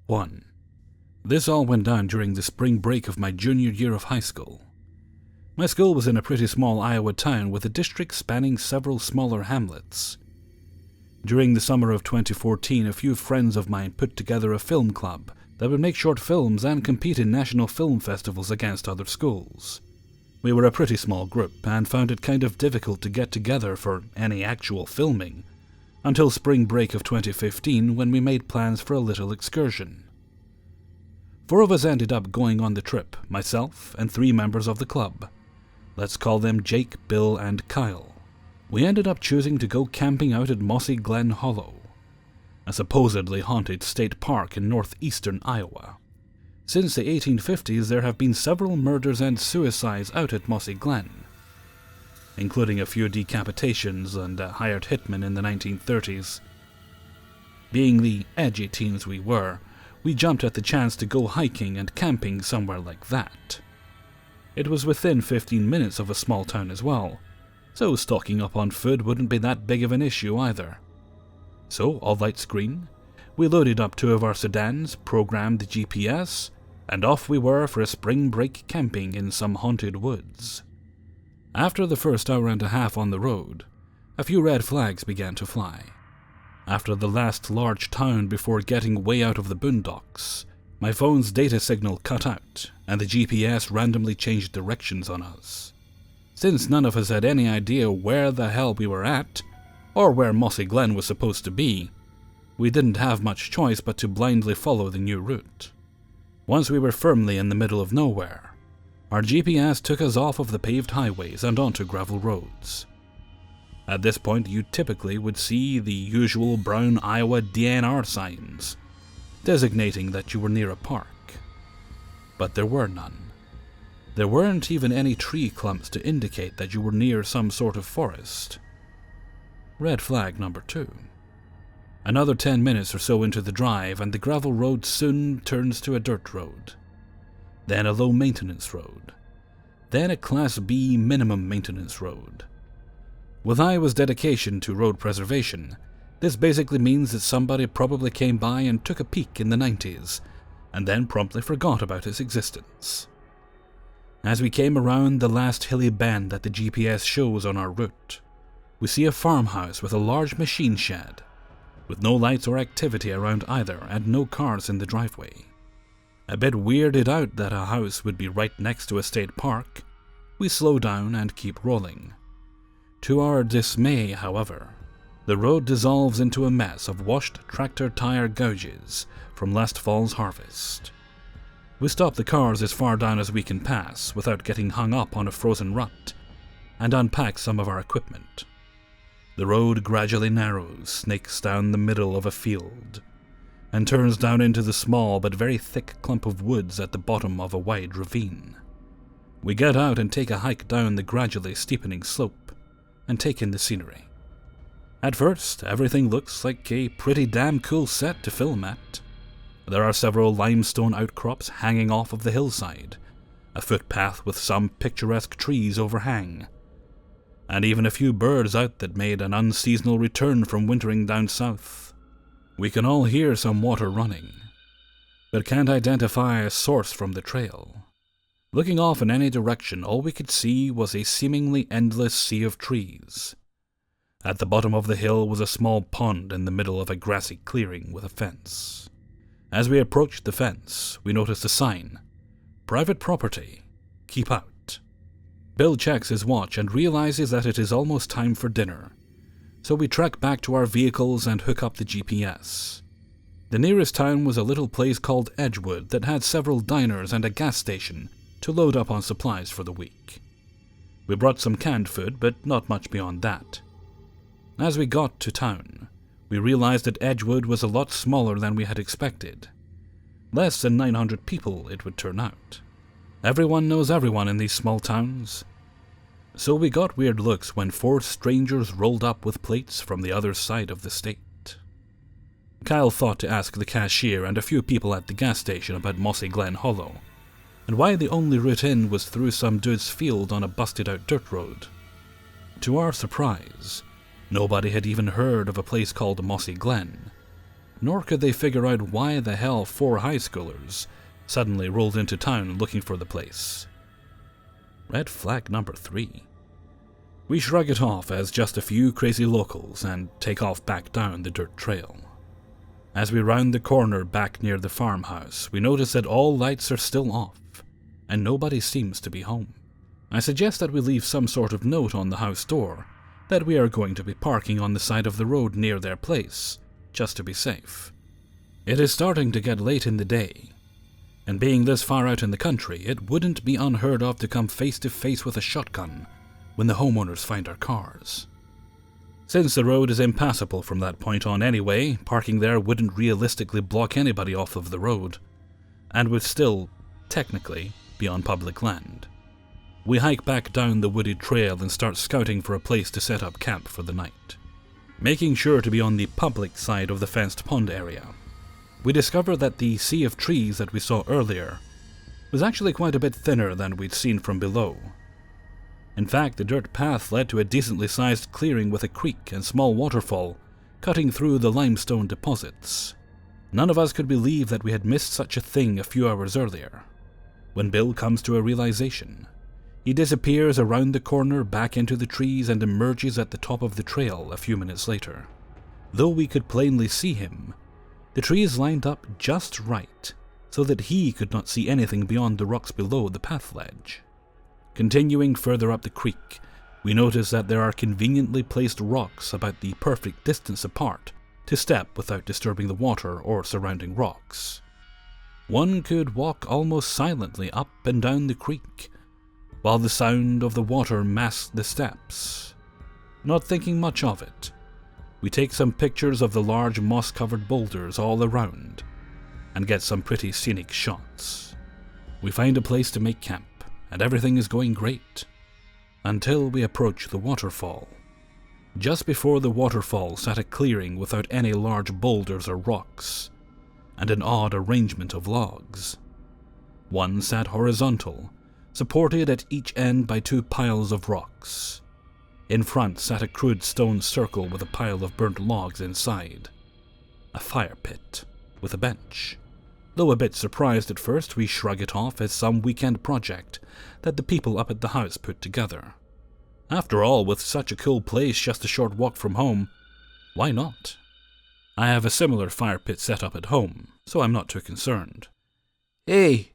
1. This all went down during the spring break of my junior year of high school. My school was in a pretty small Iowa town with a district spanning several smaller hamlets. During the summer of 2014, a few friends of mine put together a film club that would make short films and compete in national film festivals against other schools. We were a pretty small group and found it kind of difficult to get together for any actual filming until spring break of 2015 when we made plans for a little excursion. 4 of us ended up going on the trip, myself and 3 members of the club. Let's call them Jake, Bill, and Kyle. We ended up choosing to go camping out at Mossy Glen Hollow, a supposedly haunted state park in northeastern Iowa. Since the 1850s, there have been several murders and suicides out at Mossy Glen, including a few decapitations and a hired hitman in the 1930s. Being the edgy teens we were, we jumped at the chance to go hiking and camping somewhere like that. It was within 15 minutes of a small town as well, so stocking up on food wouldn't be that big of an issue either. So, all lights green, we loaded up 2 of our sedans, programmed the GPS, and off we were for a spring break camping in some haunted woods. After the first hour and a half on the road, a few red flags began to fly. After the last large town before getting way out of the boondocks, my phone's data signal cut out, and the GPS randomly changed directions on us. Since none of us had any idea where the hell we were at, or where Mossy Glen was supposed to be, we didn't have much choice but to blindly follow the new route. Once we were firmly in the middle of nowhere, our GPS took us off of the paved highways and onto gravel roads. At this point, you typically would see the usual brown Iowa DNR signs, designating that you were near a park. But there were none. There weren't even any tree clumps to indicate that you were near some sort of forest. Red flag number 2. Another 10 minutes or so into the drive, and the gravel road soon turns to a dirt road. Then a low-maintenance road. Then a Class B minimum maintenance road. With Iowa's dedication to road preservation, this basically means that somebody probably came by and took a peek in the 90s, and then promptly forgot about its existence. As we came around the last hilly bend that the GPS shows on our route, we see a farmhouse with a large machine shed, with no lights or activity around either and no cars in the driveway. A bit weirded out that a house would be right next to a state park, we slow down and keep rolling. To our dismay, however, the road dissolves into a mess of washed tractor tire gouges from last fall's harvest. We stop the cars as far down as we can pass without getting hung up on a frozen rut, and unpack some of our equipment. The road gradually narrows, snakes down the middle of a field, and turns down into the small but very thick clump of woods at the bottom of a wide ravine. We get out and take a hike down the gradually steepening slope, and take in the scenery. At first, everything looks like a pretty damn cool set to film at. There are several limestone outcrops hanging off of the hillside, a footpath with some picturesque trees overhang, and even a few birds out that made an unseasonal return from wintering down south. We can all hear some water running, but can't identify a source from the trail. Looking off in any direction, all we could see was a seemingly endless sea of trees. At the bottom of the hill was a small pond in the middle of a grassy clearing with a fence. As we approached the fence, we noticed a sign, "Private property, keep out." Bill checks his watch and realizes that it is almost time for dinner, so we trek back to our vehicles and hook up the GPS. The nearest town was a little place called Edgewood that had several diners and a gas station to load up on supplies for the week. We brought some canned food, but not much beyond that. As we got to town, we realized that Edgewood was a lot smaller than we had expected. Less than 900 people, it would turn out. Everyone knows everyone in these small towns. So we got weird looks when 4 strangers rolled up with plates from the other side of the state. Kyle thought to ask the cashier and a few people at the gas station about Mossy Glen Hollow, and why the only route in was through some dude's field on a busted-out dirt road. To our surprise, nobody had even heard of a place called Mossy Glen, nor could they figure out why the hell 4 high schoolers suddenly rolled into town looking for the place. Red flag number 3. We shrug it off as just a few crazy locals and take off back down the dirt trail. As we round the corner back near the farmhouse, we notice that all lights are still off, and nobody seems to be home. I suggest that we leave some sort of note on the house door that we are going to be parking on the side of the road near their place, just to be safe. It is starting to get late in the day, and being this far out in the country, it wouldn't be unheard of to come face to face with a shotgun when the homeowners find our cars. Since the road is impassable from that point on anyway, parking there wouldn't realistically block anybody off of the road, and would still, technically, be on public land. We hike back down the wooded trail and start scouting for a place to set up camp for the night. Making sure to be on the public side of the fenced pond area, we discover that the sea of trees that we saw earlier was actually quite a bit thinner than we'd seen from below. In fact, the dirt path led to a decently sized clearing with a creek and small waterfall cutting through the limestone deposits. None of us could believe that we had missed such a thing a few hours earlier, when Bill comes to a realization. He disappears around the corner back into the trees and emerges at the top of the trail a few minutes later. Though we could plainly see him, the trees lined up just right so that he could not see anything beyond the rocks below the path ledge. Continuing further up the creek, we notice that there are conveniently placed rocks about the perfect distance apart to step without disturbing the water or surrounding rocks. One could walk almost silently up and down the creek, while the sound of the water masked the steps. Not thinking much of it, we take some pictures of the large moss-covered boulders all around, and get some pretty scenic shots. We find a place to make camp, and everything is going great, until we approach the waterfall. Just before the waterfall sat a clearing without any large boulders or rocks, and an odd arrangement of logs. One sat horizontal, supported at each end by 2 piles of rocks. In front sat a crude stone circle with a pile of burnt logs inside. A fire pit, with a bench. Though a bit surprised at first, we shrug it off as some weekend project that the people up at the house put together. After all, with such a cool place just a short walk from home, why not? I have a similar fire pit set up at home, so I'm not too concerned. "Hey,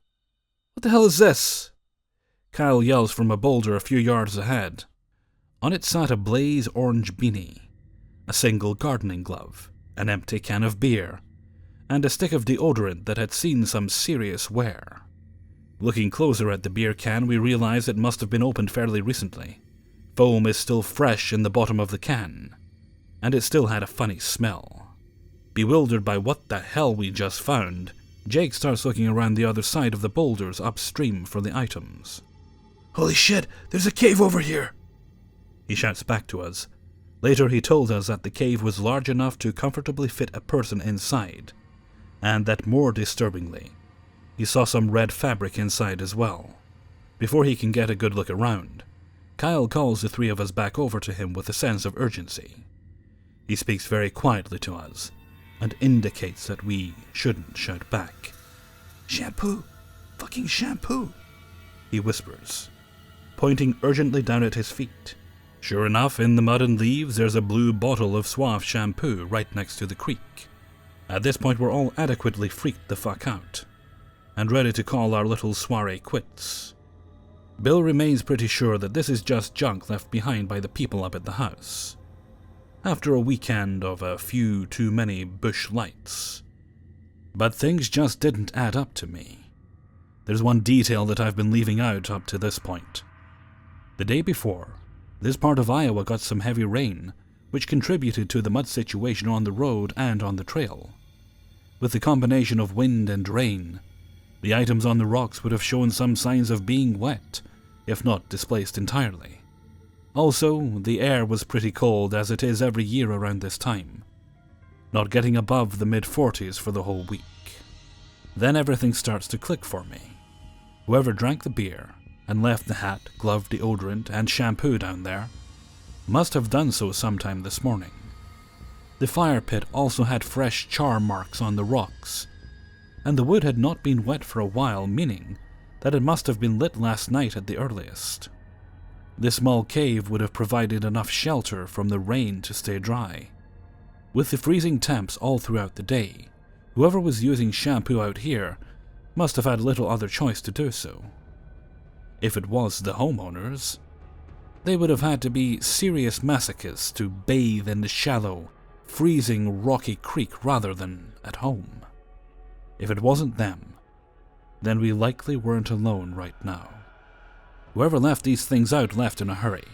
what the hell is this?" Kyle yells from a boulder a few yards ahead. On it sat a blaze orange beanie, a single gardening glove, an empty can of beer, and a stick of deodorant that had seen some serious wear. Looking closer at the beer can, we realize it must have been opened fairly recently. Foam is still fresh in the bottom of the can, and it still had a funny smell. Bewildered by what the hell we just found, Jake starts looking around the other side of the boulders upstream for the items. "Holy shit, there's a cave over here!" he shouts back to us. Later he told us that the cave was large enough to comfortably fit a person inside, and that more disturbingly, he saw some red fabric inside as well. Before he can get a good look around, Kyle calls the 3 of us back over to him with a sense of urgency. He speaks very quietly to us, and indicates that we shouldn't shout back. "Shampoo! Fucking shampoo!" he whispers, pointing urgently down at his feet. Sure enough, in the mud and leaves, there's a blue bottle of Suave shampoo right next to the creek. At this point, we're all adequately freaked the fuck out, and ready to call our little soiree quits. Bill remains pretty sure that this is just junk left behind by the people up at the house, after a weekend of a few too many bush lights. But things just didn't add up to me. There's one detail that I've been leaving out up to this point. The day before, this part of Iowa got some heavy rain, which contributed to the mud situation on the road and on the trail. With the combination of wind and rain, the items on the rocks would have shown some signs of being wet, if not displaced entirely. Also, the air was pretty cold, as it is every year around this time, not getting above the mid-40s for the whole week. Then everything starts to click for me. Whoever drank the beer and left the hat, glove, deodorant, and shampoo down there must have done so sometime this morning. The fire pit also had fresh char marks on the rocks, and the wood had not been wet for a while, meaning that it must have been lit last night at the earliest. This small cave would have provided enough shelter from the rain to stay dry. With the freezing temps all throughout the day, whoever was using shampoo out here must have had little other choice to do so. If it was the homeowners, they would have had to be serious masochists to bathe in the shallow, freezing rocky creek rather than at home. If it wasn't them, then we likely weren't alone right now. Whoever left these things out left in a hurry,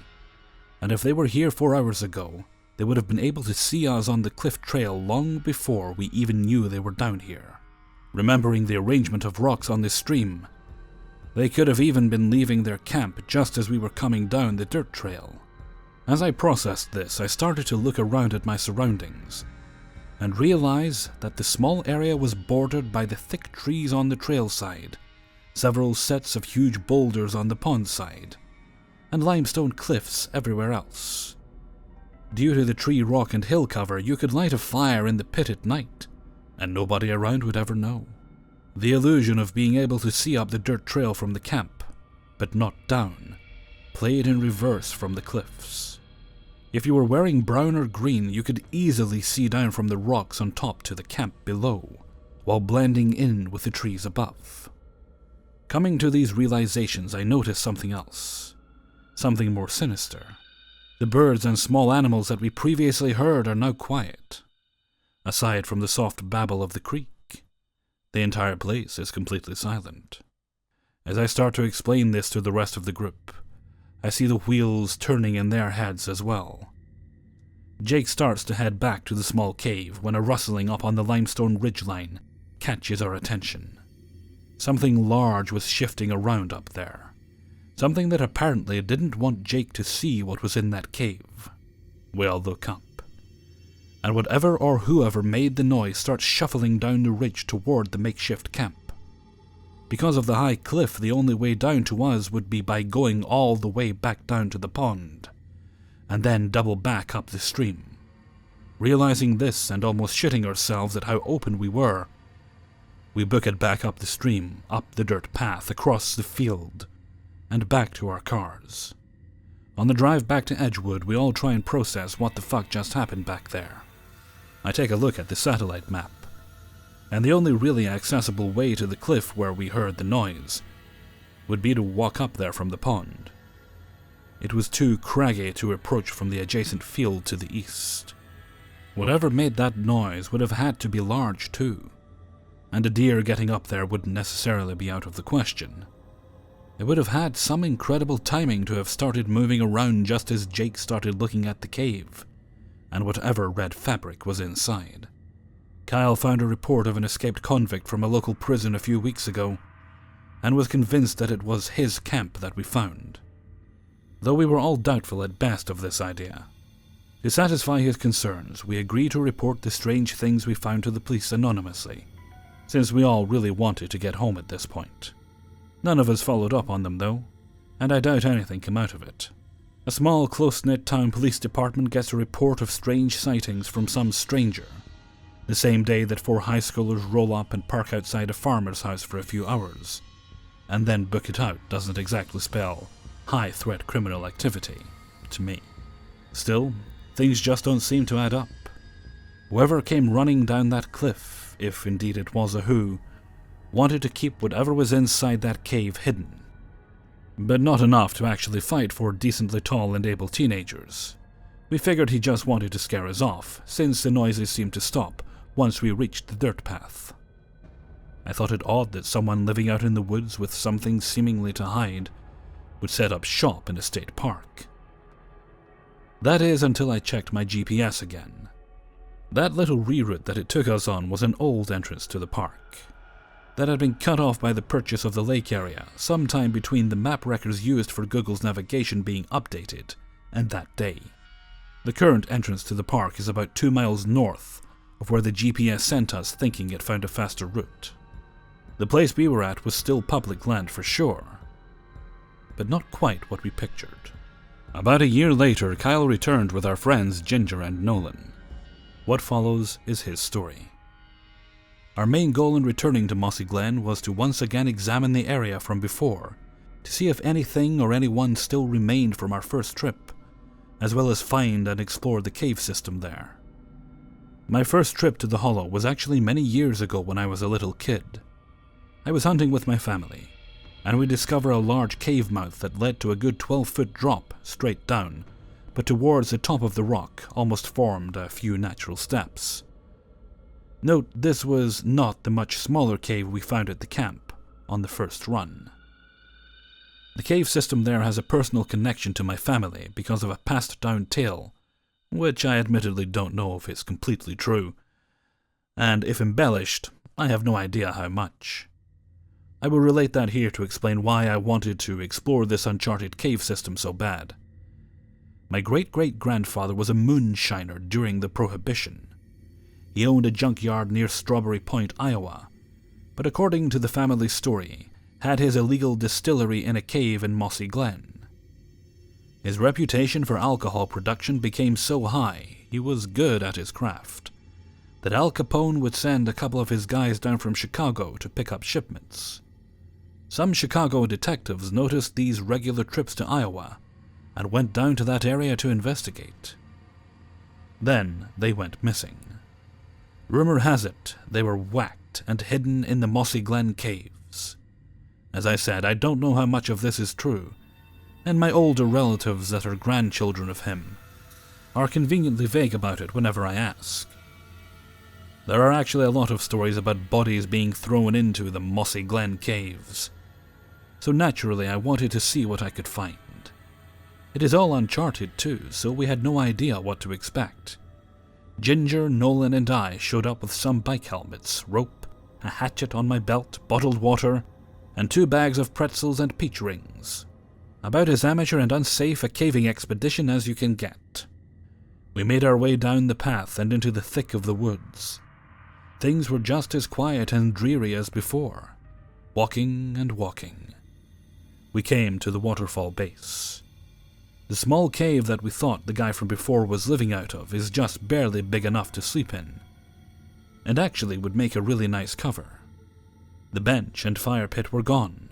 and if they were here 4 hours ago, they would have been able to see us on the cliff trail long before we even knew they were down here. Remembering the arrangement of rocks on this stream, they could have even been leaving their camp just as we were coming down the dirt trail. As I processed this, I started to look around at my surroundings and realize that the small area was bordered by the thick trees on the trail side, several sets of huge boulders on the pond side, and limestone cliffs everywhere else. Due to the tree, rock, and hill cover, you could light a fire in the pit at night, and nobody around would ever know. The illusion of being able to see up the dirt trail from the camp, but not down, played in reverse from the cliffs. If you were wearing brown or green, you could easily see down from the rocks on top to the camp below, while blending in with the trees above. Coming to these realizations, I noticed something else, something more sinister. The birds and small animals that we previously heard are now quiet. Aside from the soft babble of the creek, the entire place is completely silent. As I start to explain this to the rest of the group, I see the wheels turning in their heads as well. Jake starts to head back to the small cave when a rustling up on the limestone ridgeline catches our attention. Something large was shifting around up there. Something that apparently didn't want Jake to see what was in that cave. We all look up, and whatever or whoever made the noise starts shuffling down the ridge toward the makeshift camp. Because of the high cliff, the only way down to us would be by going all the way back down to the pond, and then double back up the stream. Realizing this and almost shitting ourselves at how open we were, we book it back up the stream, up the dirt path, across the field, and back to our cars. On the drive back to Edgewood, we all try and process what the fuck just happened back there. I take a look at the satellite map, and the only really accessible way to the cliff where we heard the noise would be to walk up there from the pond. It was too craggy to approach from the adjacent field to the east. Whatever made that noise would have had to be large too, and a deer getting up there wouldn't necessarily be out of the question. It would have had some incredible timing to have started moving around just as Jake started looking at the cave, and whatever red fabric was inside. Kyle found a report of an escaped convict from a local prison a few weeks ago, and was convinced that it was his camp that we found, though we were all doubtful at best of this idea. To satisfy his concerns, we agreed to report the strange things we found to the police anonymously, since we all really wanted to get home at this point. None of us followed up on them though, and I doubt anything came out of it. A small, close-knit town police department gets a report of strange sightings from some stranger, the same day that 4 high schoolers roll up and park outside a farmer's house for a few hours, and then book it out doesn't exactly spell high-threat criminal activity, to me. Still, things just don't seem to add up. Whoever came running down that cliff, if indeed it was a who, wanted to keep whatever was inside that cave hidden, but not enough to actually fight 4 decently tall and able teenagers. We figured he just wanted to scare us off, since the noises seemed to stop once we reached the dirt path. I thought it odd that someone living out in the woods with something seemingly to hide would set up shop in a state park. That is, until I checked my GPS again. That little reroute that it took us on was an old entrance to the park that had been cut off by the purchase of the lake area sometime between the map records used for Google's navigation being updated and that day. The current entrance to the park is about 2 miles north of where the GPS sent us, thinking it found a faster route. The place we were at was still public land for sure, but not quite what we pictured. About a year later, Kyle returned with our friends Ginger and Nolan. What follows is his story. Our main goal in returning to Mossy Glen was to once again examine the area from before, to see if anything or anyone still remained from our first trip, as well as find and explore the cave system there. My first trip to the Hollow was actually many years ago when I was a little kid. I was hunting with my family, and we discovered a large cave mouth that led to a good 12-foot drop straight down, but towards the top of the rock almost formed a few natural steps. Note, this was not the much smaller cave we found at the camp on the first run. The cave system there has a personal connection to my family because of a passed down tale, which I admittedly don't know if is completely true, and if embellished, I have no idea how much. I will relate that here to explain why I wanted to explore this uncharted cave system so bad. My great-great-grandfather was a moonshiner during the Prohibition. He owned a junkyard near Strawberry Point, Iowa, but according to the family story, had his illegal distillery in a cave in Mossy Glen. His reputation for alcohol production became so high, he was good at his craft, that Al Capone would send a couple of his guys down from Chicago to pick up shipments. Some Chicago detectives noticed these regular trips to Iowa and went down to that area to investigate. Then they went missing. Rumor has it they were whacked and hidden in the Mossy Glen caves. As I said, I don't know how much of this is true, and my older relatives that are grandchildren of him are conveniently vague about it whenever I ask. There are actually a lot of stories about bodies being thrown into the Mossy Glen caves, so naturally I wanted to see what I could find. It is all uncharted too, so we had no idea what to expect. Ginger, Nolan, and I showed up with some bike helmets, rope, a hatchet on my belt, bottled water, and 2 bags of pretzels and peach rings. About as amateur and unsafe a caving expedition as you can get. We made our way down the path and into the thick of the woods. Things were just as quiet and dreary as before. Walking and walking. We came to the waterfall base. The small cave that we thought the guy from before was living out of is just barely big enough to sleep in, and actually would make a really nice cover. The bench and fire pit were gone.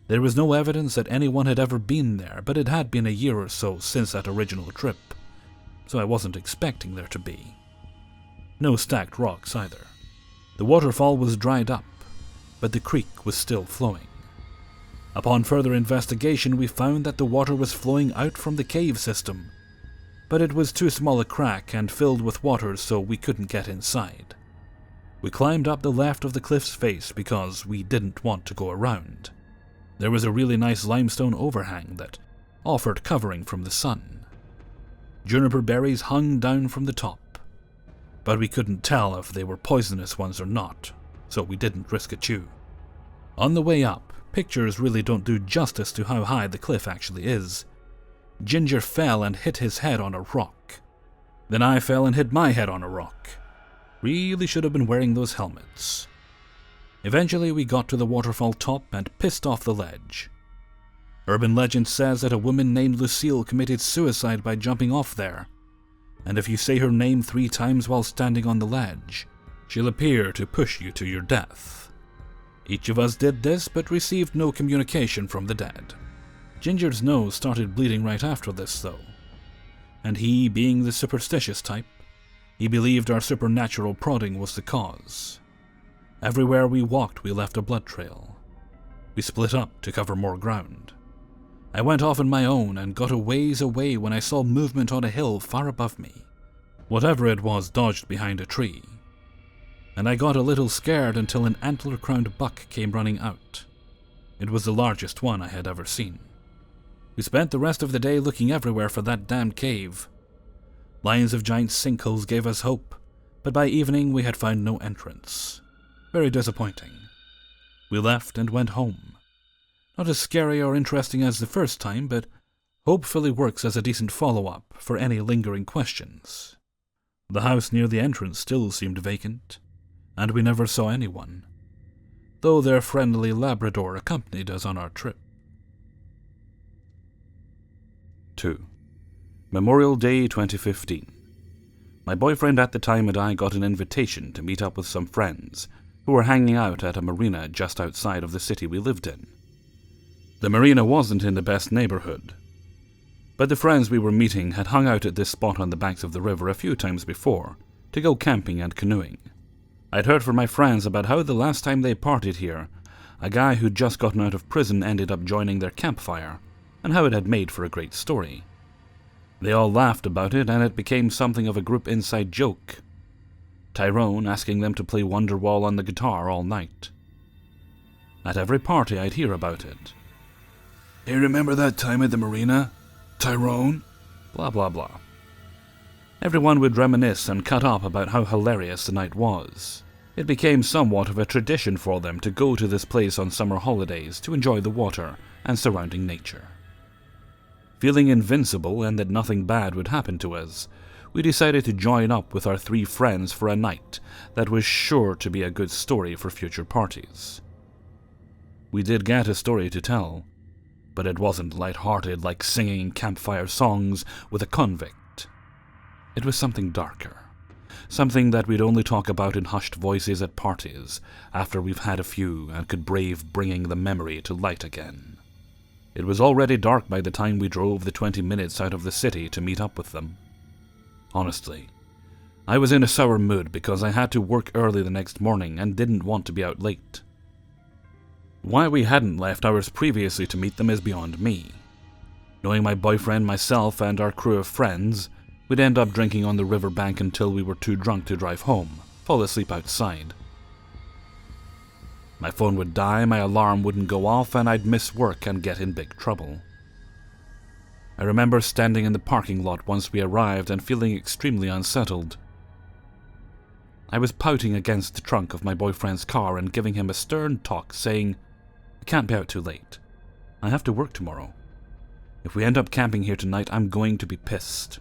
There was no evidence that anyone had ever been there, but it had been a year or so since that original trip, so I wasn't expecting there to be. No stacked rocks either. The waterfall was dried up, but the creek was still flowing. Upon further investigation, we found that the water was flowing out from the cave system, but it was too small a crack and filled with water so we couldn't get inside. We climbed up the left of the cliff's face because we didn't want to go around. There was a really nice limestone overhang that offered covering from the sun. Juniper berries hung down from the top, but we couldn't tell if they were poisonous ones or not, so we didn't risk a chew. On the way up, pictures really don't do justice to how high the cliff actually is. Ginger fell and hit his head on a rock. Then I fell and hit my head on a rock. Really should have been wearing those helmets. Eventually we got to the waterfall top and pissed off the ledge. Urban legend says that a woman named Lucille committed suicide by jumping off there, and if you say her name 3 times while standing on the ledge, she'll appear to push you to your death. Each of us did this, but received no communication from the dead. Ginger's nose started bleeding right after this, though, and he, being the superstitious type, he believed our supernatural prodding was the cause. Everywhere we walked, we left a blood trail. We split up to cover more ground. I went off on my own and got a ways away when I saw movement on a hill far above me. Whatever it was dodged behind a tree, and I got a little scared until an antler-crowned buck came running out. It was the largest one I had ever seen. We spent the rest of the day looking everywhere for that damned cave. Lines of giant sinkholes gave us hope, but by evening we had found no entrance. Very disappointing. We left and went home. Not as scary or interesting as the first time, but hopefully works as a decent follow-up for any lingering questions. The house near the entrance still seemed vacant, and we never saw anyone, though their friendly Labrador accompanied us on our trip. 2. Memorial Day 2015. My boyfriend at the time and I got an invitation to meet up with some friends who were hanging out at a marina just outside of the city we lived in. The marina wasn't in the best neighborhood, but the friends we were meeting had hung out at this spot on the banks of the river a few times before to go camping and canoeing. I'd heard from my friends about how the last time they partied here, a guy who'd just gotten out of prison ended up joining their campfire, and how it had made for a great story. They all laughed about it, and it became something of a group inside joke. Tyrone asking them to play Wonderwall on the guitar all night. At every party I'd hear about it. "Hey, remember that time at the marina? Tyrone?" Blah blah blah. Everyone would reminisce and cut up about how hilarious the night was. It became somewhat of a tradition for them to go to this place on summer holidays to enjoy the water and surrounding nature. Feeling invincible and that nothing bad would happen to us, we decided to join up with our 3 friends for a night that was sure to be a good story for future parties. We did get a story to tell, but it wasn't light-hearted like singing campfire songs with a convict. It was something darker, something that we'd only talk about in hushed voices at parties after we've had a few and could brave bringing the memory to light again. It was already dark by the time we drove the 20 minutes out of the city to meet up with them. Honestly, I was in a sour mood because I had to work early the next morning and didn't want to be out late. Why we hadn't left hours previously to meet them is beyond me. Knowing my boyfriend, myself, and our crew of friends, we'd end up drinking on the riverbank until we were too drunk to drive home, fall asleep outside. My phone would die, my alarm wouldn't go off, and I'd miss work and get in big trouble. I remember standing in the parking lot once we arrived and feeling extremely unsettled. I was pouting against the trunk of my boyfriend's car and giving him a stern talk, saying, "I can't be out too late. I have to work tomorrow. If we end up camping here tonight, I'm going to be pissed.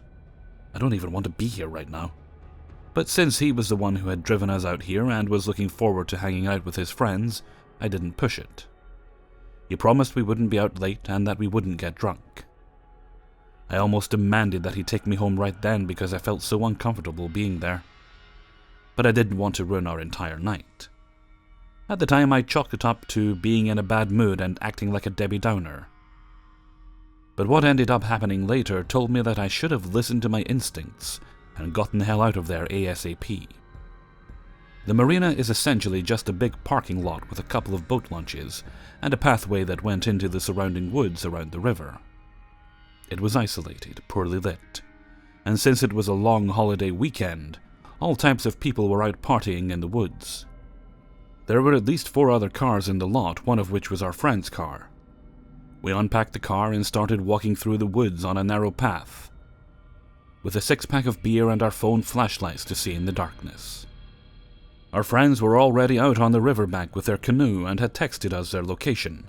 I don't even want to be here right now." But since he was the one who had driven us out here and was looking forward to hanging out with his friends, I didn't push it. He promised we wouldn't be out late and that we wouldn't get drunk. I almost demanded that he take me home right then because I felt so uncomfortable being there. But I didn't want to ruin our entire night. At the time, I chalked it up to being in a bad mood and acting like a Debbie Downer. But what ended up happening later told me that I should have listened to my instincts and gotten the hell out of there ASAP. The marina is essentially just a big parking lot with a couple of boat launches and a pathway that went into the surrounding woods around the river. It was isolated, poorly lit, and since it was a long holiday weekend, all types of people were out partying in the woods. There were at least 4 other cars in the lot, one of which was our friend's car. We unpacked the car and started walking through the woods on a narrow path, with a 6-pack of beer and our phone flashlights to see in the darkness. Our friends were already out on the riverbank with their canoe and had texted us their location.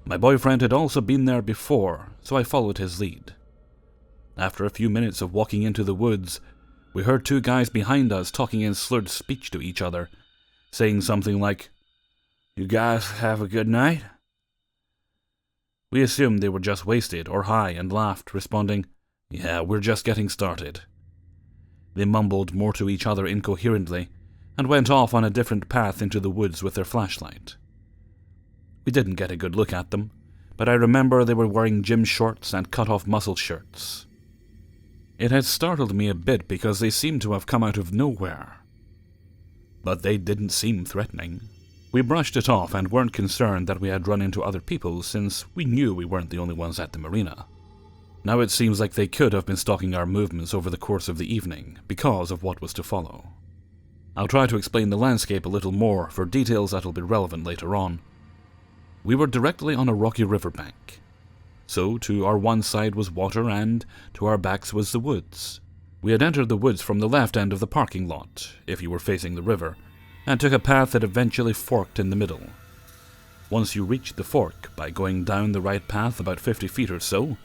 My boyfriend had also been there before, so I followed his lead. After a few minutes of walking into the woods, we heard 2 guys behind us talking in slurred speech to each other, saying something like, "You guys have a good night?" We assumed they were just wasted or high and laughed, responding, "Yeah, we're just getting started." They mumbled more to each other incoherently and went off on a different path into the woods with their flashlight. We didn't get a good look at them, but I remember they were wearing gym shorts and cut-off muscle shirts. It had startled me a bit because they seemed to have come out of nowhere. But they didn't seem threatening. We brushed it off and weren't concerned that we had run into other people since we knew we weren't the only ones at the marina. Now it seems like they could have been stalking our movements over the course of the evening, because of what was to follow. I'll try to explain the landscape a little more for details that'll be relevant later on. We were directly on a rocky riverbank. So to our one side was water and to our backs was the woods. We had entered the woods from the left end of the parking lot, if you were facing the river, and took a path that eventually forked in the middle. Once you reached the fork, by going down the right path about 50 feet or so,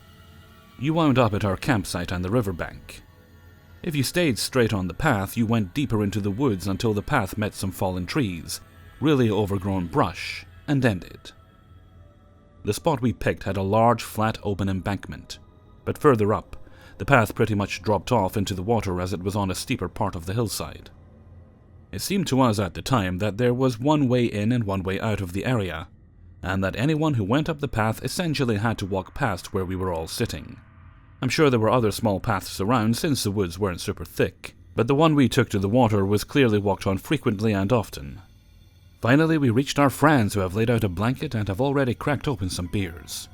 you wound up at our campsite on the riverbank. If you stayed straight on the path, you went deeper into the woods until the path met some fallen trees, really overgrown brush, and ended. The spot we picked had a large, flat, open embankment, but further up, The path pretty much dropped off into the water as it was on a steeper part of the hillside. It seemed to us at the time that there was one way in and one way out of the area, and that anyone who went up the path essentially had to walk past where we were all sitting. I'm sure there were other small paths around since the woods weren't super thick, but the one we took to the water was clearly walked on frequently and often. Finally, we reached our friends who have laid out a blanket and have already cracked open some beers.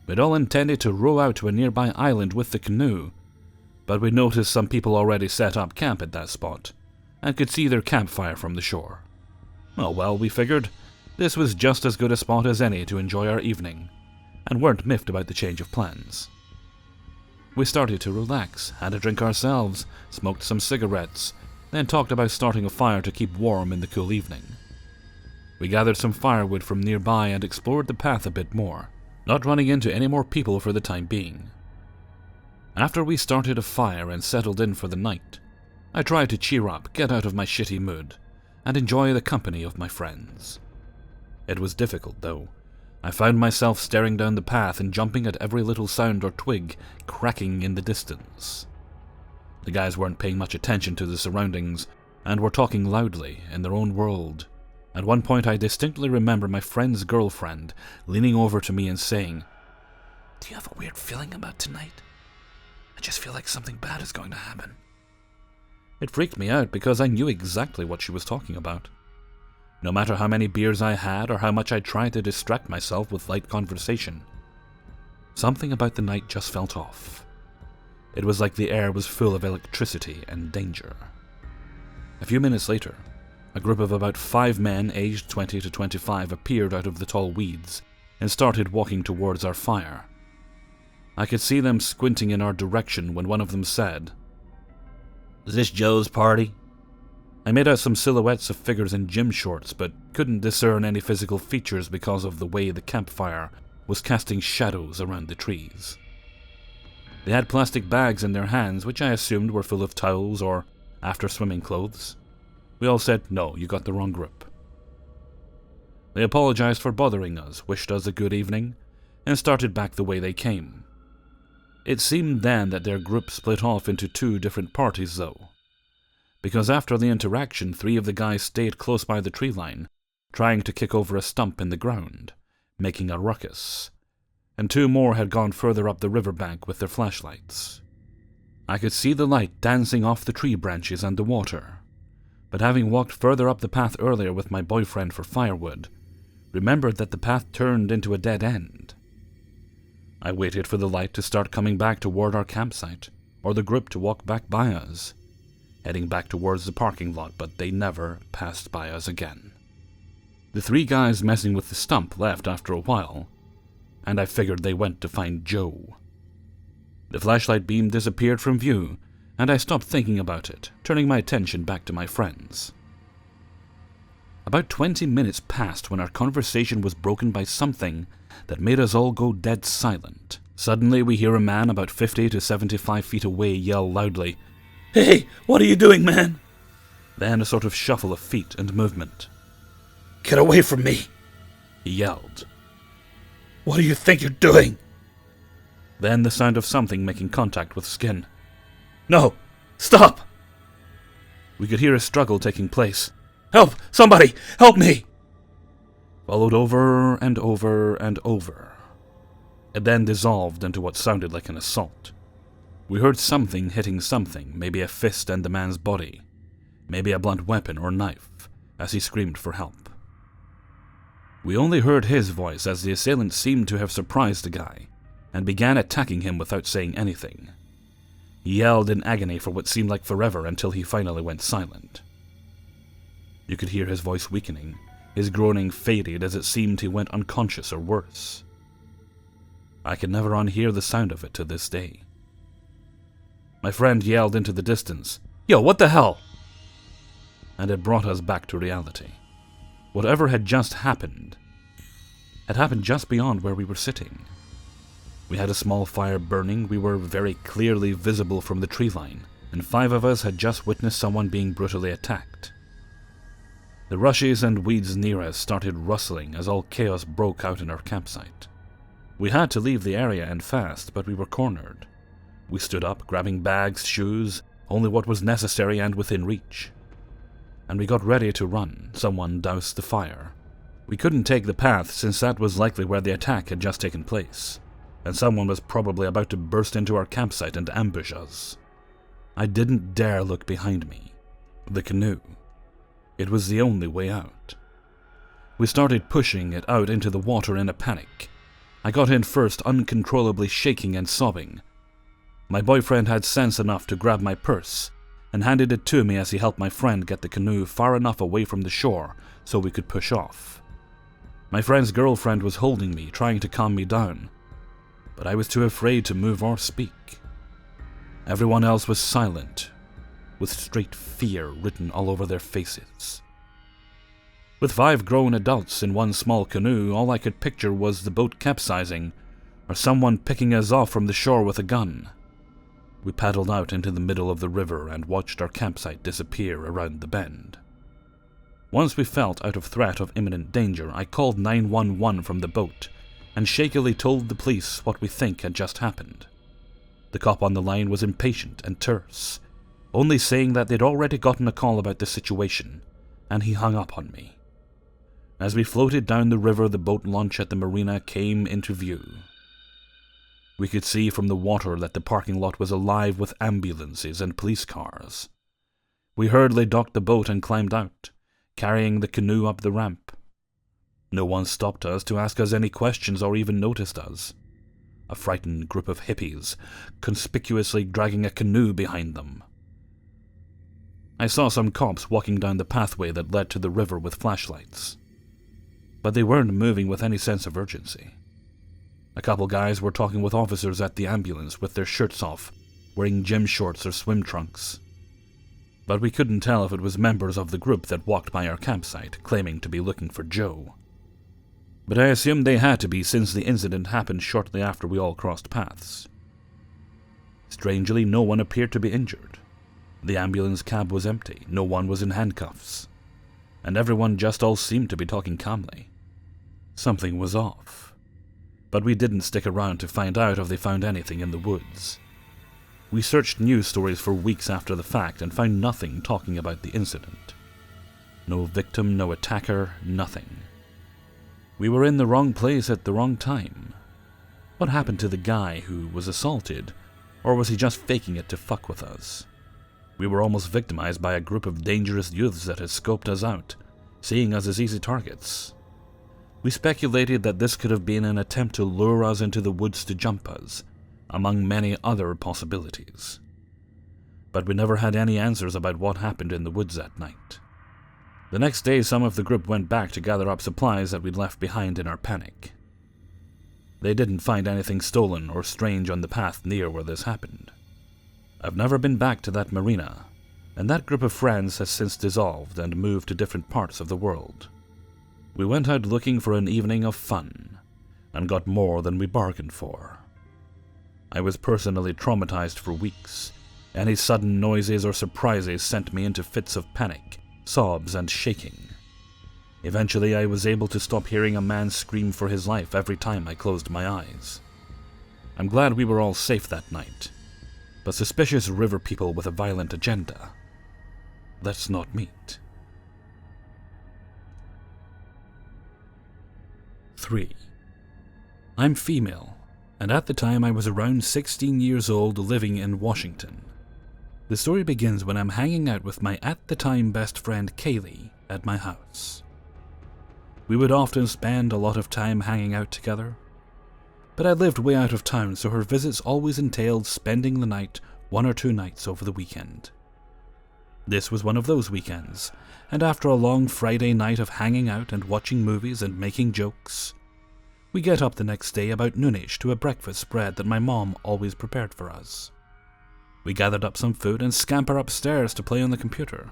We'd all intended to row out to a nearby island with the canoe, but we noticed some people already set up camp at that spot, and could see their campfire from the shore. Oh well, we figured, this was just as good a spot as any to enjoy our evening, and weren't miffed about the change of plans. We started to relax, had a drink ourselves, smoked some cigarettes, then talked about starting a fire to keep warm in the cool evening. We gathered some firewood from nearby and explored the path a bit more, not running into any more people for the time being. After we started a fire and settled in for the night, I tried to cheer up, get out of my shitty mood, and enjoy the company of my friends. It was difficult, though. I found myself staring down the path and jumping at every little sound or twig cracking in the distance. The guys weren't paying much attention to the surroundings, and were talking loudly in their own world. At one point I distinctly remember my friend's girlfriend leaning over to me and saying, "Do you have a weird feeling about tonight? I just feel like something bad is going to happen." It freaked me out because I knew exactly what she was talking about. No matter how many beers I had or how much I tried to distract myself with light conversation, something about the night just felt off. It was like the air was full of electricity and danger. A few minutes later, a group of about 5 men aged 20 to 25 appeared out of the tall weeds and started walking towards our fire. I could see them squinting in our direction when one of them said, "Is this Joe's party?" I made out some silhouettes of figures in gym shorts, but couldn't discern any physical features because of the way the campfire was casting shadows around the trees. They had plastic bags in their hands, which I assumed were full of towels or after-swimming clothes. We all said, "No, you got the wrong group." They apologized for bothering us, wished us a good evening, and started back the way they came. It seemed then that their group split off into 2 different parties, though, because after the interaction 3 of the guys stayed close by the tree line, trying to kick over a stump in the ground, making a ruckus, and 2 more had gone further up the riverbank with their flashlights. I could see the light dancing off the tree branches and the water, but having walked further up the path earlier with my boyfriend for firewood, remembered that the path turned into a dead end. I waited for the light to start coming back toward our campsite, or the group to walk back by us, heading back towards the parking lot, but they never passed by us again. The 3 guys messing with the stump left after a while, and I figured they went to find Joe. The flashlight beam disappeared from view, and I stopped thinking about it, turning my attention back to my friends. About 20 minutes passed when our conversation was broken by something that made us all go dead silent. Suddenly we hear a man about 50 to 75 feet away yell loudly, "Hey, what are you doing, man?" Then a sort of shuffle of feet and movement. "Get away from me," he yelled. "What do you think you're doing?" Then the sound of something making contact with skin. "No! Stop!" We could hear a struggle taking place. "Help! Somebody! Help me!" Followed over and over and over. It then dissolved into what sounded like an assault. We heard something hitting something, maybe a fist and the man's body, maybe a blunt weapon or knife, as he screamed for help. We only heard his voice as the assailant seemed to have surprised the guy, and began attacking him without saying anything. He yelled in agony for what seemed like forever until he finally went silent. You could hear his voice weakening, his groaning faded as it seemed he went unconscious or worse. I could never unhear the sound of it to this day. My friend yelled into the distance, "Yo, what the hell?" And it brought us back to reality. Whatever had just happened had happened just beyond where we were sitting. We had a small fire burning, we were very clearly visible from the tree line, and 5 of us had just witnessed someone being brutally attacked. The rushes and weeds near us started rustling as all chaos broke out in our campsite. We had to leave the area and fast, but we were cornered. We stood up, grabbing bags, shoes, only what was necessary and within reach. And we got ready to run. Someone doused the fire. We couldn't take the path since that was likely where the attack had just taken place, and someone was probably about to burst into our campsite and ambush us. I didn't dare look behind me. The canoe. It was the only way out. We started pushing it out into the water in a panic. I got in first, uncontrollably shaking and sobbing. My boyfriend had sense enough to grab my purse and handed it to me as he helped my friend get the canoe far enough away from the shore so we could push off. My friend's girlfriend was holding me, trying to calm me down, but I was too afraid to move or speak. Everyone else was silent, with straight fear written all over their faces. With 5 grown adults in one small canoe, all I could picture was the boat capsizing, or someone picking us off from the shore with a gun. We paddled out into the middle of the river and watched our campsite disappear around the bend. Once we felt out of threat of imminent danger, I called 911 from the boat and shakily told the police what we think had just happened. The cop on the line was impatient and terse, only saying that they'd already gotten a call about the situation, and he hung up on me. As we floated down the river, the boat launch at the marina came into view. We could see from the water that the parking lot was alive with ambulances and police cars. We hurriedly docked the boat and climbed out, carrying the canoe up the ramp. No one stopped us to ask us any questions or even noticed us. A frightened group of hippies, conspicuously dragging a canoe behind them. I saw some cops walking down the pathway that led to the river with flashlights, but they weren't moving with any sense of urgency. A couple guys were talking with officers at the ambulance with their shirts off, wearing gym shorts or swim trunks. But we couldn't tell if it was members of the group that walked by our campsite, claiming to be looking for Joe. But I assumed they had to be since the incident happened shortly after we all crossed paths. Strangely, no one appeared to be injured. The ambulance cab was empty, no one was in handcuffs, and everyone just all seemed to be talking calmly. Something was off. But we didn't stick around to find out if they found anything in the woods. We searched news stories for weeks after the fact and found nothing talking about the incident. No victim, no attacker, nothing. We were in the wrong place at the wrong time. What happened to the guy who was assaulted, or was he just faking it to fuck with us? We were almost victimized by a group of dangerous youths that had scoped us out, seeing us as easy targets. We speculated that this could have been an attempt to lure us into the woods to jump us, among many other possibilities. But we never had any answers about what happened in the woods that night. The next day, some of the group went back to gather up supplies that we'd left behind in our panic. They didn't find anything stolen or strange on the path near where this happened. I've never been back to that marina, and that group of friends has since dissolved and moved to different parts of the world. We went out looking for an evening of fun, and got more than we bargained for. I was personally traumatized for weeks. Any sudden noises or surprises sent me into fits of panic, sobs, and shaking. Eventually, I was able to stop hearing a man scream for his life every time I closed my eyes. I'm glad we were all safe that night, but suspicious river people with a violent agenda, let's not meet. 3. I'm female, and at the time I was around 16 years old living in Washington. The story begins when I'm hanging out with my at-the-time best friend Kaylee at my house. We would often spend a lot of time hanging out together, but I lived way out of town, so her visits always entailed spending the night 1 or 2 nights over the weekend. This was one of those weekends, and after a long Friday night of hanging out and watching movies and making jokes, we get up the next day about noonish to a breakfast spread that my mom always prepared for us. We gathered up some food and scamper upstairs to play on the computer.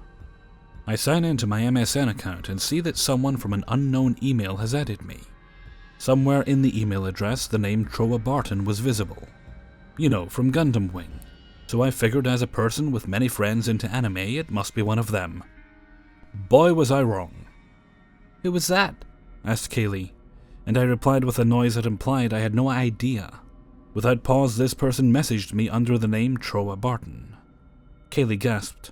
I sign into my MSN account and see that someone from an unknown email has added me. Somewhere in the email address, the name Troa Barton was visible. You know, from Gundam Wing. So I figured as a person with many friends into anime, it must be one of them. Boy, was I wrong. "Who was that?" asked Kaylee, and I replied with a noise that implied I had no idea. Without pause, this person messaged me under the name Troa Barton. Kaylee gasped,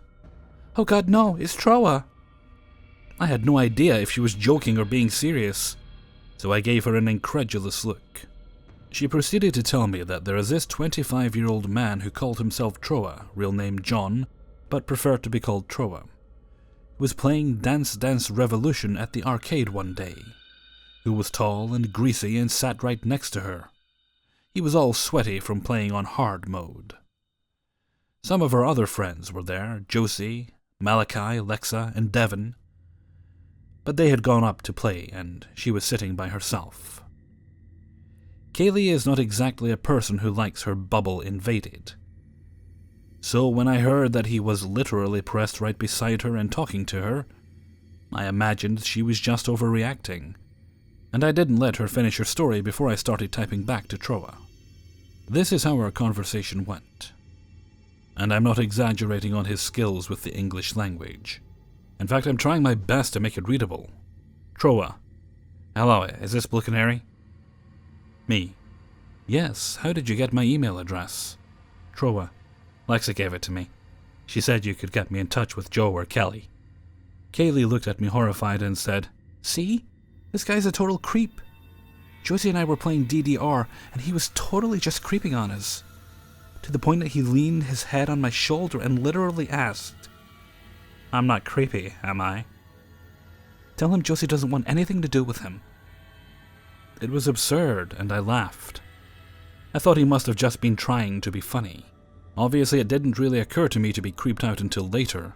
"Oh God, no, it's Troa!" I had no idea if she was joking or being serious, so I gave her an incredulous look. She proceeded to tell me that there is this 25-year-old man who called himself Troa, real name John, but preferred to be called Troa, who was playing Dance Dance Revolution at the arcade one day, who was tall and greasy and sat right next to her. He was all sweaty from playing on hard mode. Some of her other friends were there, Josie, Malachi, Lexa, and Devon, but they had gone up to play, and she was sitting by herself. Kaylee is not exactly a person who likes her bubble invaded. So when I heard that he was literally pressed right beside her and talking to her, I imagined she was just overreacting, and I didn't let her finish her story before I started typing back to Troa. This is how our conversation went. And I'm not exaggerating on his skills with the English language. In fact, I'm trying my best to make it readable. Troa. Hello, is this Blue Canary? Me. Yes, how did you get my email address? Troa. Lexa gave it to me. She said you could get me in touch with Joe or Kelly. Kaylee looked at me horrified and said, "See? This guy's a total creep. Josie and I were playing DDR, and he was totally just creeping on us. To the point that he leaned his head on my shoulder and literally asked, 'I'm not creepy, am I?' Tell him Josie doesn't want anything to do with him." It was absurd, and I laughed. I thought he must have just been trying to be funny. Obviously, it didn't really occur to me to be creeped out until later,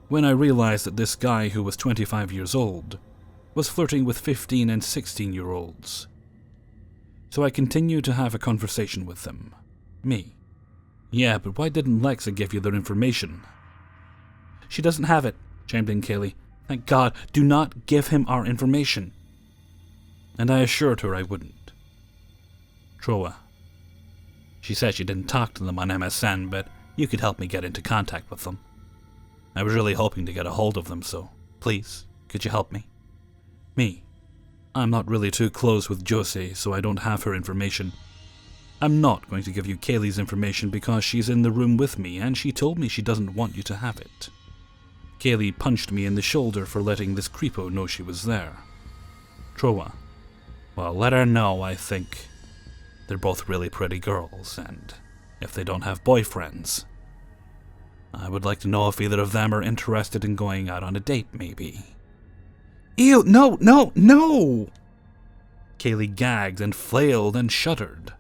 when I realized that this guy who was 25 years old was flirting with 15 and 16-year-olds. So I continued to have a conversation with them. Me. "Yeah, but why didn't Lexa give you their information?" "She doesn't have it," chimed in Kaylee. "Thank God, do not give him our information." And I assured her I wouldn't. Troa. She said she didn't talk to them on MSN, but you could help me get into contact with them. I was really hoping to get a hold of them, so please, could you help me? Me. I'm not really too close with Josie, so I don't have her information. I'm not going to give you Kaylee's information because she's in the room with me, and she told me she doesn't want you to have it. Kaylee punched me in the shoulder for letting this creepo know she was there. Troa. Well, let her know, I think. They're both really pretty girls, and if they don't have boyfriends, I would like to know if either of them are interested in going out on a date, maybe. Ew, no! Kaylee gagged and flailed and shuddered.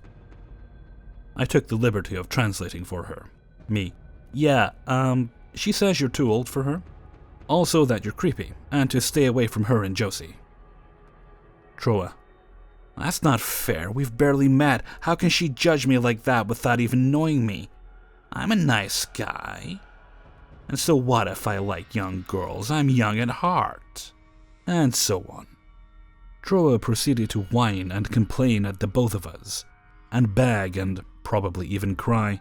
I took the liberty of translating for her. Me. Yeah, she says you're too old for her. Also that you're creepy, and to stay away from her and Josie. Troa. That's not fair. We've barely met. How can she judge me like that without even knowing me? I'm a nice guy. And so what if I like young girls? I'm young at heart. And so on. Troa proceeded to whine and complain at the both of us, and beg and probably even cry.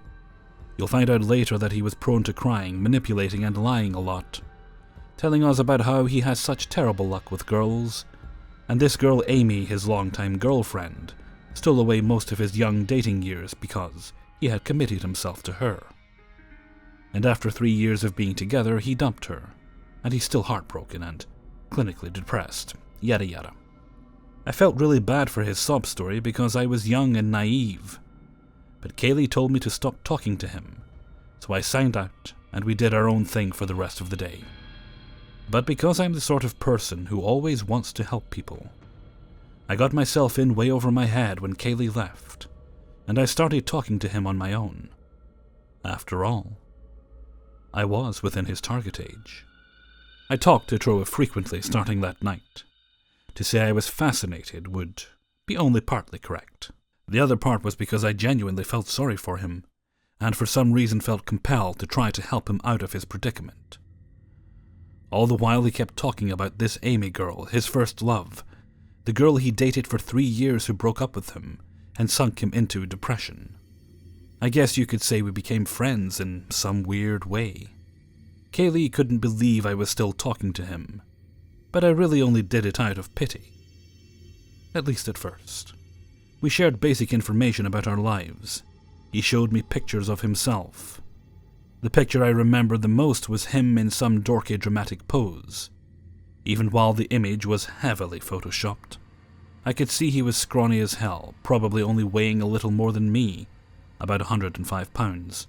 You'll find out later that he was prone to crying, manipulating and lying a lot, telling us about how he has such terrible luck with girls, and this girl Amy, his longtime girlfriend, stole away most of his young dating years because he had committed himself to her. And after 3 years of being together, he dumped her, and he's still heartbroken and clinically depressed, yada yada. I felt really bad for his sob story because I was young and naive, but Kaylee told me to stop talking to him, so I signed out and we did our own thing for the rest of the day. But because I'm the sort of person who always wants to help people, I got myself in way over my head when Kaylee left, and I started talking to him on my own. After all, I was within his target age. I talked to Troa frequently starting that night. To say I was fascinated would be only partly correct. The other part was because I genuinely felt sorry for him, and for some reason felt compelled to try to help him out of his predicament. All the while he kept talking about this Amy girl, his first love, the girl he dated for 3 years who broke up with him and sunk him into depression. I guess you could say we became friends in some weird way. Kaylee couldn't believe I was still talking to him, but I really only did it out of pity. At least at first. We shared basic information about our lives. He showed me pictures of himself. The picture I remember the most was him in some dorky dramatic pose. Even while the image was heavily photoshopped, I could see he was scrawny as hell, probably only weighing a little more than me, about 105 pounds.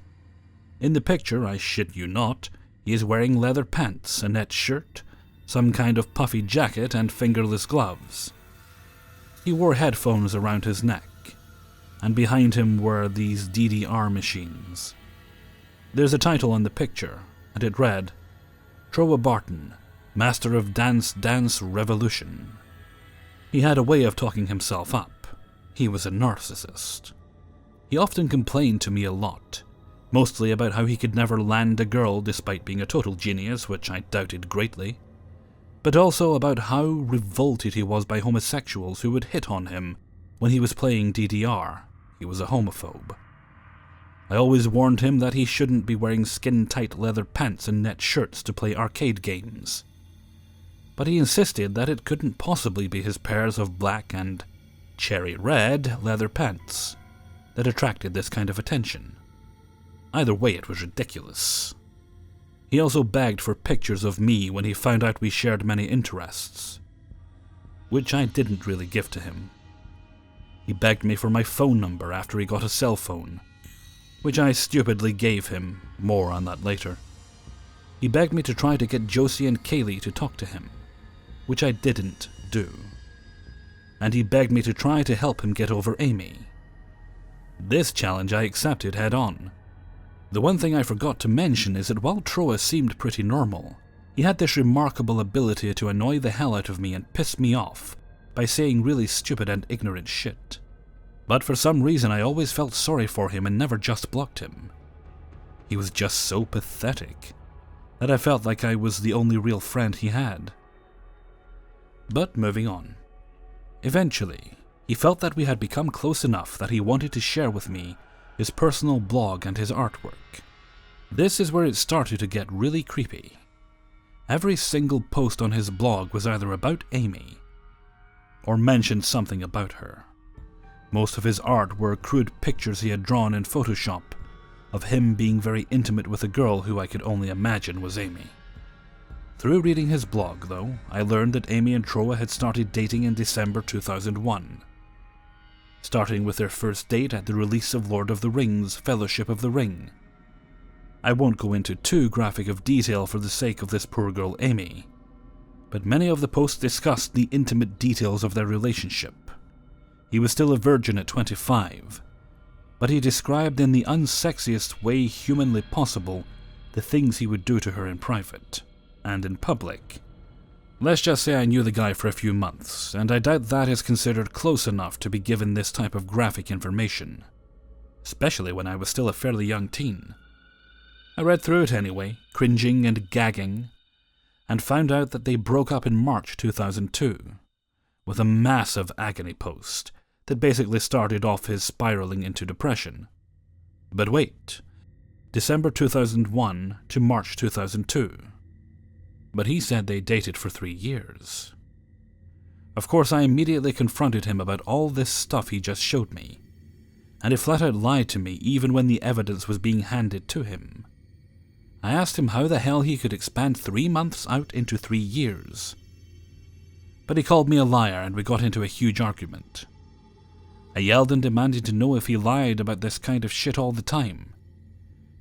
In the picture, I shit you not, he is wearing leather pants, a net shirt, some kind of puffy jacket, and fingerless gloves. He wore headphones around his neck, and behind him were these DDR machines. There's a title on the picture, and it read, Troa Barton, Master of Dance Revolution. He had a way of talking himself up. He was a narcissist. He often complained to me a lot, mostly about how he could never land a girl despite being a total genius, which I doubted greatly, but also about how revolted he was by homosexuals who would hit on him when he was playing DDR. He was a homophobe. I always warned him that he shouldn't be wearing skin-tight leather pants and net shirts to play arcade games. But he insisted that it couldn't possibly be his pairs of black and cherry red leather pants that attracted this kind of attention. Either way, it was ridiculous. He also begged for pictures of me when he found out we shared many interests, which I didn't really give to him. He begged me for my phone number after he got a cell phone, which I stupidly gave him. More on that later. He begged me to try to get Josie and Kaylee to talk to him, which I didn't do. And he begged me to try to help him get over Amy. This challenge I accepted head on. The one thing I forgot to mention is that while Troa seemed pretty normal, he had this remarkable ability to annoy the hell out of me and piss me off by saying really stupid and ignorant shit. But for some reason I always felt sorry for him and never just blocked him. He was just so pathetic that I felt like I was the only real friend he had. But moving on. Eventually, he felt that we had become close enough that he wanted to share with me his personal blog and his artwork. This is where it started to get really creepy. Every single post on his blog was either about Amy or mentioned something about her. Most of his art were crude pictures he had drawn in Photoshop of him being very intimate with a girl who I could only imagine was Amy. Through reading his blog, though, I learned that Amy and Troa had started dating in December 2001, starting with their first date at the release of Lord of the Rings: Fellowship of the Ring. I won't go into too graphic of detail for the sake of this poor girl Amy, but many of the posts discussed the intimate details of their relationship. He was still a virgin at 25, but he described in the unsexiest way humanly possible the things he would do to her in private and in public. Let's just say I knew the guy for a few months, and I doubt that is considered close enough to be given this type of graphic information, especially when I was still a fairly young teen. I read through it anyway, cringing and gagging, and found out that they broke up in March 2002, with a massive agony post that basically started off his spiraling into depression. But wait, December 2001 to March 2002. But he said they dated for 3 years. Of course, I immediately confronted him about all this stuff he just showed me, and he flat out lied to me even when the evidence was being handed to him. I asked him how the hell he could expand 3 months out into 3 years. But he called me a liar and we got into a huge argument. I yelled and demanded to know if he lied about this kind of shit all the time.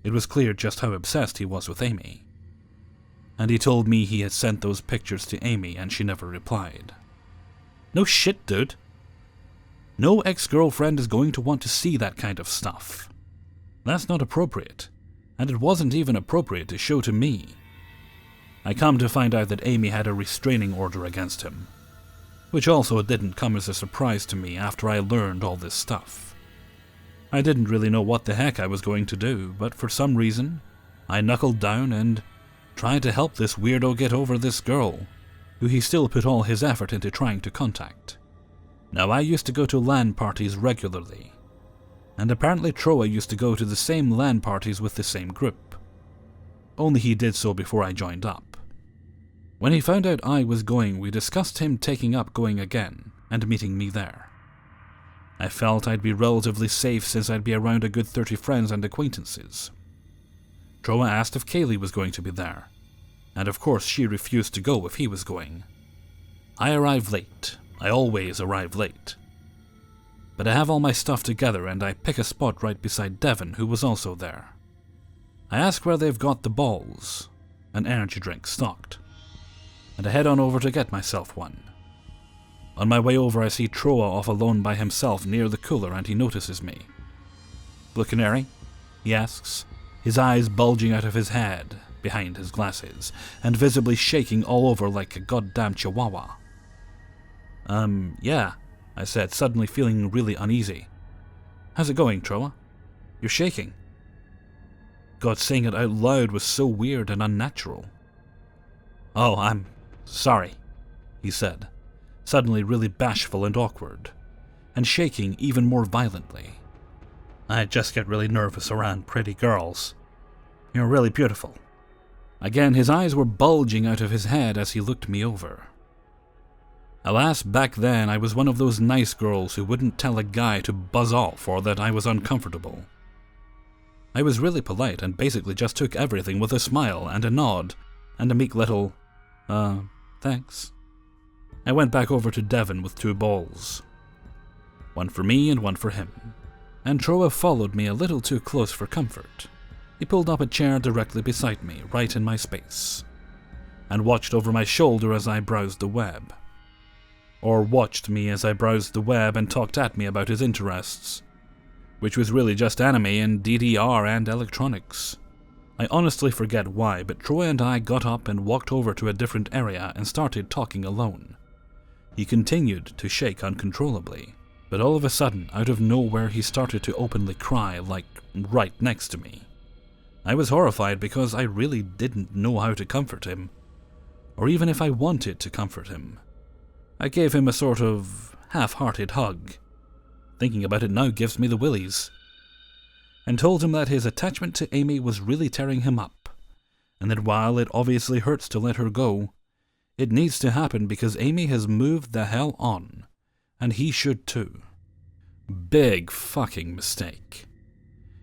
It was clear just how obsessed he was with Amy. And he told me he had sent those pictures to Amy and she never replied. No shit, dude. No ex-girlfriend is going to want to see that kind of stuff. That's not appropriate, and it wasn't even appropriate to show to me. I come to find out that Amy had a restraining order against him, which also didn't come as a surprise to me after I learned all this stuff. I didn't really know what the heck I was going to do, but for some reason, I knuckled down and tried to help this weirdo get over this girl, who he still put all his effort into trying to contact. Now, I used to go to LAN parties regularly, and apparently Troa used to go to the same LAN parties with the same group. Only he did so before I joined up. When he found out I was going, we discussed him taking up going again and meeting me there. I felt I'd be relatively safe since I'd be around a good 30 friends and acquaintances. Troa asked if Kaylee was going to be there, and of course she refused to go if he was going. I arrive late. I always arrive late. But I have all my stuff together and I pick a spot right beside Devon, who was also there. I ask where they've got the balls, an energy drink stocked, and I head on over to get myself one. On my way over I see Troa off alone by himself near the cooler and he notices me. "Blue Canary?" he asks, his eyes bulging out of his head behind his glasses, and visibly shaking all over like a goddamn chihuahua. Yeah, I said, suddenly feeling really uneasy. "How's it going, Troa? You're shaking." God, saying it out loud was so weird and unnatural. "Oh, I'm sorry," he said, suddenly really bashful and awkward, and shaking even more violently. "I just get really nervous around pretty girls. You're really beautiful." Again, his eyes were bulging out of his head as he looked me over. Alas, back then I was one of those nice girls who wouldn't tell a guy to buzz off or that I was uncomfortable. I was really polite and basically just took everything with a smile and a nod and a meek little, thanks. I went back over to Devon with 2 balls. One for me and one for him. And Troa followed me a little too close for comfort. He pulled up a chair directly beside me, right in my space, and watched over my shoulder as I browsed the web. Or watched me as I browsed the web and talked at me about his interests, which was really just anime and DDR and electronics. I honestly forget why, but Troy and I got up and walked over to a different area and started talking alone. He continued to shake uncontrollably, but all of a sudden, out of nowhere, he started to openly cry, like right next to me. I was horrified because I really didn't know how to comfort him, or even if I wanted to comfort him. I gave him a sort of half-hearted hug. Thinking about it now gives me the willies. And told him that his attachment to Amy was really tearing him up, and that while it obviously hurts to let her go, it needs to happen because Amy has moved the hell on, and he should too. Big fucking mistake.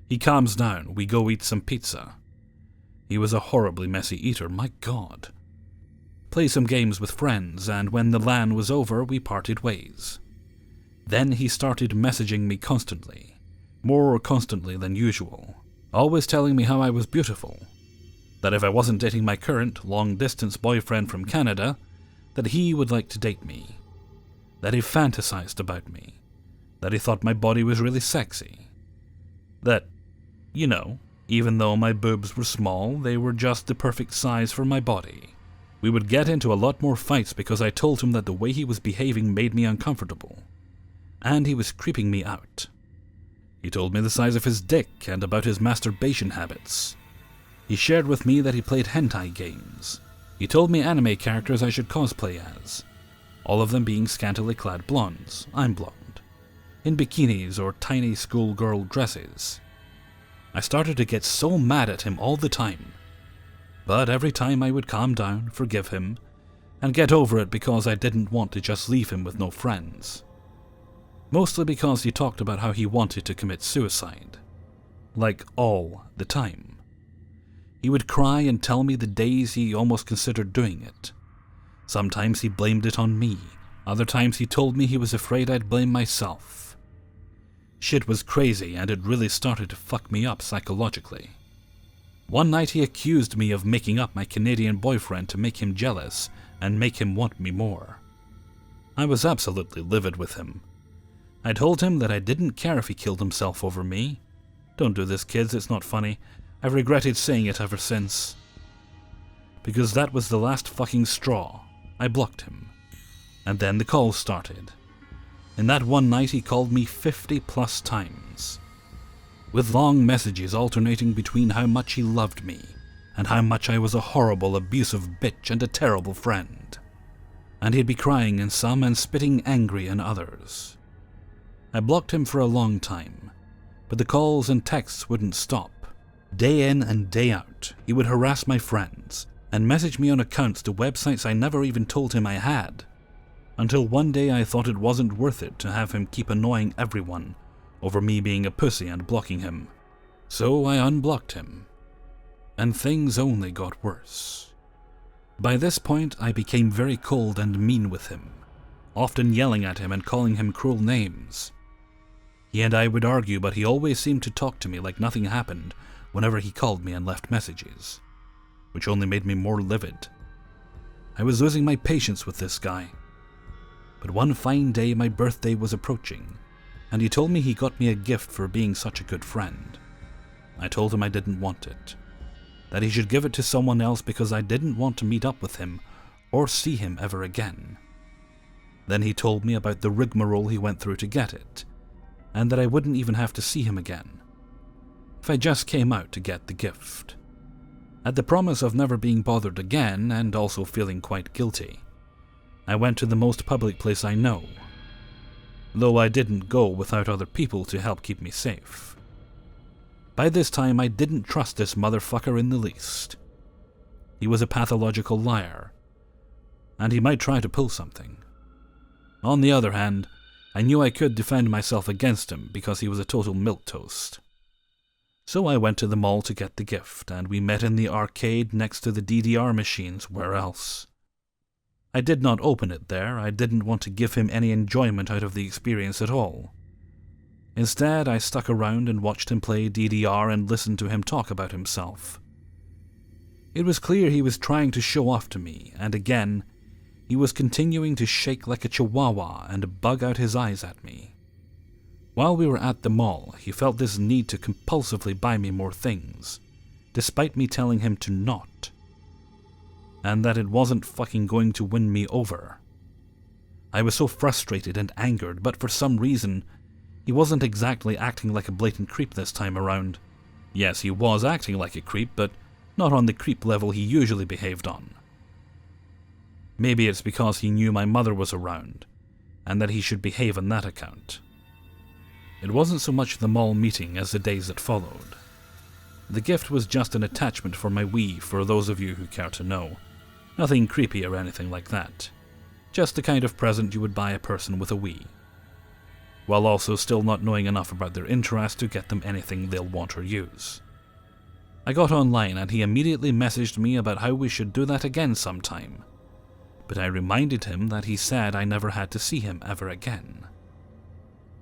He calms down, we go eat some pizza. He was a horribly messy eater, my god. Play some games with friends, and when the LAN was over, we parted ways. Then he started messaging me constantly, more constantly than usual, always telling me how I was beautiful, that if I wasn't dating my current, long-distance boyfriend from Canada, that he would like to date me, that he fantasized about me, that he thought my body was really sexy, that, you know, even though my boobs were small, they were just the perfect size for my body. We would get into a lot more fights because I told him that the way he was behaving made me uncomfortable, and he was creeping me out. He told me the size of his dick and about his masturbation habits. He shared with me that he played hentai games. He told me anime characters I should cosplay as, all of them being scantily clad blondes, I'm blonde, in bikinis or tiny schoolgirl dresses. I started to get so mad at him all the time, but every time I would calm down, forgive him, and get over it because I didn't want to just leave him with no friends. Mostly because he talked about how he wanted to commit suicide. Like all the time. He would cry and tell me the days he almost considered doing it. Sometimes he blamed it on me, other times he told me he was afraid I'd blame myself. Shit was crazy and it really started to fuck me up psychologically. One night he accused me of making up my Canadian boyfriend to make him jealous and make him want me more. I was absolutely livid with him. I told him that I didn't care if he killed himself over me. Don't do this, kids, it's not funny. I've regretted saying it ever since. Because that was the last fucking straw. I blocked him. And then the calls started. In that one night he called me 50+ times. With long messages alternating between how much he loved me and how much I was a horrible, abusive bitch and a terrible friend. And he'd be crying in some and spitting angry in others. I blocked him for a long time, but the calls and texts wouldn't stop. Day in and day out, he would harass my friends and message me on accounts to websites I never even told him I had. until one day I thought it wasn't worth it to have him keep annoying everyone over me being a pussy and blocking him. So I unblocked him. And things only got worse. By this point, I became very cold and mean with him, often yelling at him and calling him cruel names. He and I would argue, but he always seemed to talk to me like nothing happened whenever he called me and left messages, which only made me more livid. I was losing my patience with this guy. But one fine day my birthday was approaching, and he told me he got me a gift for being such a good friend. I told him I didn't want it, that he should give it to someone else because I didn't want to meet up with him or see him ever again. Then he told me about the rigmarole he went through to get it, and that I wouldn't even have to see him again if I just came out to get the gift. At the promise of never being bothered again, and also feeling quite guilty, I went to the most public place I know, though I didn't go without other people to help keep me safe. By this time, I didn't trust this motherfucker in the least. He was a pathological liar, and he might try to pull something. On the other hand, I knew I could defend myself against him because he was a total milquetoast. So I went to the mall to get the gift, and we met in the arcade next to the DDR machines. Where else? I did not open it there. I didn't want to give him any enjoyment out of the experience at all. Instead, I stuck around and watched him play DDR and listened to him talk about himself. It was clear he was trying to show off to me, and again, he was continuing to shake like a chihuahua and bug out his eyes at me. While we were at the mall, he felt this need to compulsively buy me more things, despite me telling him to not, and that it wasn't fucking going to win me over. I was so frustrated and angered, but for some reason, he wasn't exactly acting like a blatant creep this time around. Yes, he was acting like a creep, but not on the creep level he usually behaved on. Maybe it's because he knew my mother was around, and that he should behave on that account. It wasn't so much the mall meeting as the days that followed. The gift was just an attachment for my Wii, for those of you who care to know. Nothing creepy or anything like that. Just the kind of present you would buy a person with a Wii, while also still not knowing enough about their interest to get them anything they'll want or use. I got online and he immediately messaged me about how we should do that again sometime, but I reminded him that he said I never had to see him ever again.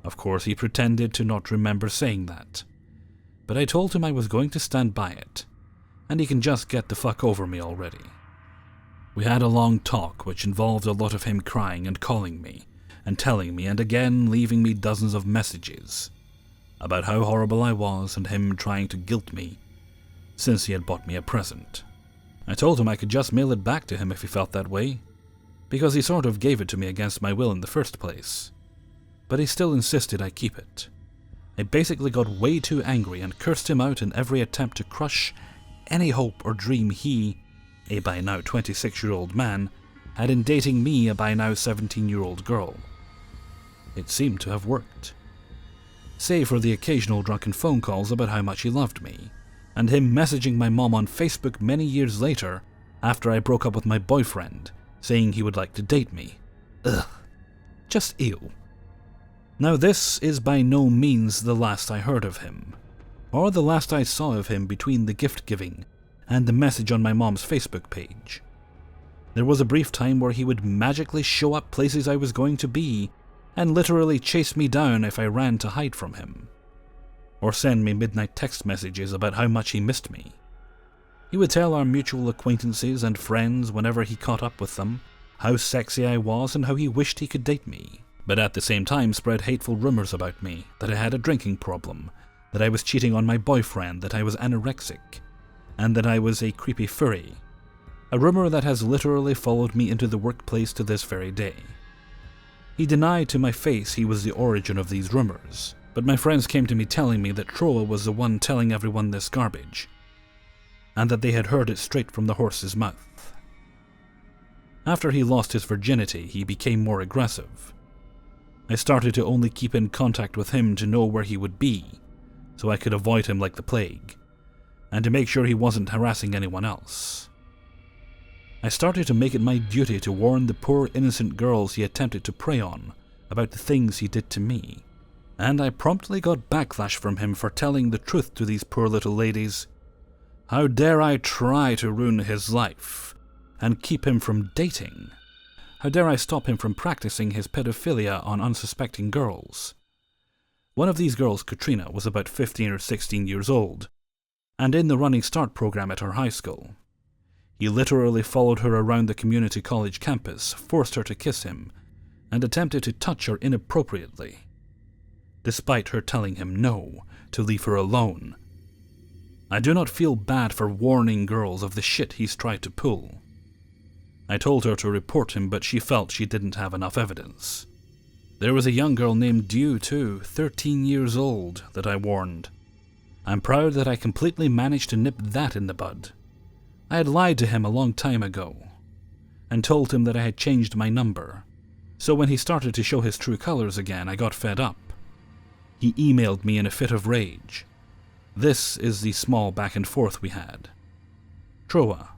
Of course, he pretended to not remember saying that, but I told him I was going to stand by it, and he can just get the fuck over me already. We had a long talk, which involved a lot of him crying and calling me, and telling me, and again leaving me dozens of messages about how horrible I was and him trying to guilt me since he had bought me a present. I told him I could just mail it back to him if he felt that way, because he sort of gave it to me against my will in the first place, but he still insisted I keep it. I basically got way too angry and cursed him out in every attempt to crush any hope or dream he, a by now 26-year-old man, had in dating me, a by now 17-year-old girl. It seemed to have worked, save for the occasional drunken phone calls about how much he loved me, and him messaging my mom on Facebook many years later after I broke up with my boyfriend, saying he would like to date me. Ugh. Just ew. Now this is by no means the last I heard of him, or the last I saw of him between the gift giving and the message on my mom's Facebook page. There was a brief time where he would magically show up places I was going to be, and literally chase me down if I ran to hide from him, or send me midnight text messages about how much he missed me. He would tell our mutual acquaintances and friends whenever he caught up with them how sexy I was and how he wished he could date me, but at the same time spread hateful rumors about me, that I had a drinking problem, that I was cheating on my boyfriend, that I was anorexic, and that I was a creepy furry, a rumor that has literally followed me into the workplace to this very day. He denied to my face he was the origin of these rumors, but my friends came to me telling me that Troa was the one telling everyone this garbage, and that they had heard it straight from the horse's mouth. After he lost his virginity, he became more aggressive. I started to only keep in contact with him to know where he would be, so I could avoid him like the plague, and to make sure he wasn't harassing anyone else. I started to make it my duty to warn the poor innocent girls he attempted to prey on about the things he did to me, and I promptly got backlash from him for telling the truth to these poor little ladies. How dare I try to ruin his life and keep him from dating? How dare I stop him from practicing his pedophilia on unsuspecting girls? One of these girls, Katrina, was about 15 or 16 years old, and in the Running Start program at her high school. He literally followed her around the community college campus, forced her to kiss him, and attempted to touch her inappropriately, despite her telling him no, to leave her alone. I do not feel bad for warning girls of the shit he's tried to pull. I told her to report him, but she felt she didn't have enough evidence. There was a young girl named Dew, too, 13 years old, that I warned. I'm proud that I completely managed to nip that in the bud. I had lied to him a long time ago, and told him that I had changed my number. So when he started to show his true colors again, I got fed up. He emailed me in a fit of rage. This is the small back and forth we had. Troa,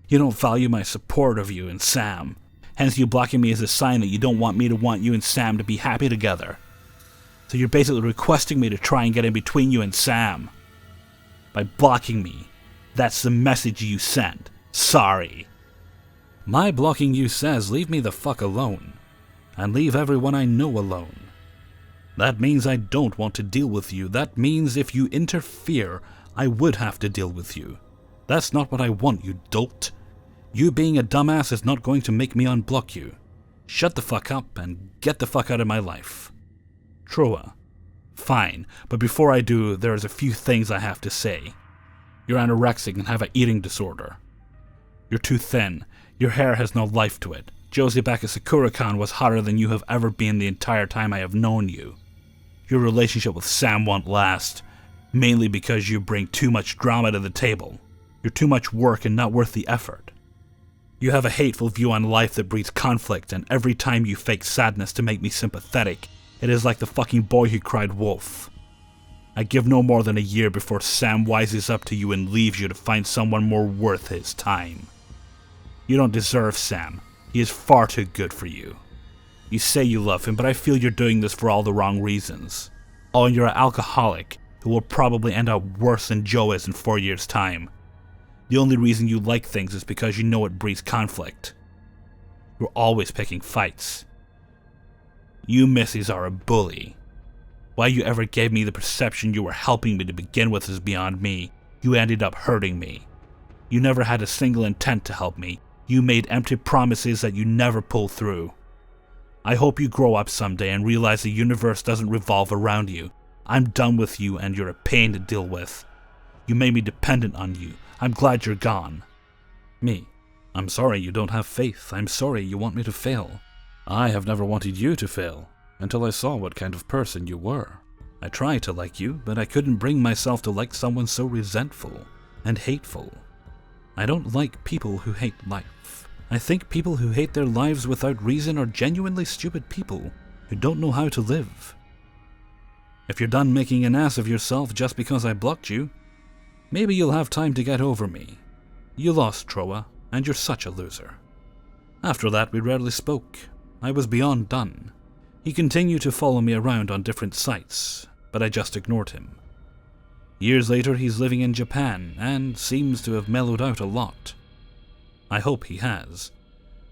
you don't value my support of you and Sam. Hence you blocking me is a sign that you don't want me to want you and Sam to be happy together. So you're basically requesting me to try and get in between you and Sam. By blocking me, that's the message you sent. Sorry. My blocking you says leave me the fuck alone. And leave everyone I know alone. That means I don't want to deal with you. That means if you interfere, I would have to deal with you. That's not what I want, you dolt. You being a dumbass is not going to make me unblock you. Shut the fuck up and get the fuck out of my life. Troa. Fine, but before I do, there's a few things I have to say. You're anorexic and have an eating disorder. You're too thin. Your hair has no life to it. Josie back at Sakura-Con was hotter than you have ever been the entire time I have known you. Your relationship with Sam won't last, mainly because you bring too much drama to the table. You're too much work and not worth the effort. You have a hateful view on life that breeds conflict, and every time you fake sadness to make me sympathetic, it is like the fucking boy who cried wolf. I give no more than a year before Sam wises up to you and leaves you to find someone more worth his time. You don't deserve Sam. He is far too good for you. You say you love him, but I feel you're doing this for all the wrong reasons. Oh, and you're an alcoholic who will probably end up worse than Joe is in 4 years' time. The only reason you like things is because you know it breeds conflict. You're always picking fights. You missies are a bully. Why you ever gave me the perception you were helping me to begin with is beyond me. You ended up hurting me. You never had a single intent to help me. You made empty promises that you never pulled through. I hope you grow up someday and realize the universe doesn't revolve around you. I'm done with you and you're a pain to deal with. You made me dependent on you. I'm glad you're gone. Me. I'm sorry you don't have faith. I'm sorry you want me to fail. I have never wanted you to fail, until I saw what kind of person you were. I tried to like you, but I couldn't bring myself to like someone so resentful and hateful. I don't like people who hate life. I think people who hate their lives without reason are genuinely stupid people who don't know how to live. If you're done making an ass of yourself just because I blocked you, maybe you'll have time to get over me. You lost, Troa, and you're such a loser. After that, we rarely spoke. I was beyond done. He continued to follow me around on different sites, but I just ignored him. Years later, he's living in Japan, and seems to have mellowed out a lot. I hope he has,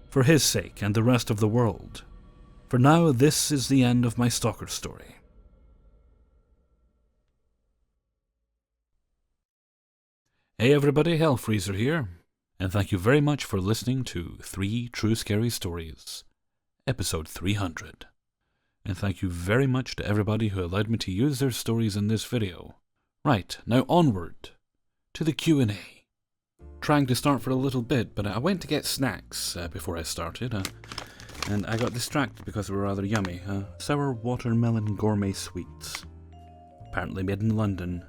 for his sake and the rest of the world. For now, this is the end of my stalker story. Hey everybody, Hellfreezer here, and thank you very much for listening to 3 True Scary Stories, episode 300. And thank you very much to everybody who allowed me to use their stories in this video. Right, now onward to the Q&A. Trying to start for a little bit, but I went to get snacks before I started, and I got distracted because they were rather yummy. Sour watermelon gourmet sweets, apparently made in London,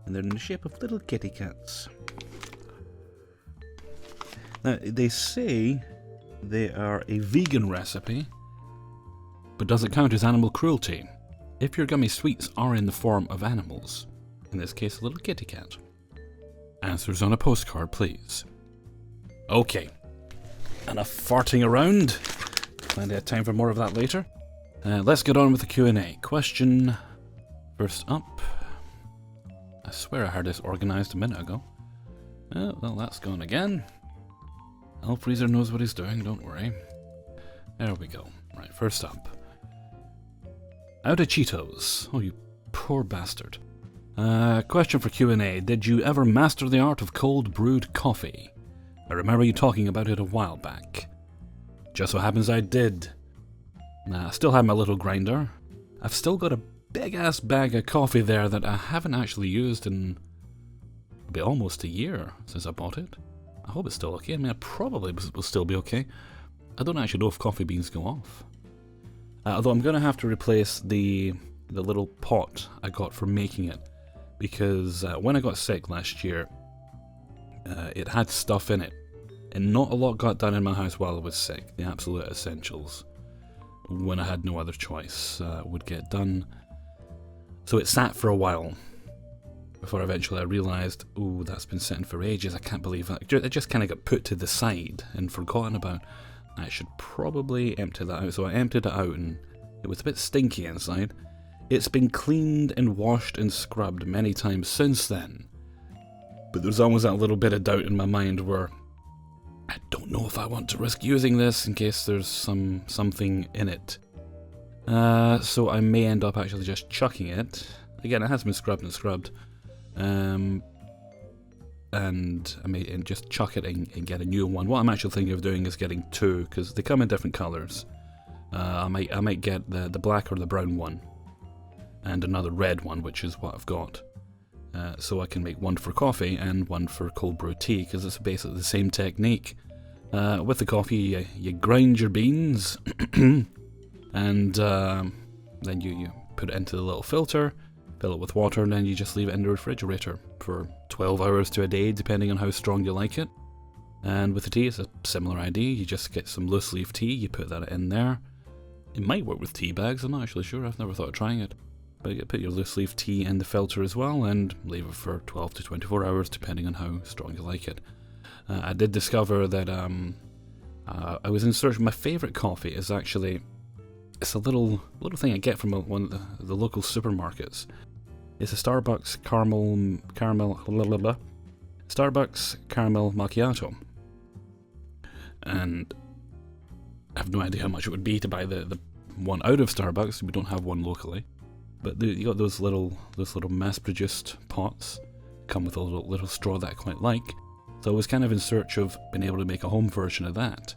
and they're in the shape of little kitty cats. Now, they say they are a vegan recipe, but does it count as animal cruelty if your gummy sweets are in the form of animals? In this case, a little kitty cat. Answers on a postcard, please. Okay. Enough farting around. Plenty of time for more of that later. Let's get on with the Q&A. Question first up. I swear I had this organised a minute ago. Oh, well, that's gone again. Freezer knows what he's doing, don't worry. There we go. Right, first up. Out of Cheetos. Oh, you poor bastard. Question for Q&A. Did you ever master the art of cold brewed coffee? I remember you talking about it a while back. Just so happens I did. I still have my little grinder. I've still got a big ass bag of coffee there that I haven't actually used in be almost a year since I bought it. I hope it's still okay. I mean, it probably will still be okay. I don't actually know if coffee beans go off. Although I'm going to have to replace the little pot I got for making it, because when I got sick last year, it had stuff in it, and not a lot got done in my house while I was sick. The absolute essentials, when I had no other choice, would get done. So it sat for a while before eventually I realised, oh, that's been sitting for ages, I can't believe that. It just kind of got put to the side and forgotten about. I should probably empty that out. So I emptied it out and it was a bit stinky inside. It's been cleaned and washed and scrubbed many times since then. But there's always that little bit of doubt in my mind where I don't know if I want to risk using this in case there's something in it. So I may end up actually just chucking it. Again, it has been scrubbed and scrubbed. And I may just chuck it and get a new one. What I'm actually thinking of doing is getting two, because they come in different colours. I might get the black or the brown one, and another red one, which is what I've got. So I can make one for coffee and one for cold brew tea, because it's basically the same technique. With the coffee, you grind your beans, and then you put it into the little filter, fill it with water, and then you just leave it in the refrigerator for 12 hours to a day, depending on how strong you like it. And with the tea, it's a similar idea. You just get some loose leaf tea, you put that in there. It might work with tea bags, I'm not actually sure, I've never thought of trying it. But you put your loose leaf tea in the filter as well, and leave it for 12 to 24 hours, depending on how strong you like it. I did discover that I was in search of my favourite coffee. Is actually, it's a little thing I get from one of the local supermarkets. It's a Starbucks Starbucks caramel macchiato, and I have no idea how much it would be to buy the one out of Starbucks. We don't have one locally, but you got those little mass-produced pots, come with a little straw that I quite like. So I was kind of in search of being able to make a home version of that.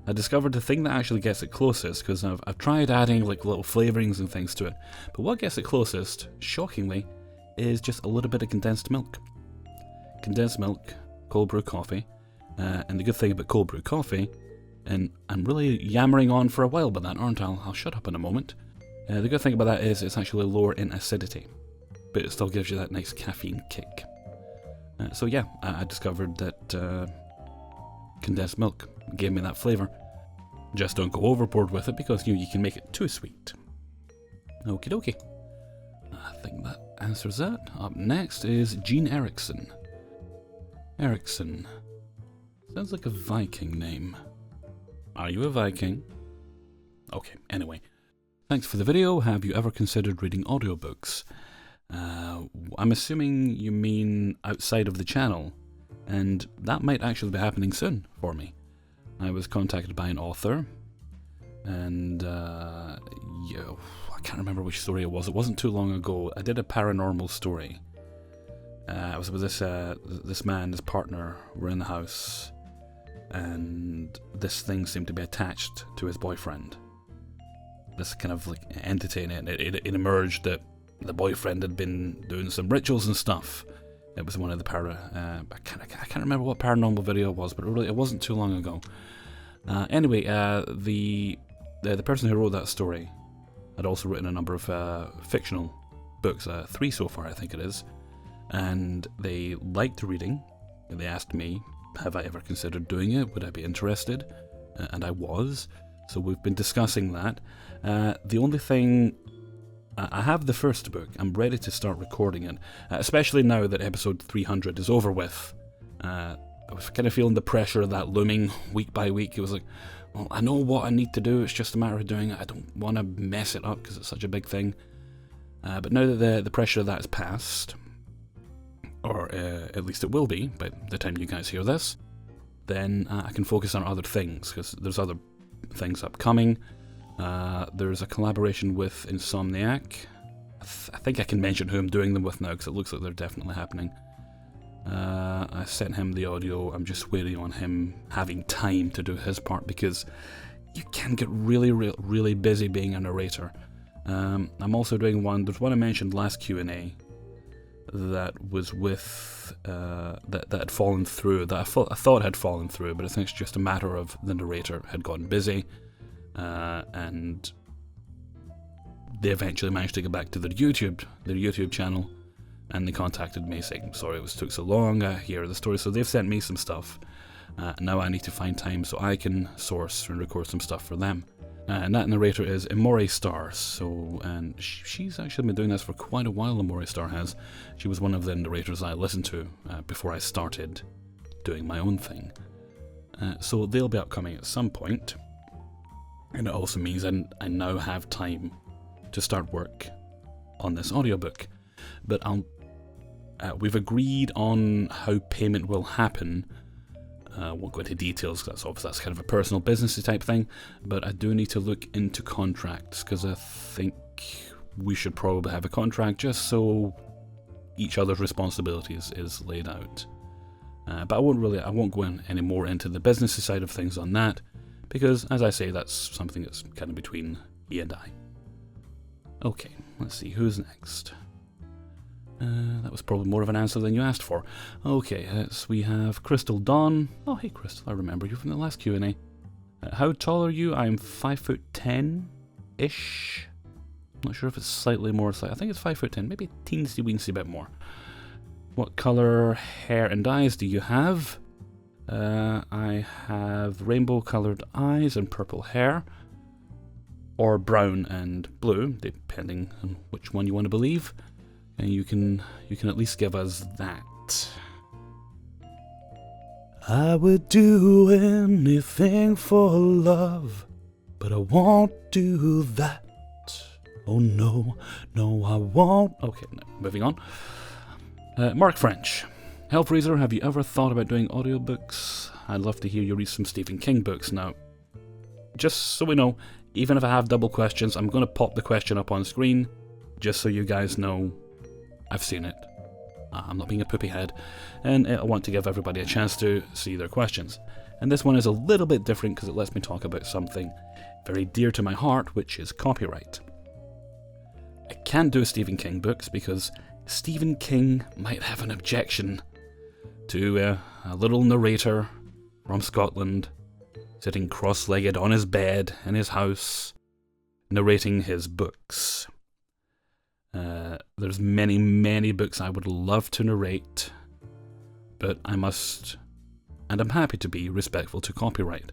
I discovered the thing that actually gets it closest, because I've tried adding like little flavourings and things to it, but what gets it closest, shockingly, is just a little bit of condensed milk. Condensed milk, cold brew coffee, and the good thing about cold brew coffee, and I'm really yammering on for a while about that, aren't I? I'll shut up in a moment. The good thing about that is it's actually lower in acidity, but it still gives you that nice caffeine kick. So yeah, I discovered that condensed milk gave me that flavour. Just don't go overboard with it, because you can make it too sweet. Okie dokie. I think that answers that. Up next is Jean Erickson. Erickson. Sounds like a Viking name. Are you a Viking? Okay, anyway. Thanks for the video. Have you ever considered reading audiobooks? I'm assuming you mean outside of the channel, and that might actually be happening soon for me. I was contacted by an author, and I can't remember which story it was. It wasn't too long ago. I did a paranormal story. I was with this man, his partner, were in the house, and this thing seemed to be attached to his boyfriend. This kind of like entity, and it emerged that the boyfriend had been doing some rituals and stuff. It was one of the I can't remember what paranormal video it was, but it wasn't too long ago. Anyway, the person who wrote that story had also written a number of fictional books, 3 so far I think it is, and they liked the reading, and they asked me, have I ever considered doing it, would I be interested, and I was, so we've been discussing that. The only thing, I have the first book, I'm ready to start recording it, especially now that episode 300 is over with. I was kind of feeling the pressure of that looming week by week. It was like, well, I know what I need to do, it's just a matter of doing it. I don't want to mess it up because it's such a big thing. But now that the pressure of that is past, or at least it will be by the time you guys hear this, then I can focus on other things, because there's other things upcoming. There's a collaboration with Insomniac. I think I can mention who I'm doing them with now, because it looks like they're definitely happening. I sent him the audio. I'm just waiting on him having time to do his part, because you can get really busy being a narrator. I'm also doing there's one I mentioned last Q&A that was with, that had fallen through, that I thought had fallen through, but I think it's just a matter of the narrator had gotten busy, and they eventually managed to get back to their YouTube channel, and they contacted me saying, sorry it took so long, here are the stories. So they've sent me some stuff. Now I need to find time so I can source and record some stuff for them. And that narrator is Amore Star. And she's actually been doing this for quite a while, Amore Star has. She was one of the narrators I listened to before I started doing my own thing. So they'll be upcoming at some point. And it also means I now have time to start work on this audiobook. But we've agreed on how payment will happen. Won't go into details, because that's kind of a personal businessy type thing, but I do need to look into contracts, because I think we should probably have a contract just so each other's responsibilities is laid out. But I won't go in any more into the businessy side of things on that, because as I say, that's something that's kind of between he and I. Okay, let's see, who's next? That was probably more of an answer than you asked for. Okay, we have Crystal Dawn. Oh, hey Crystal, I remember you from the last Q&A. How tall are you? I'm 5'10"-ish. Not sure if it's slightly more. I think it's 5'10", maybe a teensy-weensy bit more. What colour hair and eyes do you have? I have rainbow-coloured eyes and purple hair, or brown and blue, depending on which one you want to believe. And you can at least give us that. I would do anything for love, but I won't do that. Oh no, no I won't. Okay, no, moving on. Mark French. Hellfreezer, have you ever thought about doing audiobooks? I'd love to hear you read some Stephen King books. Now, just so we know, even if I have double questions, I'm going to pop the question up on screen, just so you guys know I've seen it. I'm not being a poopy head, and I want to give everybody a chance to see their questions. And this one is a little bit different because it lets me talk about something very dear to my heart, which is copyright. I can't do Stephen King books because Stephen King might have an objection to a little narrator from Scotland sitting cross-legged on his bed in his house narrating his books. There's many books I would love to narrate, but I must, and I'm happy to be, respectful to copyright.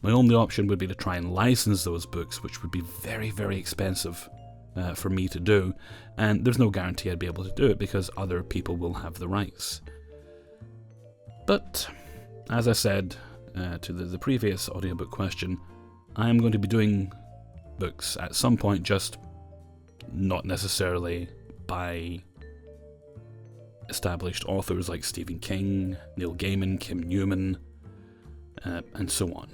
My only option would be to try and license those books, which would be very expensive for me to do, and there's no guarantee I'd be able to do it because other people will have the rights. But, as I said to the previous audiobook question, I am going to be doing books at some point, just not necessarily by established authors like Stephen King, Neil Gaiman, Kim Newman, and so on.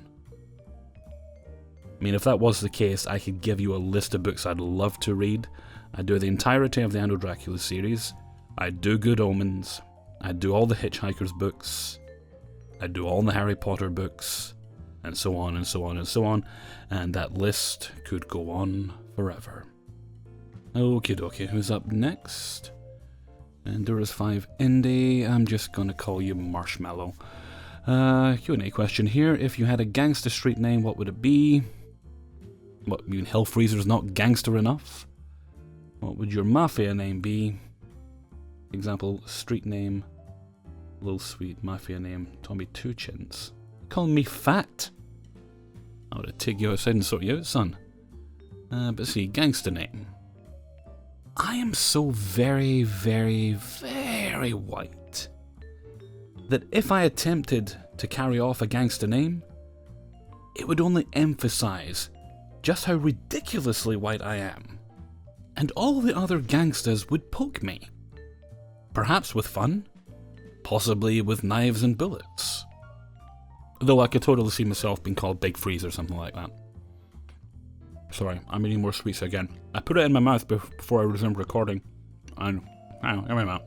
I mean, if that was the case, I could give you a list of books I'd love to read. I'd do the entirety of the Anno Dracula series, I'd do Good Omens, I'd do all the Hitchhiker's books, I'd do all the Harry Potter books, and so on and so on and so on, and that list could go on forever. Okie dokie, who's up next? Endurance 5 Indie, I'm just gonna call you Marshmallow. Q&A question here. If you had a gangster street name, what would it be? What, you mean Hellfreezer's not gangster enough? What would your mafia name be? Example, street name, Lil Sweet, mafia name, Tommy Two Chins. Calling me fat? I would take you outside and sort you out, son. But see, gangster name. I am so very white that if I attempted to carry off a gangster name, it would only emphasize just how ridiculously white I am, and all the other gangsters would poke me. Perhaps with fun, possibly with knives and bullets. Though I could totally see myself being called Big Freeze or something like that. Sorry, I'm eating more sweets again. I put it in my mouth before I resumed recording, and here we are.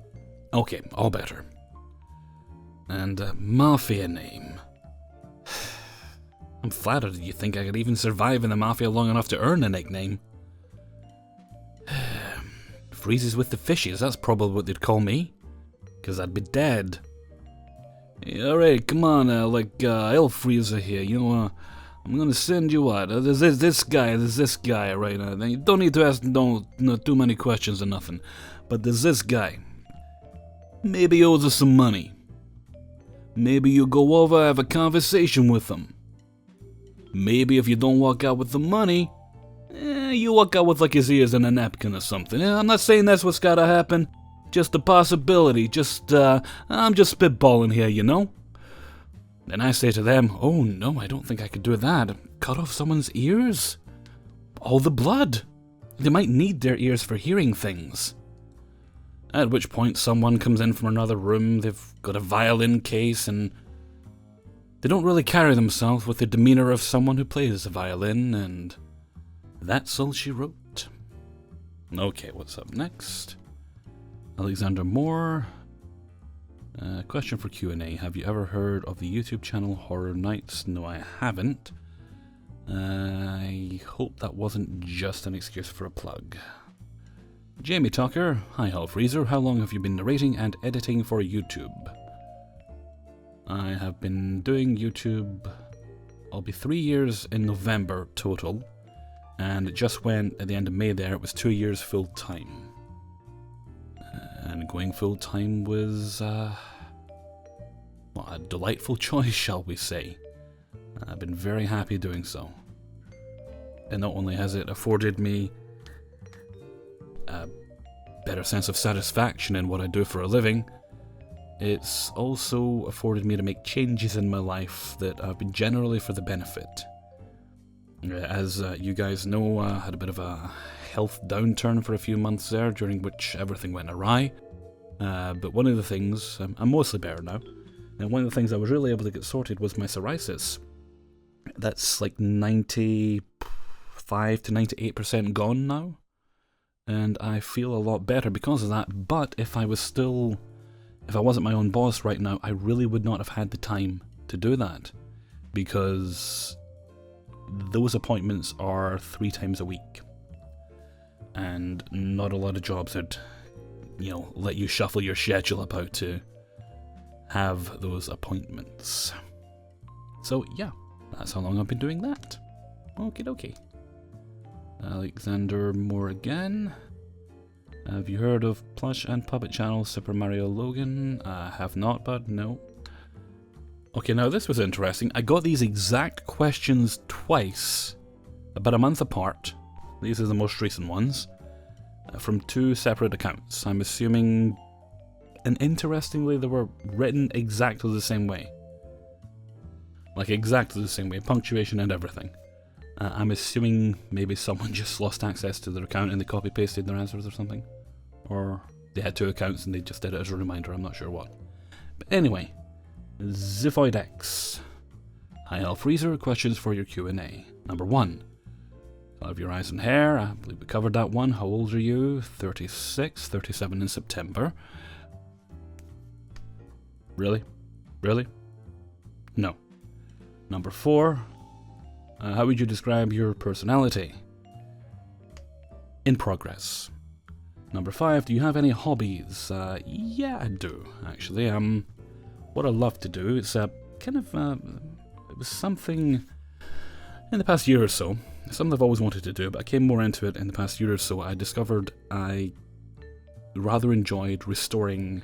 Okay, all better. And a mafia name. I'm flattered you think I could even survive in the mafia long enough to earn a nickname. Freezes with the fishes, that's probably what they'd call me. Because I'd be dead. Hey, alright, come on, El Freezer here, I'm gonna send you what? There's this guy right now. You don't need to ask no too many questions or nothing. But there's this guy. Maybe he owes us some money. Maybe you go over, have a conversation with him. Maybe if you don't walk out with the money, you walk out with like his ears in a napkin or something. I'm not saying that's what's gotta happen. Just a possibility. I'm just spitballing here, Then I say to them, oh no, I don't think I could do that. Cut off someone's ears? All the blood. They might need their ears for hearing things. At which point someone comes in from another room, they've got a violin case, and they don't really carry themselves with the demeanor of someone who plays the violin, and that's all she wrote. Okay, what's up next? Alexander Moore. Question for Q&A. Have you ever heard of the YouTube channel Horror Nights? No, I haven't. I hope that wasn't just an excuse for a plug. Jamie Tucker. Hi, Hellfreezer. How long have you been narrating and editing for YouTube? I have been doing YouTube, I'll be 3 years in November total, and it just went at the end of May there, it was 2 years full time. And going full time was a delightful choice, shall we say. I've been very happy doing so. And not only has it afforded me a better sense of satisfaction in what I do for a living, it's also afforded me to make changes in my life that have been generally for the benefit. As you guys know, I had a bit of a health downturn for a few months there, during which everything went awry. But one of the things, I'm mostly better now, and one of the things I was really able to get sorted was my psoriasis. That's like 95 to 98% gone now, and I feel a lot better because of that. But if I wasn't my own boss right now, I really would not have had the time to do that, because those appointments are 3 times a week, and not a lot of jobs would, let you shuffle your schedule about to have those appointments. So yeah, that's how long I've been doing that. Okie dokie. Alexander Moore again. Have you heard of plush and puppet channel Super Mario Logan? I have not, but no. Okay, now this was interesting. I got these exact questions twice, about a month apart. These are the most recent ones, from 2 separate accounts. I'm assuming, and interestingly, they were written exactly the same way. Like exactly the same way, punctuation and everything. I'm assuming maybe someone just lost access to their account and they copy-pasted their answers or something. Or they had 2 accounts and they just did it as a reminder, I'm not sure what. But anyway, Ziphoid X. Hi Hellfreezer, questions for your Q&A. Number 1. Color of your eyes and hair, I believe we covered that one. How old are you? 36, 37 in September. Really? Really? No. Number 4. How would you describe your personality? In progress. Number 5, do you have any hobbies? Yeah, I do, actually. What I love to do, it's it was something in the past year or so, something I've always wanted to do, but I came more into it in the past year or so. I discovered I rather enjoyed restoring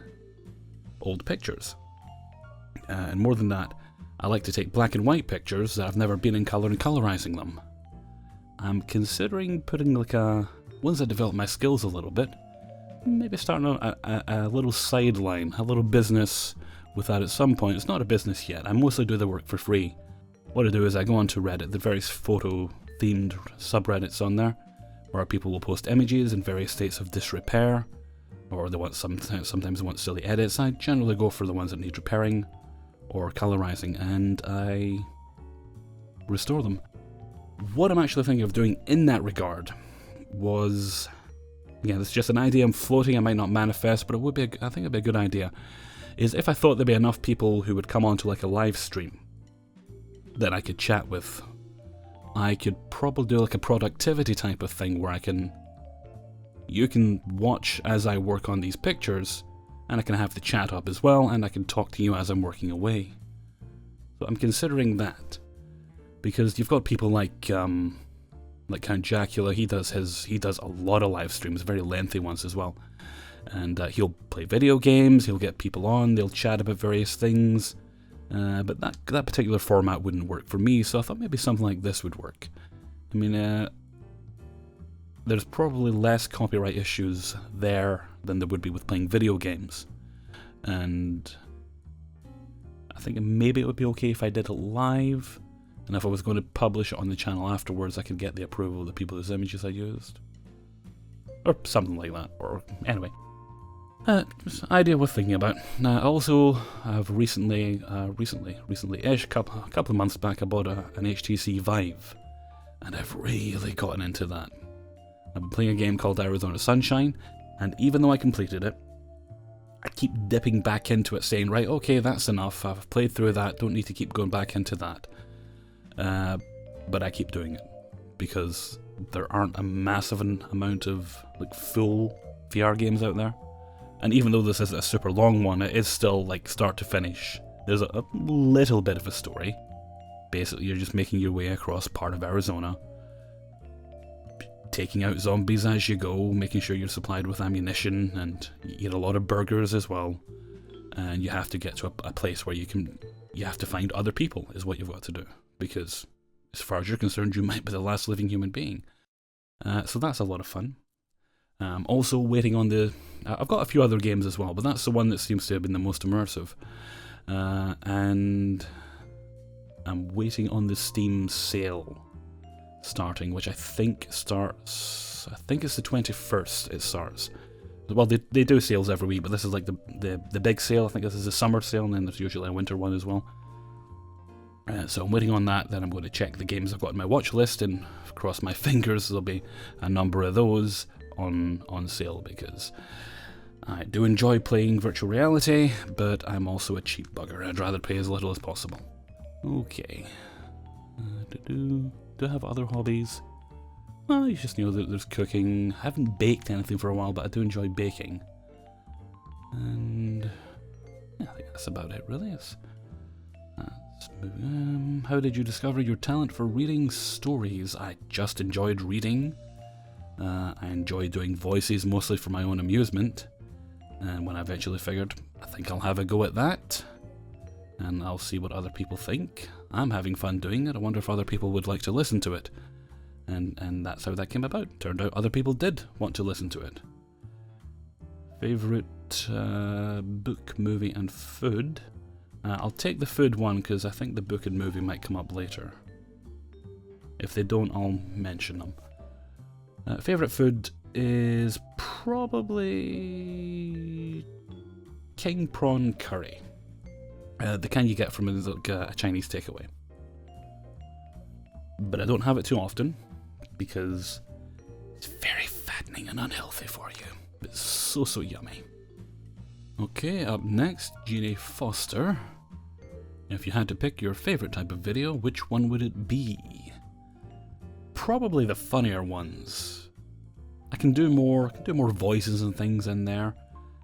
old pictures. And more than that, I like to take black and white pictures that I've never been in colour and colorizing them. I'm considering putting once I develop my skills a little bit, maybe starting a little sideline, a little business with that at some point. It's not a business yet. I mostly do the work for free. What I do is I go onto Reddit, the various photo-themed subreddits on there, where people will post images in various states of disrepair, or they want sometimes they want silly edits. I generally go for the ones that need repairing or colorizing, and I restore them. What I'm actually thinking of doing in that regard was, again, it's just an idea I'm floating, I might not manifest, but it would be, I think it'd be a good idea, is if I thought there'd be enough people who would come onto like a live stream that I could chat with, I could probably do like a productivity type of thing where you can watch as I work on these pictures, and I can have the chat up as well, and I can talk to you as I'm working away. So I'm considering that, because you've got people like Count Jacula. He does a lot of live streams, very lengthy ones as well, and he'll play video games. He'll get people on. They'll chat about various things. But that particular format wouldn't work for me, so I thought maybe something like this would work. I mean, there's probably less copyright issues there than there would be with playing video games. And I think maybe it would be okay if I did it live, and if I was going to publish it on the channel afterwards, I could get the approval of the people whose images I used. Or something like that, or anyway. Just an idea worth thinking about. Also, I've recently-ish, a couple of months back, I bought an HTC Vive, and I've really gotten into that. I've been playing a game called Arizona Sunshine, and even though I completed it, I keep dipping back into it, saying, right, okay, that's enough, I've played through that, don't need to keep going back into that. But I keep doing it, because there aren't a massive amount of like full VR games out there. And even though this is a super long one, it is still like start to finish. There's a little bit of a story. Basically, you're just making your way across part of Arizona, taking out zombies as you go, making sure you're supplied with ammunition, and you eat a lot of burgers as well. And you have to get to a place where you have to find other people, is what you've got to do. Because as far as you're concerned, you might be the last living human being. So that's a lot of fun. Also waiting on I've got a few other games as well, but that's the one that seems to have been the most immersive. And I'm waiting on the Steam sale starting, which I think it's the 21st it starts. Well, they do sales every week, but this is like the big sale. I think this is a summer sale, and then there's usually a winter one as well. So I'm waiting on that, then I'm going to check the games I've got on my watch list, and cross my fingers there'll be a number of those on sale, because I do enjoy playing virtual reality, but I'm also a cheap bugger. I'd rather pay as little as possible. Okay. Do I have other hobbies? Well, you just know that there's cooking. I haven't baked anything for a while, but I do enjoy baking. And yeah, I think that's about it, really. How did you discover your talent for reading stories? I just enjoyed reading. I enjoy doing voices, mostly for my own amusement. And when I eventually figured, I think I'll have a go at that, and I'll see what other people think. I'm having fun doing it. I wonder if other people would like to listen to it. And that's how that came about. Turned out other people did want to listen to it. Favourite book, movie, and food? I'll take the food one, because I think the book and movie might come up later. If they don't, I'll mention them. Favourite food is probably king prawn curry. The kind you get from a Chinese takeaway. But I don't have it too often, because it's very fattening and unhealthy for you. It's so yummy. Okay, up next, Jeannie Foster. If you had to pick your favourite type of video, which one would it be? Probably the funnier ones. I can do more voices and things in there.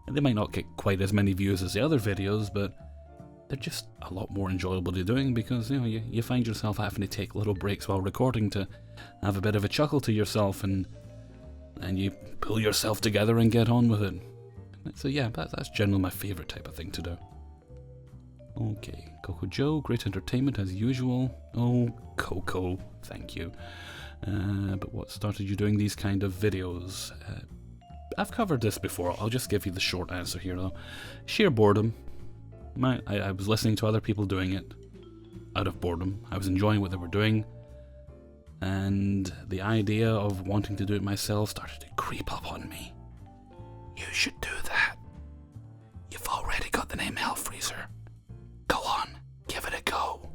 And they might not get quite as many views as the other videos, but they're just a lot more enjoyable to doing, because you find yourself having to take little breaks while recording to have a bit of a chuckle to yourself, and you pull yourself together and get on with it. So yeah, that's generally my favourite type of thing to do. Okay, Coco Joe, great entertainment as usual. Oh, Coco, thank you. But what started you doing these kind of videos? I've covered this before. I'll just give you the short answer here though. Sheer boredom. I was listening to other people doing it out of boredom. I was enjoying what they were doing, and the idea of wanting to do it myself started to creep up on me. You should do that. You've already got the name Hellfreezer. Go on, give it a go.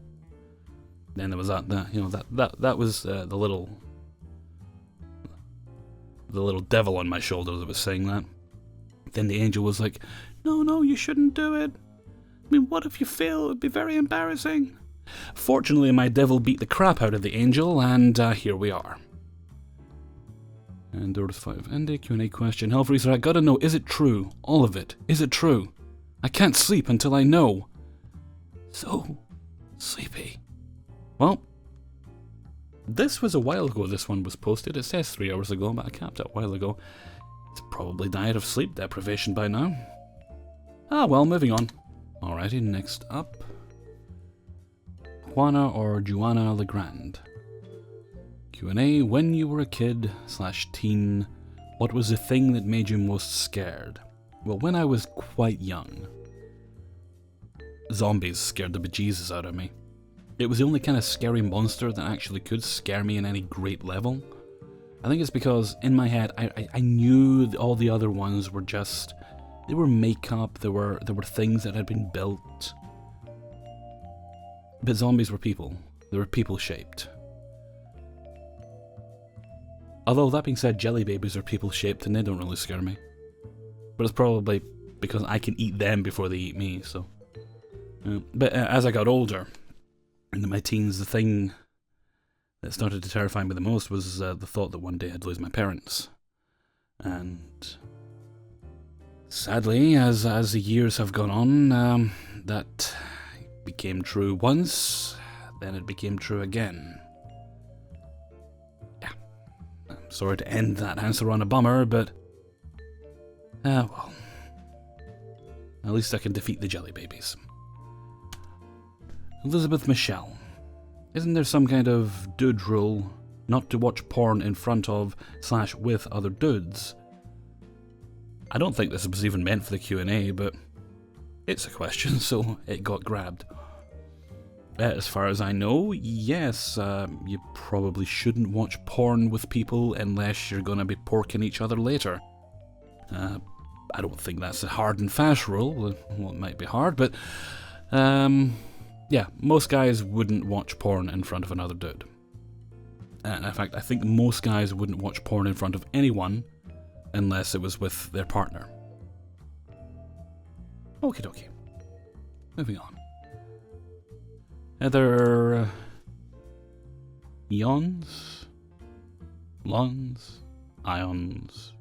Then there was that was the little devil on my shoulder that was saying that. Then the angel was like, no, you shouldn't do it. I mean, what if you fail? It would be very embarrassing. Fortunately, my devil beat the crap out of the angel, and here we are. And there was 5. End a Q&A question. Hellfreezer, I gotta know, is it true? All of it. Is it true? I can't sleep until I know. So sleepy. Well, this was a while ago this one was posted. It says 3 hours ago, but I capped it a while ago. It's probably died of sleep deprivation by now. Ah, well, moving on. Alrighty, next up. Juana or Joanna Legrand. Q&A, when you were a kid / teen, what was the thing that made you most scared? Well, when I was quite young, zombies scared the bejesus out of me. It was the only kind of scary monster that actually could scare me in any great level. I think it's because in my head I knew all the other ones were just, they were makeup, there were things that had been built. But zombies were people. They were people-shaped. Although, that being said, jelly babies are people-shaped and they don't really scare me. But it's probably because I can eat them before they eat me, so... But as I got older, into my teens, the thing that started to terrify me the most was the thought that one day I'd lose my parents. And... sadly, as the years have gone on, that became true once, then it became true again. Yeah. I'm sorry to end that answer on a bummer, but... well. At least I can defeat the jelly babies. Elizabeth Michelle. Isn't there some kind of dude rule not to watch porn in front of / with other dudes? I don't think this was even meant for the Q&A, but it's a question, so it got grabbed. As far as I know, yes, you probably shouldn't watch porn with people unless you're going to be porking each other later. I don't think that's a hard and fast rule. Well, it might be hard, but yeah, most guys wouldn't watch porn in front of another dude. And in fact, I think most guys wouldn't watch porn in front of anyone unless it was with their partner. Okie dokie. Moving on. Other eons, lons, ions.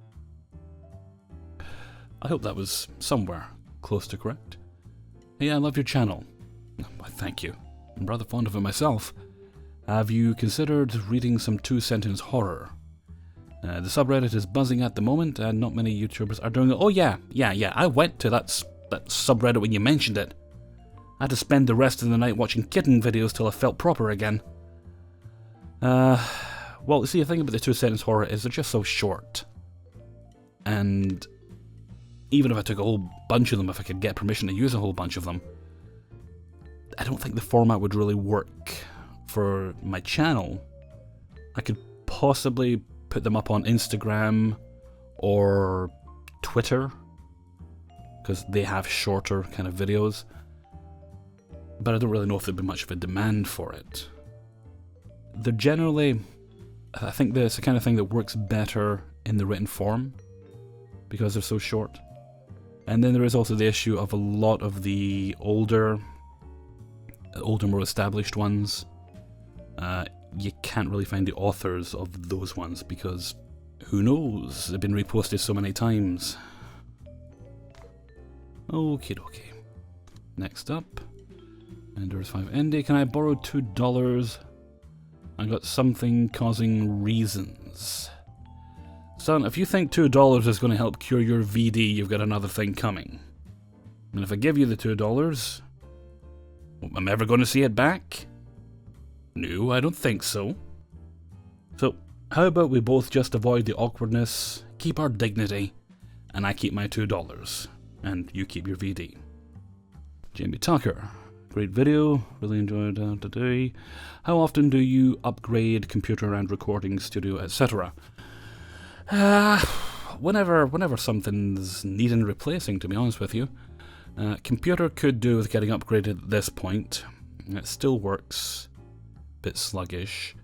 I hope that was somewhere close to correct. Hey, I love your channel. Why, thank you. I'm rather fond of it myself. Have you considered reading some 2-sentence horror? The subreddit is buzzing at the moment, and not many YouTubers are doing it. Oh yeah. I went to that subreddit when you mentioned it. I had to spend the rest of the night watching kitten videos till I felt proper again. Well, see, the thing about the 2-sentence horror is they're just so short. And even if I took a whole bunch of them, if I could get permission to use a whole bunch of them, I don't think the format would really work for my channel. I could possibly put them up on Instagram or Twitter, because they have shorter kind of videos. But I don't really know if there'd be much of a demand for it. They're generally, I think it's the kind of thing that works better in the written form, because they're so short. And then there is also the issue of a lot of the older, more established ones. You can't really find the authors of those ones, because who knows, they've been reposted so many times. Okie dokie. Next up. Enders 5 ND, can I borrow $2? I got something causing reasons. Son, if you think $2 is going to help cure your VD, you've got another thing coming. And if I give you the $2, am I ever going to see it back? No, I don't think so. So, how about we both just avoid the awkwardness, keep our dignity, and I keep my $2, and you keep your VD. Jamie Tucker. Great video, really enjoyed today. How often do you upgrade computer and recording studio, etc.? Whenever something's needing replacing, to be honest with you. Computer could do with getting upgraded at this point. It still works, a bit sluggish.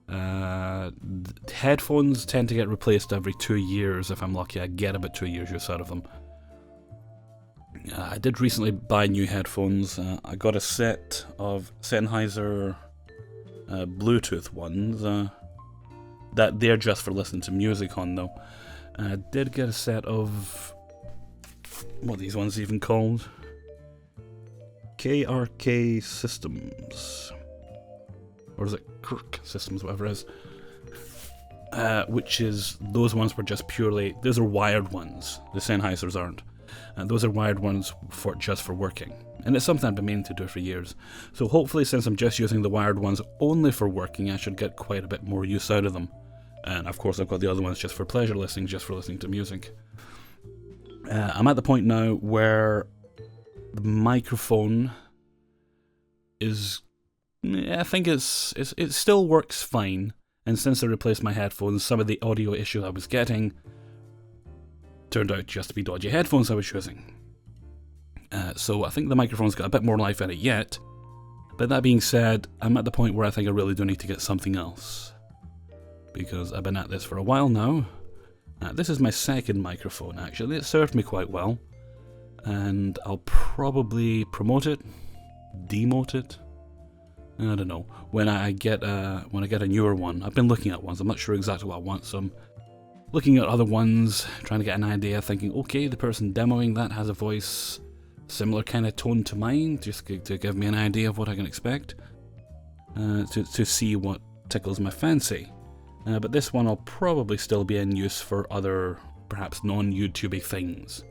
Headphones tend to get replaced every 2 years. If I'm lucky, I get about 2 years use out of them. I did recently buy new headphones. I got a set of Sennheiser Bluetooth ones. That they're just for listening to music on, though. I did get a set of, what are these ones even called? KRK Systems. Or is it Kirk Systems, whatever it is. Which is, those ones were just purely, those are wired ones. The Sennheisers aren't. Those are wired ones just for working. And it's something I've been meaning to do for years. So hopefully, since I'm just using the wired ones only for working, I should get quite a bit more use out of them. And of course I've got the other ones just for pleasure listening, just for listening to music. I'm at the point now where the microphone is, I think it still works fine. And since I replaced my headphones, some of the audio issue I was getting turned out just to be dodgy headphones I was using. So I think the microphone's got a bit more life in it yet. But that being said, I'm at the point where I think I really do need to get something else. Because I've been at this for a while now. This is my second microphone, actually. It served me quite well. And I'll probably promote it, demote it. I don't know. When I get a newer one. I've been looking at ones. I'm not sure exactly what I want, so I'm looking at other ones, trying to get an idea, thinking, okay, the person demoing that has a voice similar kind of tone to mine, just to give me an idea of what I can expect, to see what tickles my fancy. But this one will probably still be in use for other, perhaps non-YouTubey things.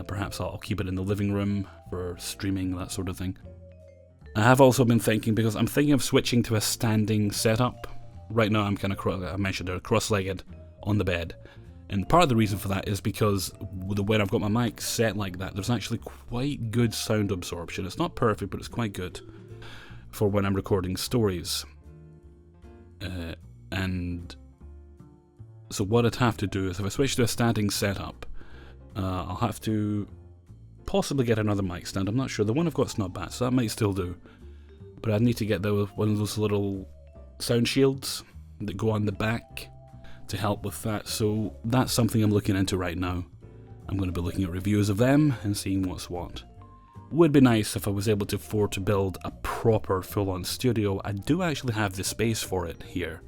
Perhaps I'll keep it in the living room for streaming, that sort of thing. I have also been thinking, because I'm thinking of switching to a standing setup. Right now I'm kind of, I mentioned they're cross-legged on the bed. And part of the reason for that is because when I've got my mic set like that, there's actually quite good sound absorption. It's not perfect, but it's quite good for when I'm recording stories. And so what I'd have to do is, if I switch to a standing setup, I'll have to possibly get another mic stand. I'm not sure. The one I've got's not bad, so that might still do. But I'd need to get one of those little sound shields that go on the back to help with that. So that's something I'm looking into right now. I'm going to be looking at reviews of them and seeing what's what. Would be nice if I was able to afford to build a proper full-on studio. I do actually have the space for it here,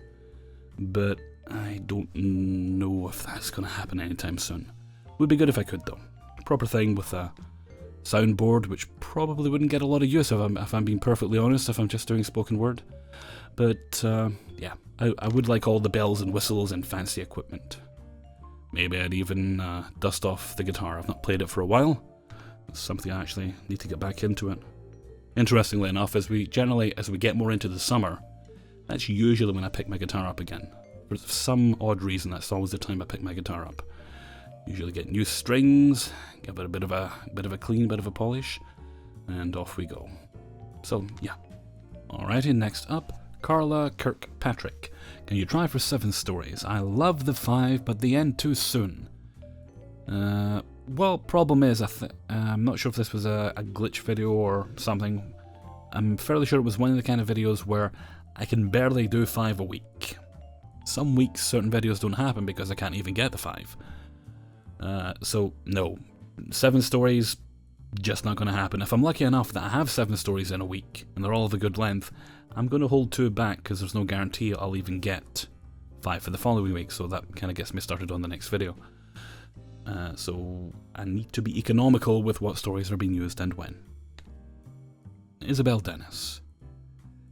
but I don't know if that's going to happen anytime soon. Would be good if I could, though. Proper thing with a soundboard, which probably wouldn't get a lot of use if I'm being perfectly honest, if I'm just doing spoken word. But yeah, I would like all the bells and whistles and fancy equipment. Maybe I'd even dust off the guitar. I've not played it for a while. It's something I actually need to get back into it. Interestingly enough, as we get more into the summer, that's usually when I pick my guitar up again. For some odd reason, that's always the time I pick my guitar up. Usually get new strings, give it a bit of a clean, bit of a polish, and off we go. So yeah. Alrighty, next up, Carla Kirkpatrick. Can you try for 7 stories? I love the 5, but the end too soon. Well, problem is, I'm not sure if this was a glitch video or something. I'm fairly sure it was one of the kind of videos where I can barely do 5 a week. Some weeks certain videos don't happen because I can't even get the 5. So no, 7 stories, just not going to happen. If I'm lucky enough that I have 7 stories in a week, and they're all of a good length, I'm going to hold 2 back because there's no guarantee I'll even get 5 for the following week, so that kind of gets me started on the next video. So I need to be economical with what stories are being used and when. Isabel Dennis.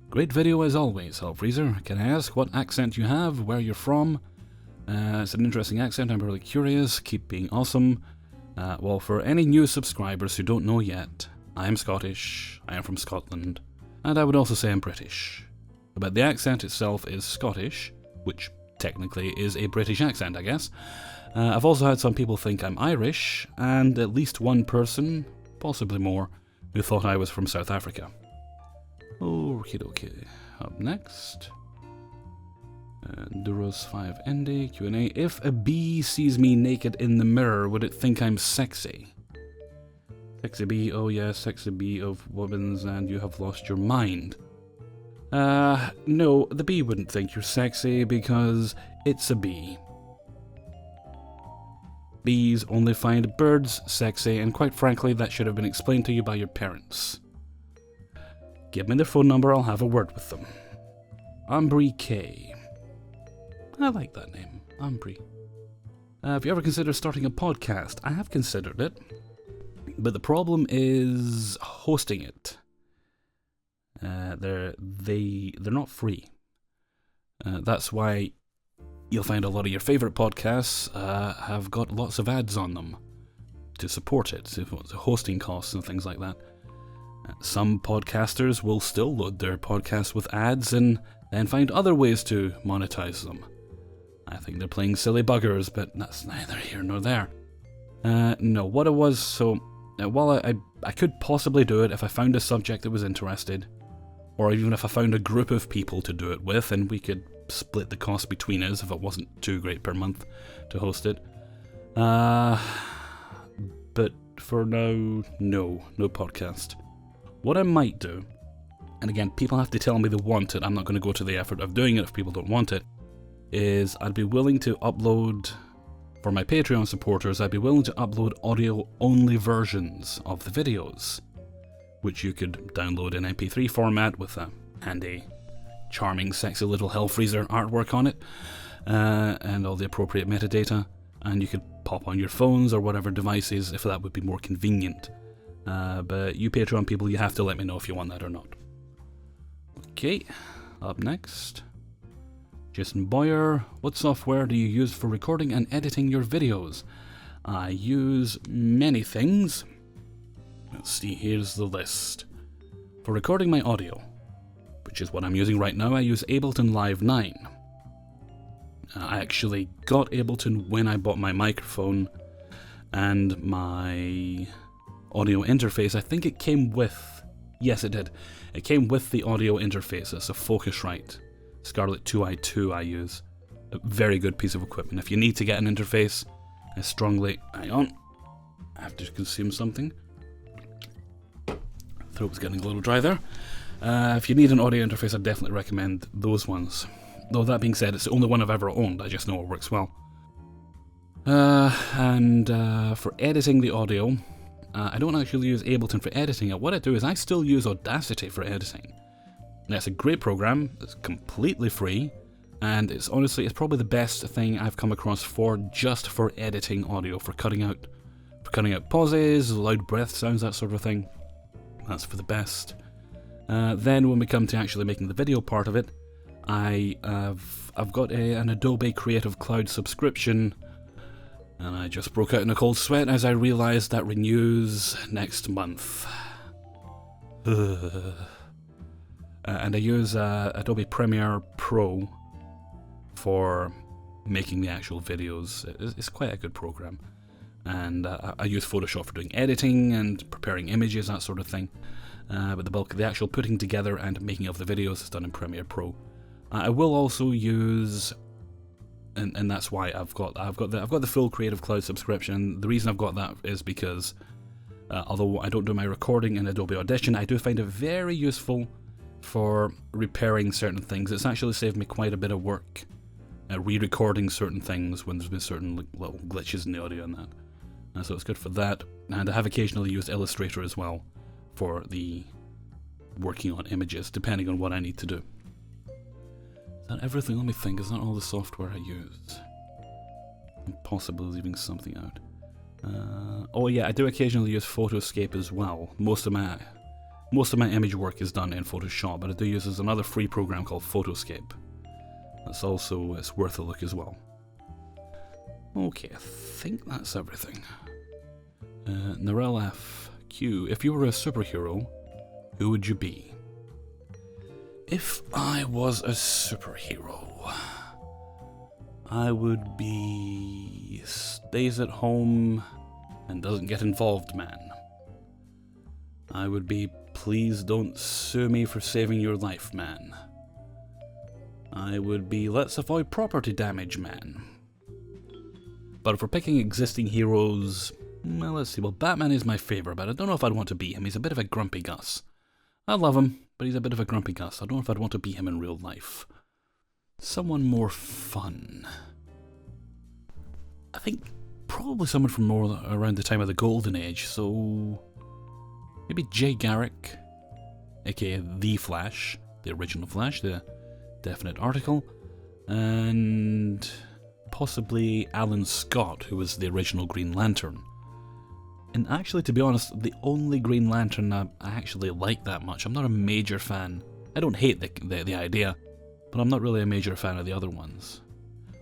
Great video as always, Hellfreezer. Can I ask what accent you have, where you're from? It's an interesting accent, I'm really curious. Keep being awesome. Well, for any new subscribers who don't know yet, I am Scottish, I am from Scotland, and I would also say I'm British. But the accent itself is Scottish, which technically is a British accent, I guess. I've also had some people think I'm Irish, and at least one person, possibly more, who thought I was from South Africa. Okie dokie. Up next. Duros5 Indie Q&A. If a bee sees me naked in the mirror, would it think I'm sexy? Sexy bee, oh yeah, sexy bee of women's, and you have lost your mind. No, the bee wouldn't think you're sexy because it's a bee. Bees only find birds sexy, and quite frankly, that should have been explained to you by your parents. Give me their phone number, I'll have a word with them. Ambry K. I like that name, Ambry. Have you ever considered starting a podcast? I have considered it, but the problem is hosting it. They're not free. That's why you'll find a lot of your favourite podcasts have got lots of ads on them to support it, so hosting costs and things like that. Some podcasters will still load their podcasts with ads and then find other ways to monetize them. I think they're playing silly buggers, but that's neither here nor there. No, what it was, so while I could possibly do it if I found a subject that was interested, or even if I found a group of people to do it with, and we could split the cost between us if it wasn't too great per month to host it. But for now, no podcast. What I might do, and again, people have to tell me they want it, I'm not going to go to the effort of doing it if people don't want it, is I'd be willing to upload, for my Patreon supporters, I'd be willing to upload audio-only versions of the videos, which you could download in MP3 format with a handy, charming, sexy little Hellfreezer artwork on it, and all the appropriate metadata, and you could pop on your phones or whatever devices if that would be more convenient. But you Patreon people, you have to let me know if you want that or not. Okay, up next. Jason Boyer, what software do you use for recording and editing your videos? I use many things. Let's see, here's the list. For recording my audio, which is what I'm using right now, I use Ableton Live 9. I actually got Ableton when I bought my microphone and my audio interface. I think it came with... Yes, it did. It came with the audio interface. It's a Focusrite Scarlett 2i2 I use. A very good piece of equipment. If you need to get an interface, I strongly... Hang on. I have to consume something. Throat's getting a little dry there. If you need an audio interface, I definitely recommend those ones. Though that being said, it's the only one I've ever owned. I just know it works well. And for editing the audio, I don't actually use Ableton for editing it. What I do is I still use Audacity for editing. Now, it's a great program. It's completely free, and it's probably the best thing I've come across just for editing audio, for cutting out pauses, loud breath sounds, that sort of thing. That's for the best. Then when we come to actually making the video part of it, I've got an Adobe Creative Cloud subscription, and I just broke out in a cold sweat as I realised that renews next month. And I use Adobe Premiere Pro for making the actual videos. It's quite a good program. And I use Photoshop for doing editing and preparing images, that sort of thing. But the bulk of the actual putting together and making of the videos is done in Premiere Pro. I will also use, and that's why I've got the full Creative Cloud subscription. The reason I've got that is because although I don't do my recording in Adobe Audition, I do find it very useful for repairing certain things. It's actually saved me quite a bit of work re-recording certain things when there's been certain little glitches in the audio and that. So it's good for that. And I have occasionally used Illustrator as well for the working on images, depending on what I need to do. Is that everything? Let me think. Is that all the software I use? I'm possibly leaving something out. Oh yeah, I do occasionally use Photoscape as well. Most of my image work is done in Photoshop, but I do use another free program called Photoscape. It's worth a look as well. Okay, I think that's everything. Narelle FQ, if you were a superhero, who would you be? If I was a superhero, I would be stays at home and doesn't get involved man. I would be, please don't sue me for saving your life, man. I would be, let's avoid property damage, man. But if we're picking existing heroes, well, let's see. Well, Batman is my favourite, but I don't know if I'd want to be him. He's a bit of a grumpy Gus. I love him, but he's a bit of a grumpy Gus. I don't know if I'd want to be him in real life. Someone more fun. I think probably someone from more around the time of the Golden Age, so maybe Jay Garrick, aka The Flash, the original Flash, the definite article, and possibly Alan Scott, who was the original Green Lantern. And actually, to be honest, the only Green Lantern I actually like that much. I'm not a major fan. I don't hate the idea, but I'm not really a major fan of the other ones.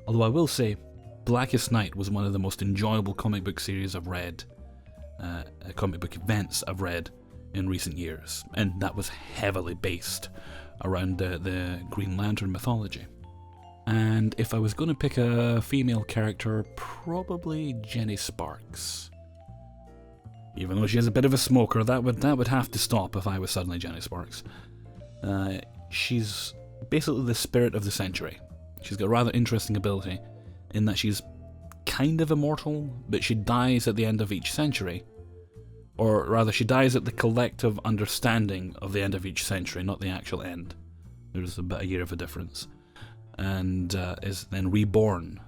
Although I will say, Blackest Night was one of the most enjoyable comic book series I've read, comic book events I've read in recent years, and that was heavily based around the Green Lantern mythology. And if I was going to pick a female character, probably Jenny Sparks. Even though she is a bit of a smoker, that would have to stop if I was suddenly Jenny Sparks. She's basically the spirit of the century. She's got a rather interesting ability in that she's kind of immortal, but she dies at the end of each century. Or rather, she dies at the collective understanding of the end of each century, not the actual end. There's about a year of a difference. And is then reborn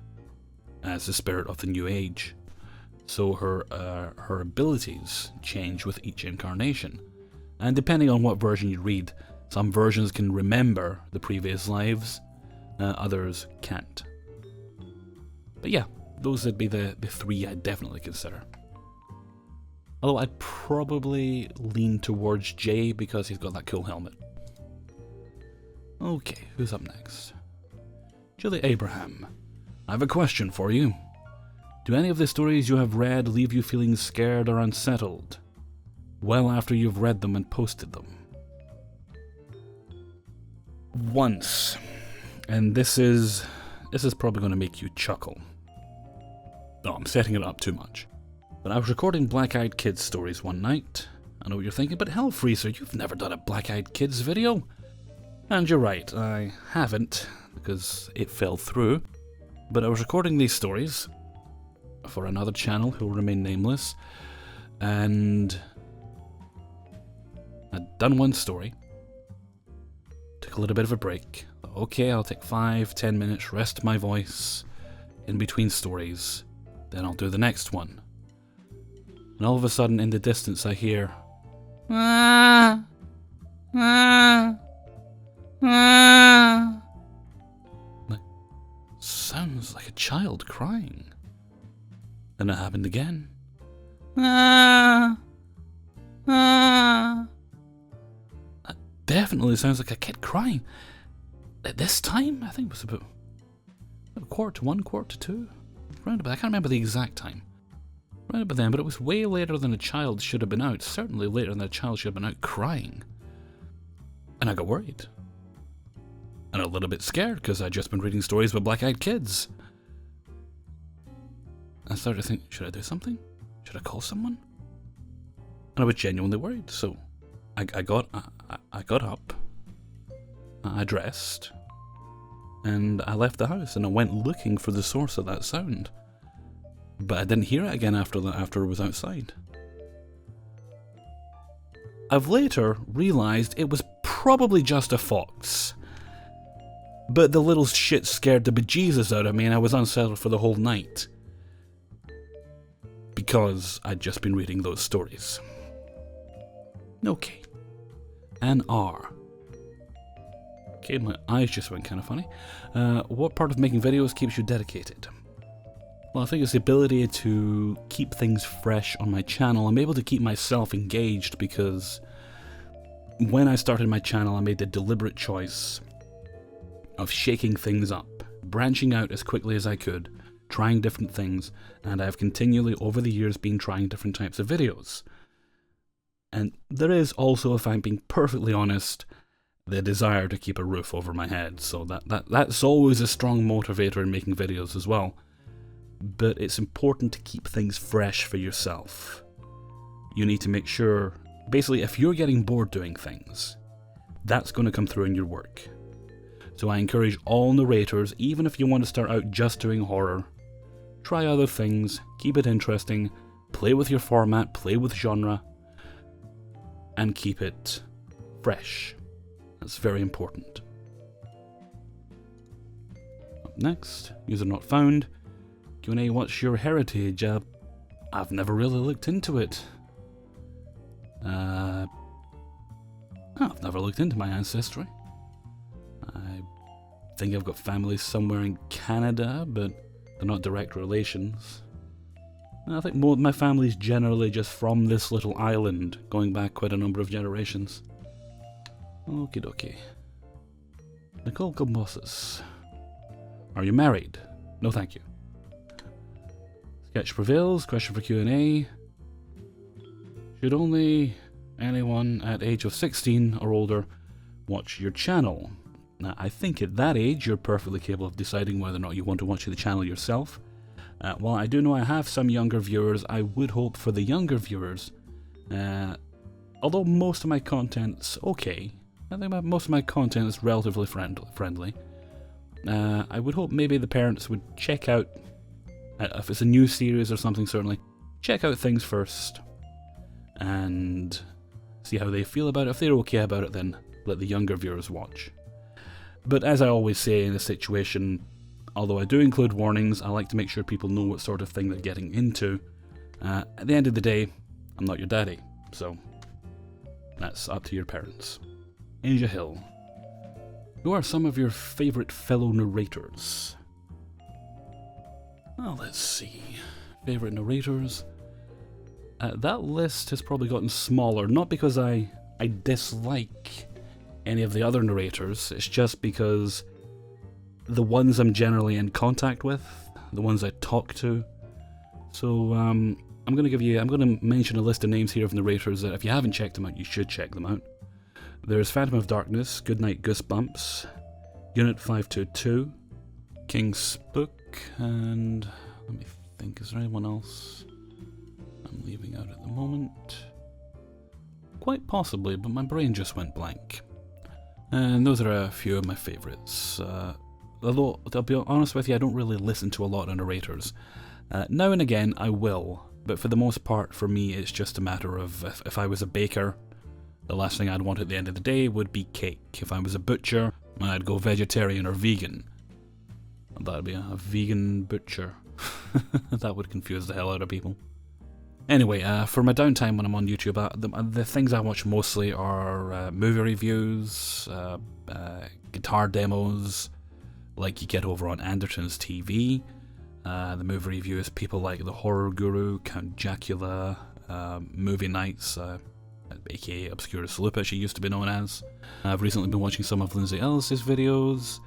as the spirit of the new age. So her abilities change with each incarnation. And depending on what version you read, some versions can remember the previous lives, others can't. But yeah, those would be the three I'd definitely consider. Although I'd probably lean towards Jay because he's got that cool helmet. Okay, who's up next? Julie Abraham. I have a question for you. Do any of the stories you have read leave you feeling scared or unsettled? Well after you've read them and posted them. Once. And this is probably going to make you chuckle. No, I'm setting it up too much. But I was recording Black Eyed Kids stories one night. I know what you're thinking, but Hellfreezer, you've never done a Black Eyed Kids video. And you're right, I haven't, because it fell through. But I was recording these stories for another channel who will remain nameless, and I'd done one story, took a little bit of a break. Okay, I'll take 5-10 minutes, rest my voice in between stories, then I'll do the next one. And all of a sudden in the distance I hear sounds like a child crying. Then it happened again. That definitely sounds like a kid crying. At this time, I think it was about 1:45, 1:45, round about. I can't remember the exact time. Round about then, but it was way later than a child should have been out. Certainly later than a child should have been out crying. And I got worried. And a little bit scared, because I'd just been reading stories about black-eyed kids. I started to think, should I do something? Should I call someone? And I was genuinely worried, so I got up, I dressed, and I left the house, and I went looking for the source of that sound. But I didn't hear it again after it was outside. I've later realised it was probably just a fox. But the little shit scared the bejesus out of me, and I was unsettled for the whole night. Because I'd just been reading those stories. Okay. An R. Okay, my eyes just went kind of funny. What part of making videos keeps you dedicated? Well, I think it's the ability to keep things fresh on my channel. I'm able to keep myself engaged because when I started my channel, I made the deliberate choice of shaking things up, branching out as quickly as I could, trying different things, and I've continually over the years been trying different types of videos. And there is also, if I'm being perfectly honest, the desire to keep a roof over my head, so that's always a strong motivator in making videos as well. But it's important to keep things fresh for yourself. You need to make sure Basically, if you're getting bored doing things, that's going to come through in your work. So I encourage all narrators, even if you want to start out just doing horror, try other things, keep it interesting, play with your format, play with genre, and keep it fresh. That's very important. Up next, user not found. Q&A, what's your heritage? I've never really looked into it. I've never looked into my ancestry. I think I've got family somewhere in Canada, but they're not direct relations. I think my family's generally just from this little island, going back quite a number of generations. Okie dokie. Nicole Combosis. Are you married? No thank you. Sketch prevails, question for Q&A. Should only anyone at age of 16 or older watch your channel? Now, I think at that age you're perfectly capable of deciding whether or not you want to watch the channel yourself. While I do know I have some younger viewers, I would hope for the younger viewers, although most of my content's okay, I think most of my content is relatively friendly, I would hope maybe the parents would check out, if it's a new series or something certainly, check out things first, and see how they feel about it. If they're okay about it, then let the younger viewers watch. But as I always say in this situation, although I do include warnings, I like to make sure people know what sort of thing they're getting into. At the end of the day, I'm not your daddy, so that's up to your parents. Asia Hill. Who are some of your favourite fellow narrators? Well, let's see. Favourite narrators? That list has probably gotten smaller, not because I dislike any of the other narrators, it's just because the ones I'm generally in contact with, the ones I talk to. So I'm going to mention a list of names here of narrators that if you haven't checked them out, you should check them out. There's Phantom of Darkness, Goodnight Goosebumps, Unit 522, King Spook, and let me think, is there anyone else I'm leaving out at the moment? Quite possibly, but my brain just went blank. And those are a few of my favourites. Although, I'll be honest with you, I don't really listen to a lot of narrators. Now and again, I will, but for the most part, for me, it's just a matter of if I was a baker, the last thing I'd want at the end of the day would be cake. If I was a butcher, I'd go vegetarian or vegan. That'd be a vegan butcher. That would confuse the hell out of people. Anyway, for my downtime when I'm on YouTube, the things I watch mostly are movie reviews, guitar demos, like you get over on Anderton's TV. The movie reviews, people like The Horror Guru, Count Jacula, Movie Nights, aka Obscura Salupa, she used to be known as. I've recently been watching some of Lindsay Ellis's videos.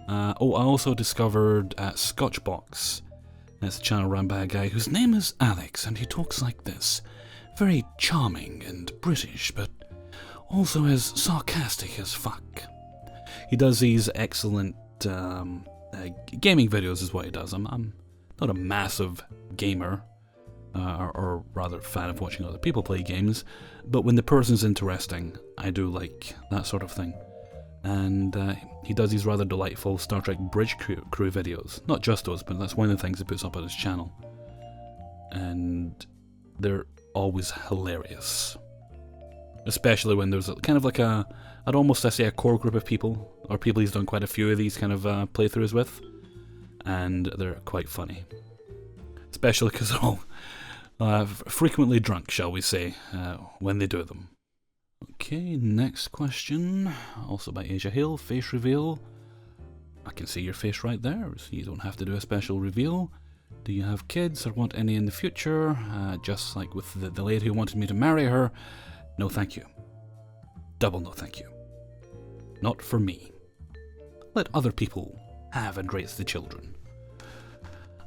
I also discovered Scotchbox. It's a channel run by a guy whose name is Alex, and he talks like this. Very charming and British, but also as sarcastic as fuck. He does these excellent gaming videos is what he does. I'm not a massive gamer, or rather fan of watching other people play games, but when the person's interesting, I do like that sort of thing. And he does these rather delightful Star Trek Bridge crew videos. Not just those, but that's one of the things he puts up on his channel. And they're always hilarious. Especially when there's kind of like I'd almost say a core group of people, or people he's done quite a few of these kind of playthroughs with. And they're quite funny. Especially because they're all frequently drunk, shall we say, when they do them. Okay, next question, also by Asia Hill, face reveal. I can see your face right there, so you don't have to do a special reveal. Do you have kids or want any in the future? Just like with the lady who wanted me to marry her, no thank you. Double no thank you. Not for me. Let other people have and raise the children.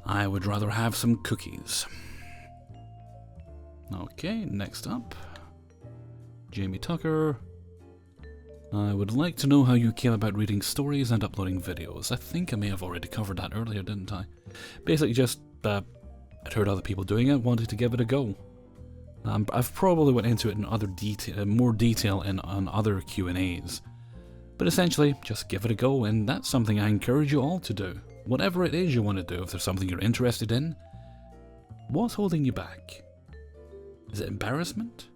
I would rather have some cookies. Okay, next up. Jamie Tucker. I would like to know how you came about reading stories and uploading videos. I think I may have already covered that earlier, didn't I? Basically just, I'd heard other people doing it, wanted to give it a go. I've probably went into it in other more detail on other Q&As. But essentially, just give it a go, and that's something I encourage you all to do. Whatever it is you want to do, if there's something you're interested in, what's holding you back? Is it embarrassment?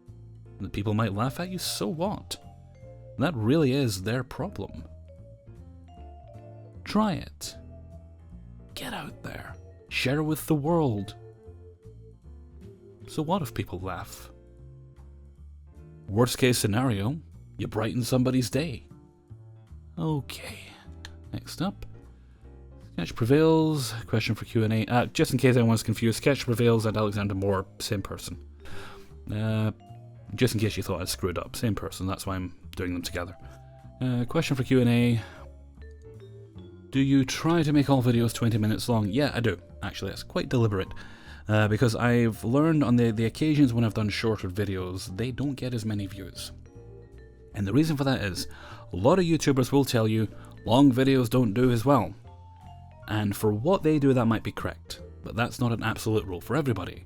That people might laugh at you? So what? That really is their problem. Try it. Get out there. Share it with the world. So what if people laugh? Worst case scenario, you brighten somebody's day. Okay, next up. Sketch Prevails, question for Q&A. Just in case anyone's confused, Sketch Prevails and Alexander Moore, same person. Just in case you thought I'd screwed up, same person, that's why I'm doing them together. Question for Q&A. Do you try to make all videos 20 minutes long? Yeah, I do. Actually, that's quite deliberate. Because I've learned on the occasions when I've done shorter videos, they don't get as many views. And the reason for that is, a lot of YouTubers will tell you, long videos don't do as well. And for what they do, that might be correct. But that's not an absolute rule for everybody.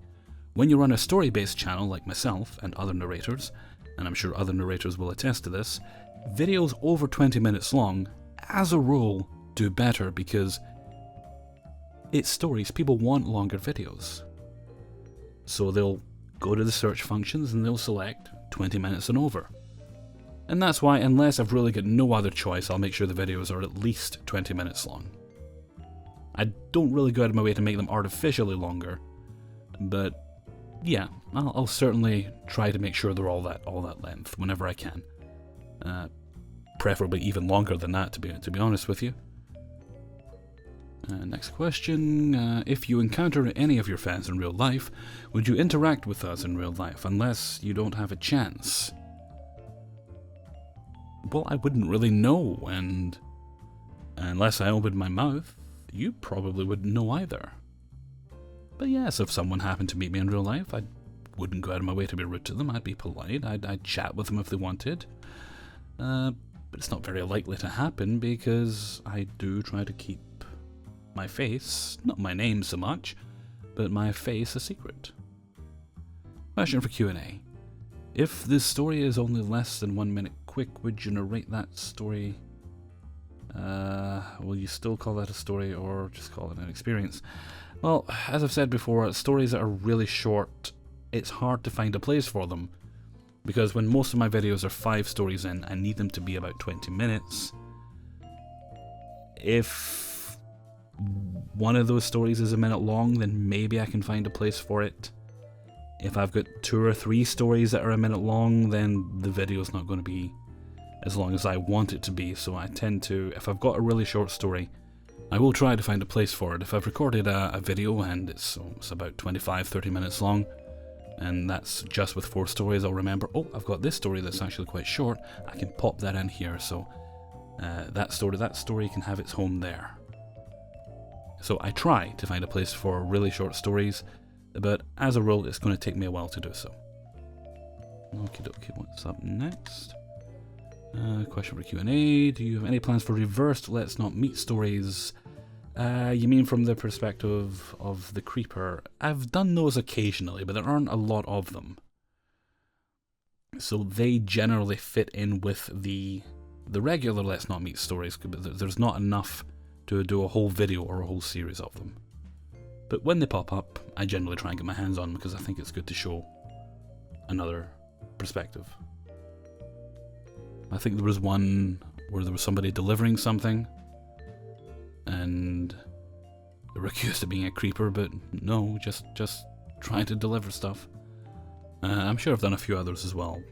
When you run a story-based channel like myself and other narrators, and I'm sure other narrators will attest to this, videos over 20 minutes long, as a rule, do better because it's stories. People want longer videos. So they'll go to the search functions and they'll select 20 minutes and over. And that's why, unless I've really got no other choice, I'll make sure the videos are at least 20 minutes long. I don't really go out of my way to make them artificially longer, but yeah, I'll certainly try to make sure they're all that length whenever I can. Preferably even longer than that, to be honest with you. Next question. If you encounter any of your fans in real life, would you interact with us in real life, unless you don't have a chance? Well, I wouldn't really know, and unless I opened my mouth, you probably wouldn't know either. But yes, if someone happened to meet me in real life, I wouldn't go out of my way to be rude to them. I'd be polite. I'd chat with them if they wanted. But it's not very likely to happen because I do try to keep my face, not my name so much, but my face a secret. Question for Q&A. If this story is only less than 1 minute quick, would you narrate that story? Will you still call that a story or just call it an experience? Well, as I've said before, stories that are really short, it's hard to find a place for them. Because when most of my videos are 5 stories in, I need them to be about 20 minutes. If one of those stories is a minute long, then maybe I can find a place for it. If I've got 2 or 3 stories that are a minute long, then the video's not going to be as long as I want it to be. So I tend to, if I've got a really short story, I will try to find a place for it. If I've recorded a video and it's about 25-30 minutes long, and that's just with 4 stories, I'll remember, oh, I've got this story that's actually quite short, I can pop that in here, so that story can have its home there. So I try to find a place for really short stories, but as a rule, it's going to take me a while to do so. Okie dokie, what's up next? Question for Q&A. Do you have any plans for reversed Let's Not Meet stories? You mean from the perspective of the creeper? I've done those occasionally, but there aren't a lot of them. So they generally fit in with the regular Let's Not Meet stories, but there's not enough to do a whole video or a whole series of them. But when they pop up, I generally try and get my hands on them because I think it's good to show another perspective. I think there was one where there was somebody delivering something and they were accused of being a creeper, but no, just trying to deliver stuff. I'm sure I've done a few others as well.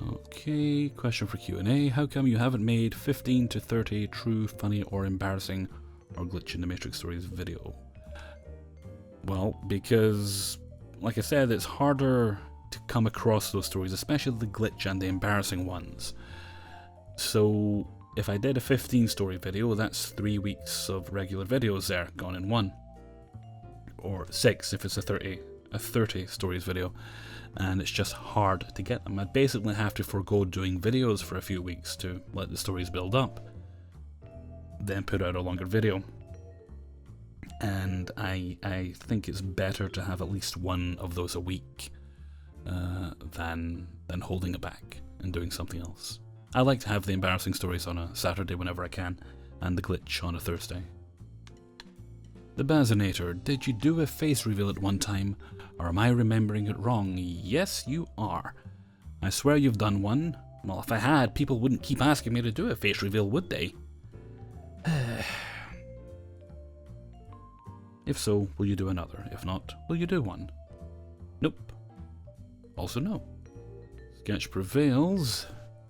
Okay, question for Q&A. How come you haven't made 15 to 30 true, funny, or embarrassing or glitch in the Matrix stories video? Well, because, like I said, it's harder to come across those stories, especially the glitch and the embarrassing ones. So if I did a 15 story video, that's 3 weeks of regular videos there, gone in one. Or 6 if it's a 30 stories video, and it's just hard to get them. I'd basically have to forego doing videos for a few weeks to let the stories build up, then put out a longer video. And I think it's better to have at least one of those a week, than holding it back and doing something else. I like to have the embarrassing stories on a Saturday whenever I can, and the glitch on a Thursday. The Bazinator, did you do a face reveal at one time, or am I remembering it wrong? Yes, you are. I swear you've done one. Well, if I had, people wouldn't keep asking me to do a face reveal, would they? If so, will you do another? If not, will you do one? Nope. Also no. Sketch prevails.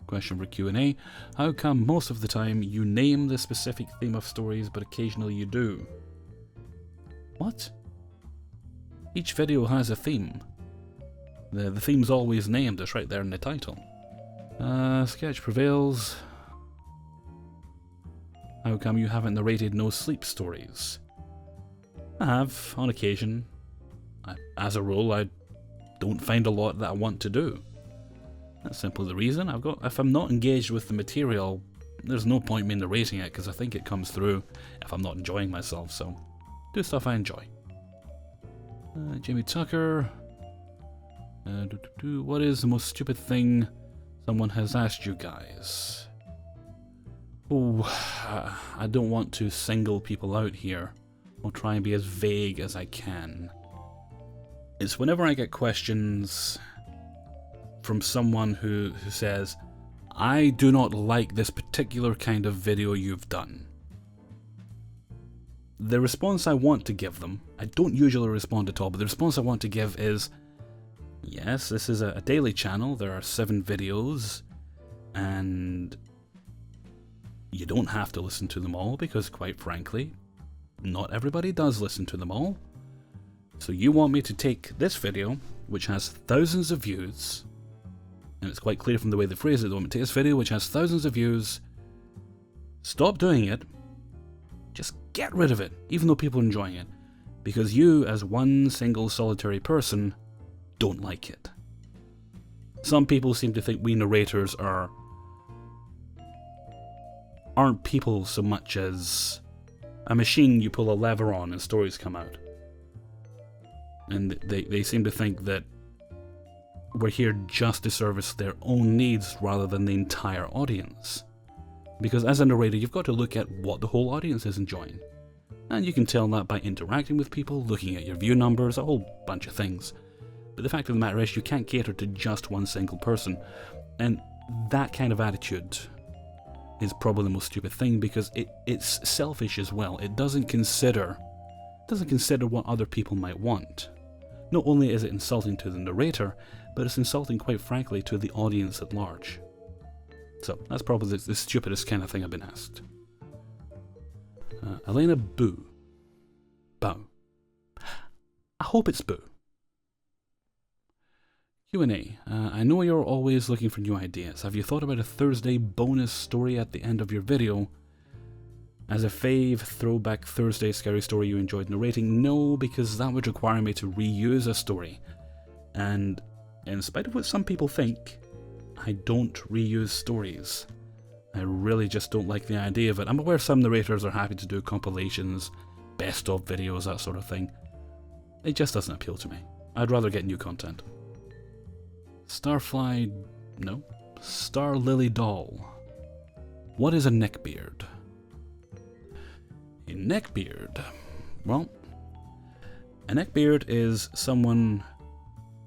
Question for Q&A. How come most of the time you name the specific theme of stories, but occasionally you do? What? Each video has a theme. The theme's always named, it's right there in the title. Sketch prevails. How come you haven't narrated no sleep stories? I have, on occasion. As a rule, I don't find a lot that I want to do. That's simply the reason. If I'm not engaged with the material, there's no point in me narrating it, because I think it comes through if I'm not enjoying myself, so do stuff I enjoy. Jamie Tucker. What is the most stupid thing someone has asked you guys? Oh, I don't want to single people out here. I'll try and be as vague as I can. It's whenever I get questions from someone who says, I do not like this particular kind of video you've done. The response I want to give them, I don't usually respond at all, but the response I want to give is, yes, this is a daily channel, there are 7 videos, and you don't have to listen to them all, because quite frankly, not everybody does listen to them all. So you want me to take this video, which has thousands of views, and it's quite clear from the way they phrase it, they want me to take this video which has thousands of views, stop doing it, just get rid of it, even though people are enjoying it, because you, as one single solitary person, don't like it. Some people seem to think we narrators aren't people so much as a machine you pull a lever on and stories come out. And they seem to think that we're here just to service their own needs rather than the entire audience. Because as a narrator, you've got to look at what the whole audience is enjoying. And you can tell that by interacting with people, looking at your view numbers, a whole bunch of things. But the fact of the matter is, you can't cater to just one single person. And that kind of attitude is probably the most stupid thing, because it's selfish as well. It doesn't consider what other people might want. Not only is it insulting to the narrator, but it's insulting, quite frankly, to the audience at large. So that's probably the stupidest kind of thing I've been asked. Elena Boo. Bow. I hope it's Boo. Q&A. I know you're always looking for new ideas. Have you thought about a Thursday bonus story at the end of your video? As a fave throwback Thursday scary story you enjoyed narrating? No, because that would require me to reuse a story. And in spite of what some people think, I don't reuse stories. I really just don't like the idea of it. I'm aware some narrators are happy to do compilations, best of videos, that sort of thing. It just doesn't appeal to me. I'd rather get new content. Starfly... no. Star Lily Doll. What is a neckbeard? A neckbeard? Well, a neckbeard is someone...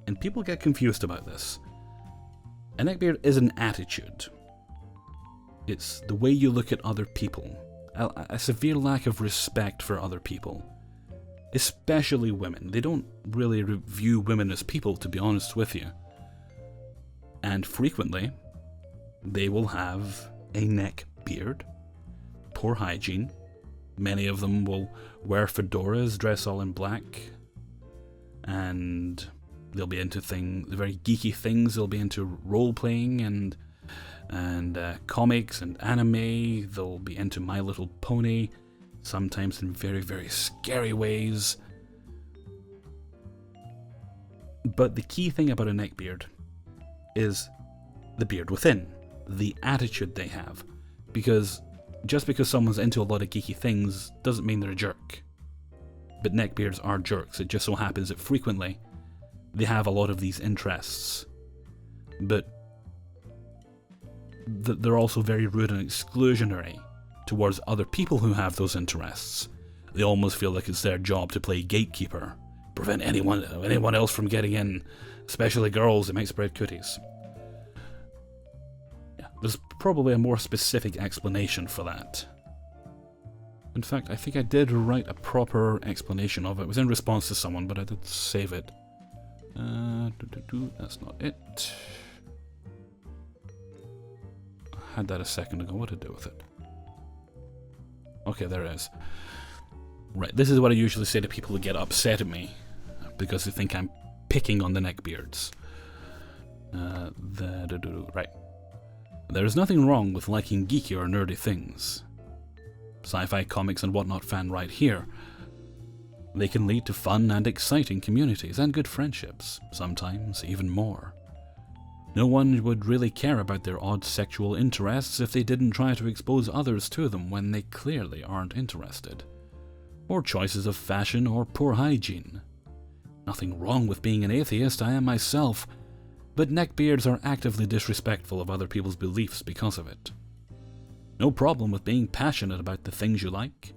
and people get confused about this. A neckbeard is an attitude. It's the way you look at other people. A severe lack of respect for other people. Especially women. They don't really view women as people, to be honest with you. And frequently, they will have a neck beard, poor hygiene. Many of them will wear fedoras, dress all in black, and they'll be into very geeky things. They'll be into role-playing and comics and anime. They'll be into My Little Pony, sometimes in very, very scary ways. But the key thing about a neckbeard is the beard within, the attitude they have. Because just because someone's into a lot of geeky things doesn't mean they're a jerk. But neckbeards are jerks. It just so happens that frequently they have a lot of these interests, but they're also very rude and exclusionary towards other people who have those interests. They almost feel like it's their job to play gatekeeper, prevent anyone else from getting in, especially girls that make spread cooties. Yeah, there's probably a more specific explanation for that. In fact, I think I did write a proper explanation of it. It was in response to someone, but I did save it. That's not it. I had that a second ago. What to do with it? Okay, there it is. Right, this is what I usually say to people who get upset at me because they think I'm picking on the neckbeards. Right. There is nothing wrong with liking geeky or nerdy things. Sci-fi comics and whatnot fan right here. They can lead to fun and exciting communities and good friendships, sometimes even more. No one would really care about their odd sexual interests if they didn't try to expose others to them when they clearly aren't interested. Or choices of fashion or poor hygiene. Nothing wrong with being an atheist, I am myself, but neckbeards are actively disrespectful of other people's beliefs because of it. No problem with being passionate about the things you like.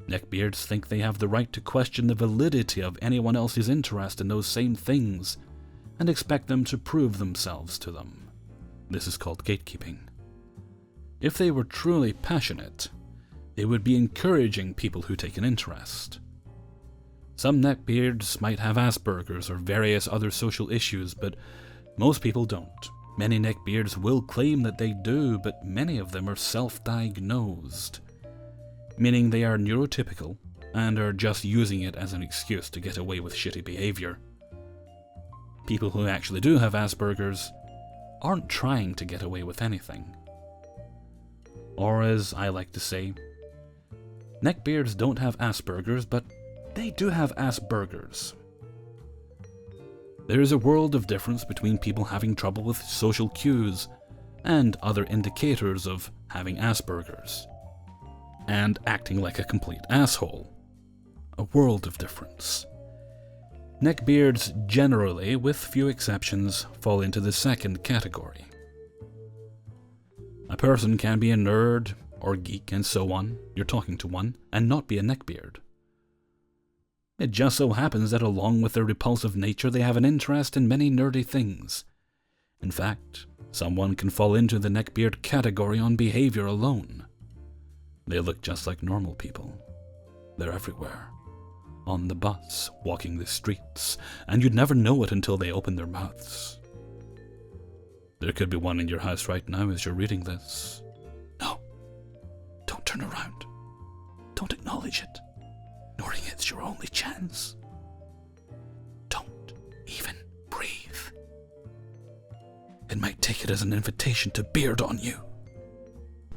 Neckbeards think they have the right to question the validity of anyone else's interest in those same things, and expect them to prove themselves to them. This is called gatekeeping. If they were truly passionate, they would be encouraging people who take an interest. Some neckbeards might have Asperger's or various other social issues, but most people don't. Many neckbeards will claim that they do, but many of them are self-diagnosed, meaning they are neurotypical and are just using it as an excuse to get away with shitty behavior. People who actually do have Asperger's aren't trying to get away with anything. Or as I like to say, neckbeards don't have Asperger's, but they do have Asperger's. There is a world of difference between people having trouble with social cues and other indicators of having Asperger's, and acting like a complete asshole. A world of difference. Neckbeards generally, with few exceptions, fall into the second category. A person can be a nerd or geek and so on, you're talking to one, and not be a neckbeard. It just so happens that along with their repulsive nature, they have an interest in many nerdy things. In fact, someone can fall into the neckbeard category on behavior alone. They look just like normal people. They're everywhere. On the bus, walking the streets, and you'd never know it until they open their mouths. There could be one in your house right now as you're reading this. No, don't turn around. Don't acknowledge it. Ignoring it's your only chance. Don't even breathe. It might take it as an invitation to beard on you.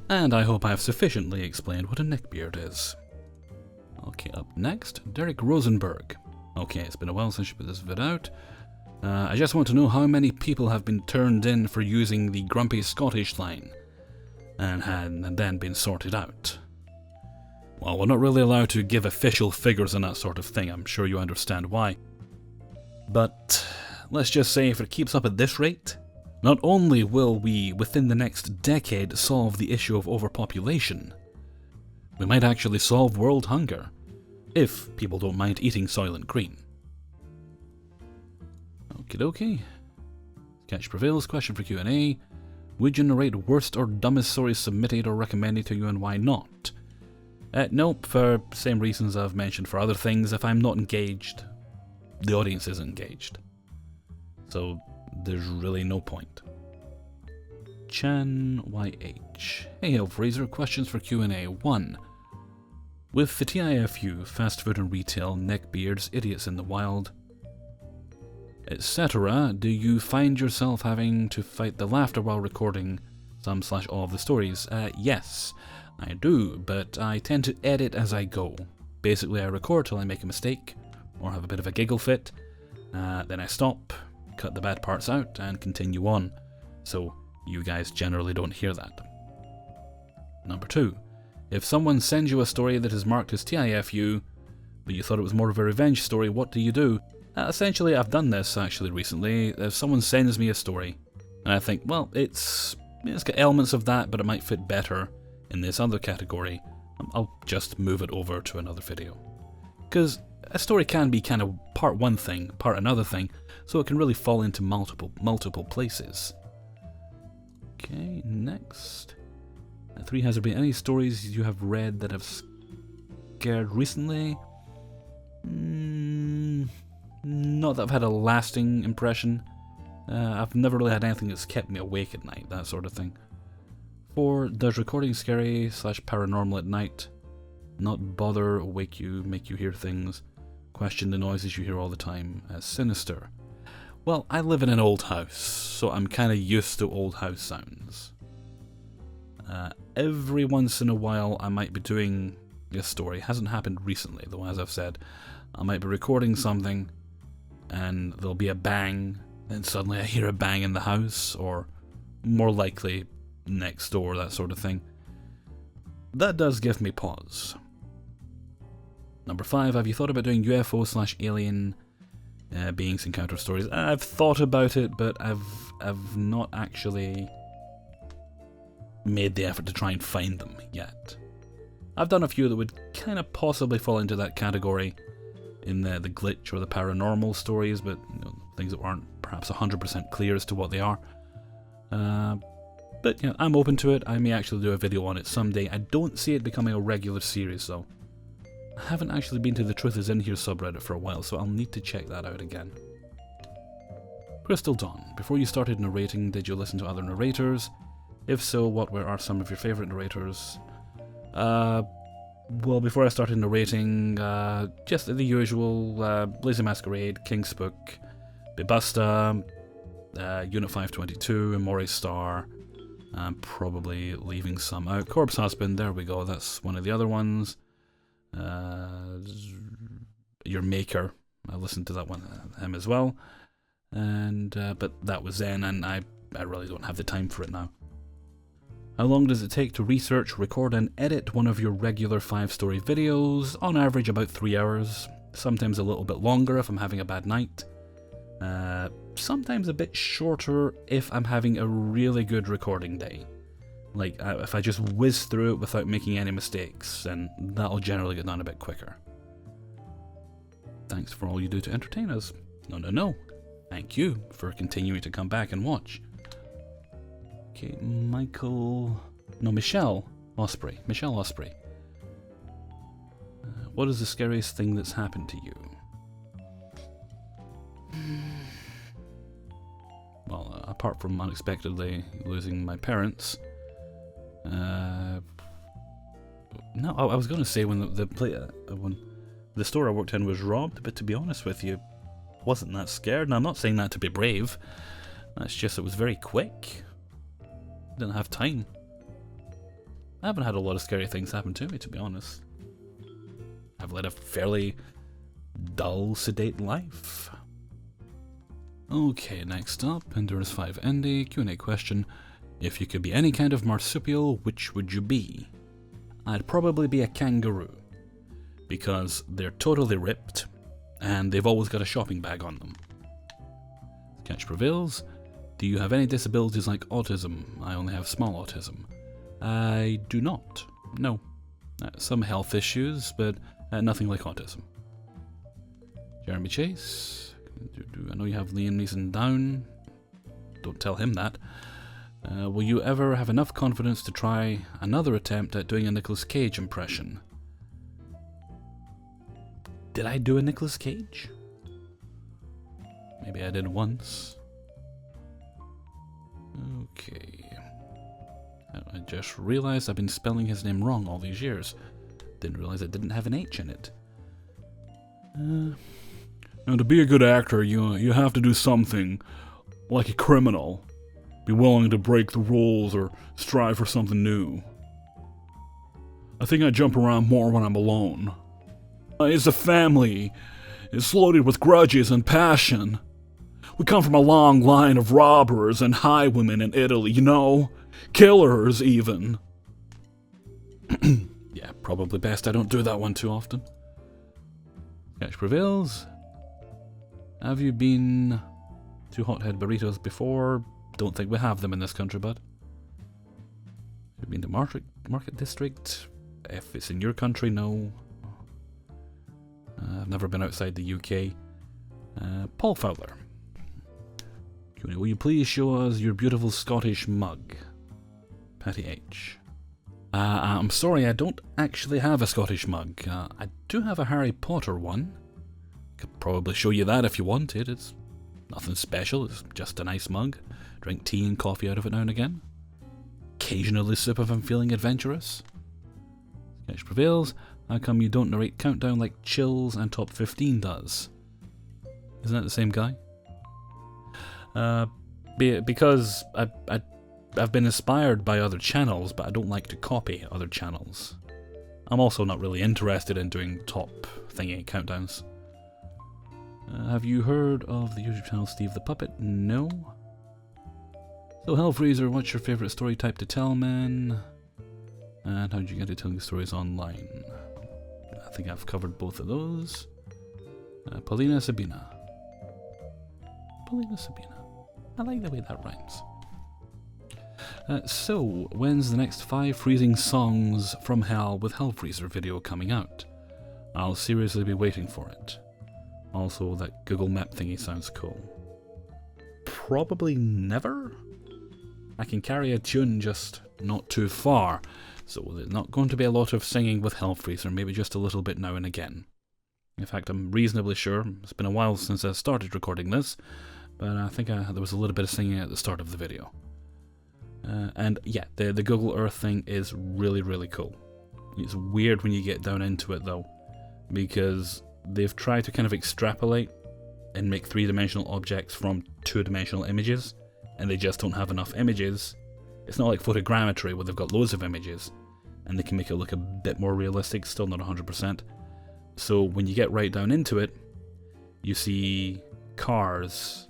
And I hope I have sufficiently explained what a neckbeard is. Okay, up next, Derek Rosenberg. Okay, it's been a while since you put this vid out. I just want to know how many people have been turned in for using the grumpy Scottish line and then been sorted out. Well, we're not really allowed to give official figures and that sort of thing. I'm sure you understand why. But let's just say if it keeps up at this rate, not only will we, within the next decade, solve the issue of overpopulation, we might actually solve world hunger, if people don't mind eating Soylent Green. Okie dokie. Catch prevails. Question for Q&A. Would you narrate worst or dumbest stories submitted or recommended to you, and why not? Nope, for same reasons I've mentioned for other things. If I'm not engaged, the audience isn't engaged. So there's really no point. Chan YH. Hey Hellfreezer, questions for Q&A. 1. With the TIFU, fast food and retail, neckbeards, idiots in the wild, etc., do you find yourself having to fight the laughter while recording some/all of the stories? Yes, I do, but I tend to edit as I go. Basically, I record till I make a mistake, or have a bit of a giggle fit, then I stop, cut the bad parts out, and continue on, so you guys generally don't hear that. Number 2. If someone sends you a story that is marked as TIFU, but you thought it was more of a revenge story, what do you do? Essentially, I've done this actually recently. If someone sends me a story, and I think, well, it's got elements of that, but it might fit better in this other category, I'll just move it over to another video. Because a story can be kind of part one thing, part another thing, so it can really fall into multiple places. Okay, next. 3, has there been any stories you have read that have scared recently? Not that I've had a lasting impression. I've never really had anything that's kept me awake at night, that sort of thing. 4, does recording scary / paranormal at night not bother, wake you, make you hear things, question the noises you hear all the time as sinister? Well, I live in an old house, so I'm kind of used to old house sounds. Every once in a while I might be doing this story. Hasn't happened recently, though, as I've said. I might be recording something and there'll be a bang, and suddenly I hear a bang in the house, or more likely next door, that sort of thing. That does give me pause. Number 5, have you thought about doing UFO / alien beings encounter stories? I've thought about it, but I've not actually made the effort to try and find them yet. I've done a few that would kind of possibly fall into that category in the glitch or the paranormal stories, but things that aren't perhaps 100% clear as to what they are. But I'm open to it. I may actually do a video on it someday. I don't see it becoming a regular series though. I haven't actually been to the Truth Is In Here subreddit for a while, so I'll need to check that out again. Crystal Dawn, before you started narrating, did you listen to other narrators? If so, what are some of your favourite narrators? Well, before I started narrating, just the usual, Lazy Masquerade, King Spook, Bibusta, Unit 522, Amore Star. I'm probably leaving some out. Corpse Husband, there we go, that's one of the other ones. Your Maker, I listened to that one, him as well. And but that was then, and I really don't have the time for it now. How long does it take to research, record and edit one of your regular 5-story videos? On average about 3 hours, sometimes a little bit longer if I'm having a bad night. Sometimes a bit shorter if I'm having a really good recording day. Like if I just whiz through it without making any mistakes, then that'll generally get done a bit quicker. Thanks for all you do to entertain us. No. Thank you for continuing to come back and watch. Okay, Michelle Osprey. What is the scariest thing that's happened to you? Well, apart from unexpectedly losing my parents, no, I was going to say when when the store I worked in was robbed, but to be honest with you, I wasn't that scared. And I'm not saying that to be brave. That's just it was very quick. Didn't have time. I haven't had a lot of scary things happen to me, to be honest. I've led a fairly dull, sedate life. Okay, next up, Endurance 5 Andy, Q&A question. If you could be any kind of marsupial, which would you be? I'd probably be a kangaroo, because they're totally ripped, and they've always got a shopping bag on them. Catch prevails. Do you have any disabilities like autism? I only have small autism. I do not. No. Some health issues, but nothing like autism. Jeremy Chase. I know you have Liam Neeson down. Don't tell him that. Will you ever have enough confidence to try another attempt at doing a Nicolas Cage impression? Did I do a Nicolas Cage? Maybe I did once. Okay. I just realized I've been spelling his name wrong all these years. Didn't realize it didn't have an H in it. Now, to be a good actor, you have to do something like a criminal. Be willing to break the rules or strive for something new. I think I jump around more when I'm alone. It's a family. It's loaded with grudges and passion. We come from a long line of robbers and highwaymen in Italy, you know? Killers, even. Yeah, probably best I don't do that one too often. Catch prevails. Have you been to Hothead Burritos before? Don't think we have them in this country, bud. Have you been to Market District? If it's in your country, no. I've never been outside the UK. Paul Fowler. Will you please show us your beautiful Scottish mug? Patty H. I'm sorry, I don't actually have a Scottish mug. I do have a Harry Potter one. Could probably show you that if you wanted. It's nothing special, it's just a nice mug. Drink tea and coffee out of it now and again. Occasionally sip if I'm feeling adventurous. Sketch prevails. How come you don't narrate Countdown like Chills and Top 15 does? Isn't that the same guy? Because I've been inspired by other channels, but I don't like to copy other channels. I'm also not really interested in doing top thingy countdowns. Have you heard of the YouTube channel Steve the Puppet? No. So Hellfreezer, what's your favourite story type to tell, man? And how did you get to telling stories online? I think I've covered both of those. Paulina Sabina. Paulina Sabina. I like the way that rhymes. So, when's the next 5 freezing songs from hell with Hellfreezer video coming out? I'll seriously be waiting for it. Also, that Google Map thingy sounds cool. Probably never? I can carry a tune, just not too far, so there's not going to be a lot of singing with Hellfreezer, maybe just a little bit now and again. In fact, I'm reasonably sure, it's been a while since I started recording this, but I think there was a little bit of singing at the start of the video. And yeah, the Google Earth thing is really, really cool. It's weird when you get down into it though, because they've tried to kind of extrapolate and make 3-dimensional objects from 2-dimensional images, and they just don't have enough images. It's not like photogrammetry where they've got loads of images, and they can make it look a bit more realistic, still not 100%. So when you get right down into it, you see cars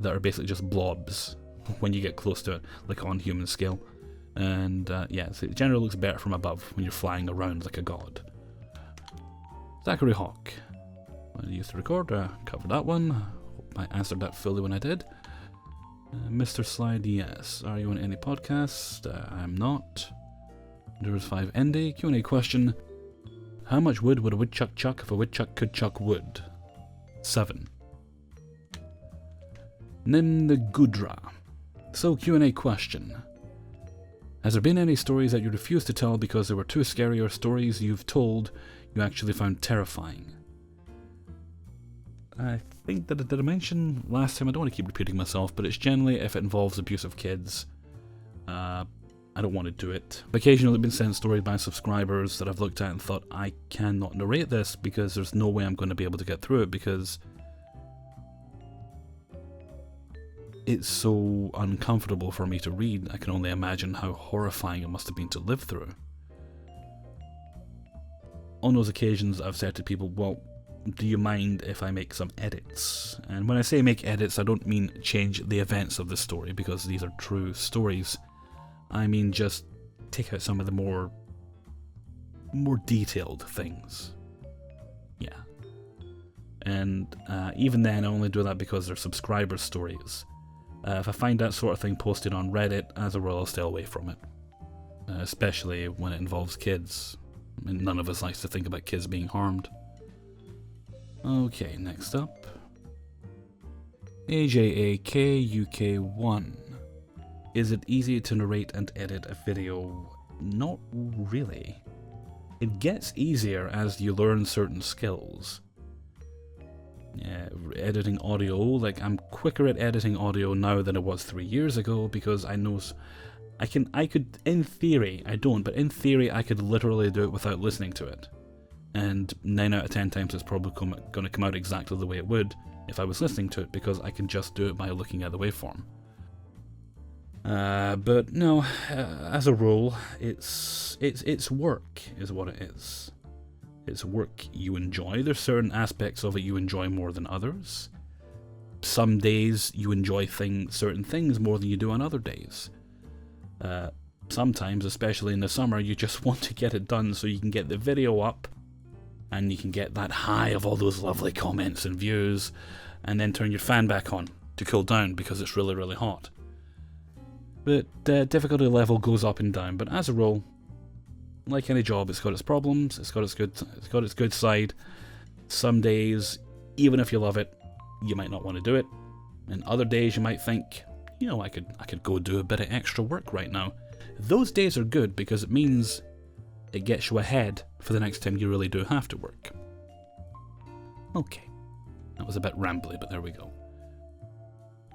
that are basically just blobs when you get close to it, like on human scale. And yeah, so it generally looks better from above when you're flying around like a god. Zachary Hawk. I used to record, covered that one. Hope I answered that fully when I did. Mr. Slide, yes. Are you on any podcast? I'm not. There's 5 Indy. Q&A question. How much wood would a woodchuck chuck if a woodchuck could chuck wood? 7. Nim the Gudra. So Q&A question. Has there been any stories that you refused to tell because they were too scary, or stories you've told you actually found terrifying? I think that did I mention last time, I don't want to keep repeating myself, but it's generally if it involves abuse of kids. I don't want to do it. Occasionally I've been sent stories by subscribers that I've looked at and thought, I cannot narrate this because there's no way I'm going to be able to get through it because it's so uncomfortable for me to read. I can only imagine how horrifying it must have been to live through. On those occasions I've said to people, well, do you mind if I make some edits? And when I say make edits, I don't mean change the events of the story, because these are true stories. I mean just take out some of the more detailed things. Yeah. And even then I only do that because they're subscriber stories. If I find that sort of thing posted on Reddit, as a rule I'll stay away from it. Especially when it involves kids. I mean, none of us likes to think about kids being harmed. Okay, next up. AJAKUK1. Is it easy to narrate and edit a video? Not really. It gets easier as you learn certain skills. Editing audio, like I'm quicker at editing audio now than I was 3 years ago because I know I could, in theory, I don't, but in theory I could literally do it without listening to it. And 9 out of 10 times it's probably going to come out exactly the way it would if I was listening to it, because I can just do it by looking at the waveform. But no, as a rule, it's work is what it is. It's work you enjoy. There's certain aspects of it you enjoy more than others. Some days you enjoy certain things more than you do on other days. Sometimes, especially in the summer, you just want to get it done so you can get the video up and you can get that high of all those lovely comments and views, and then turn your fan back on to cool down because it's really, really hot. But the difficulty level goes up and down, but as a rule, like any job, it's got its problems, it's got its good side. Some days, even if you love it, you might not want to do it. And other days you might think, you know, I could go do a bit of extra work right now. Those days are good because it means it gets you ahead for the next time you really do have to work. Okay, that was a bit rambly, but there we go.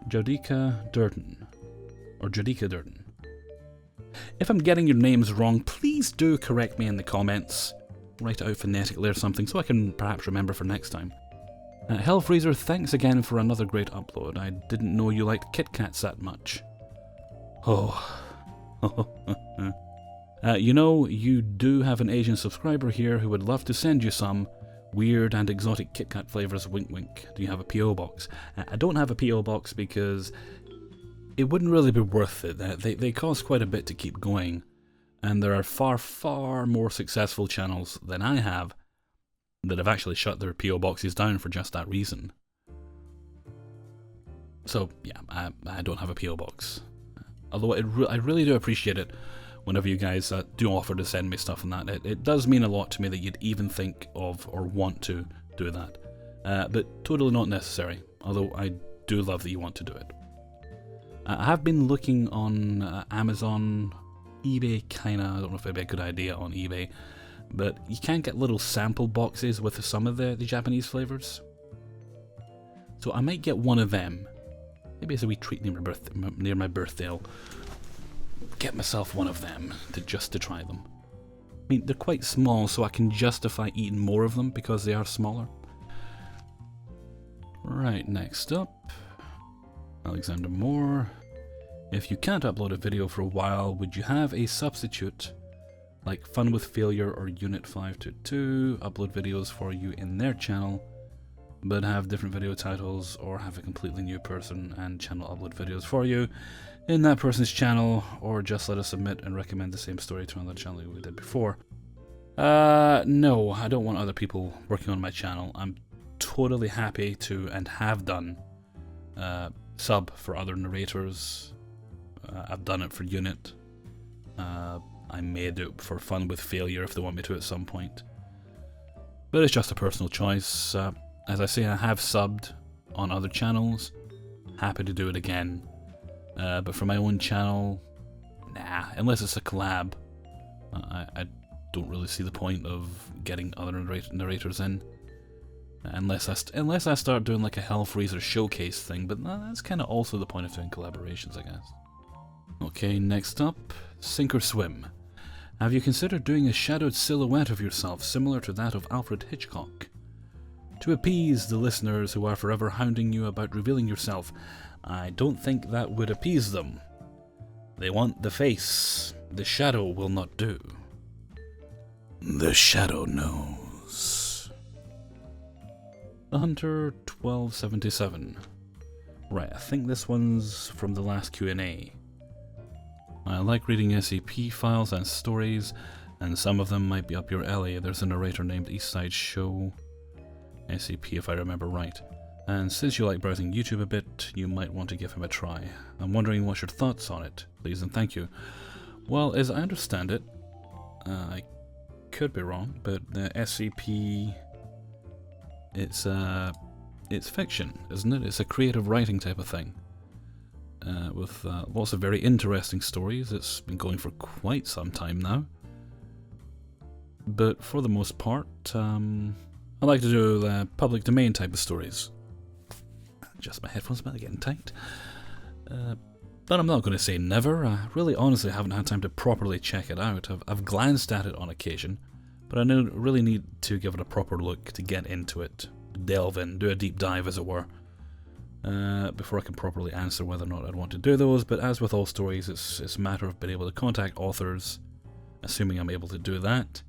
Jodica Durden, or Jodica Durden. If I'm getting your names wrong, please do correct me in the comments. Write it out phonetically or something so I can perhaps remember for next time. Hellfreezer, thanks again for another great upload. I didn't know you liked Kit Kats that much. Oh. You know, you do have an Asian subscriber here who would love to send you some weird and exotic Kit Kat flavours, wink wink. Do you have a P.O. box? I don't have a P.O. box because it wouldn't really be worth it. They cost quite a bit to keep going, and there are far, far more successful channels than I have that have actually shut their P.O. boxes down for just that reason. So, yeah, I don't have a P.O. box. Although I really do appreciate it whenever you guys do offer to send me stuff and that. It does mean a lot to me that you'd even think of or want to do that. But totally not necessary, although I do love that you want to do it. I have been looking on Amazon, eBay kinda, I don't know if it'd be a good idea on eBay, but you can get little sample boxes with some of the Japanese flavours. So I might get one of them. Maybe as a wee treat near my birthday, I'll get myself one of them just to try them. I mean, they're quite small, so I can justify eating more of them because they are smaller. Right, next up, Alexander Moore. If you can't upload a video for a while, would you have a substitute like Fun with Failure or Unit 522 upload videos for you in their channel, but have different video titles, or have a completely new person and channel upload videos for you in that person's channel, or just let us submit and recommend the same story to another channel we did before? No, I don't want other people working on my channel. I'm totally happy to, and have done, sub for other narrators. I've done it for Unit. I may do it for Fun with Failure if they want me to at some point. But it's just a personal choice. As I say, I have subbed on other channels. Happy to do it again. But for my own channel, nah, unless it's a collab. I don't really see the point of getting other narrators in. Unless I start doing like a Hellfreezer showcase thing, but that's kind of also the point of doing collaborations, I guess. Okay, next up, Sink or Swim. Have you considered doing a shadowed silhouette of yourself similar to that of Alfred Hitchcock? To appease the listeners who are forever hounding you about revealing yourself, I don't think that would appease them. They want the face. The shadow will not do. The shadow knows. The Hunter 1277. Right, I think this one's from the last Q&A. I like reading SCP files and stories, and some of them might be up your alley. There's a narrator named Eastside Show SCP, if I remember right. And since you like browsing YouTube a bit, you might want to give him a try. I'm wondering what's your thoughts on it, please and thank you. Well, as I understand it, I could be wrong, but the SCP, it's fiction, isn't it? It's a creative writing type of thing. With lots of very interesting stories. It's been going for quite some time now. But for the most part, I like to do public domain type of stories. Just my headphones about getting tight. But I'm not going to say never. I really honestly haven't had time to properly check it out. I've glanced at it on occasion, but I really need to give it a proper look to get into it, delve in, do a deep dive as it were, before I can properly answer whether or not I'd want to do those. But as with all stories, it's a matter of being able to contact authors, assuming I'm able to do that,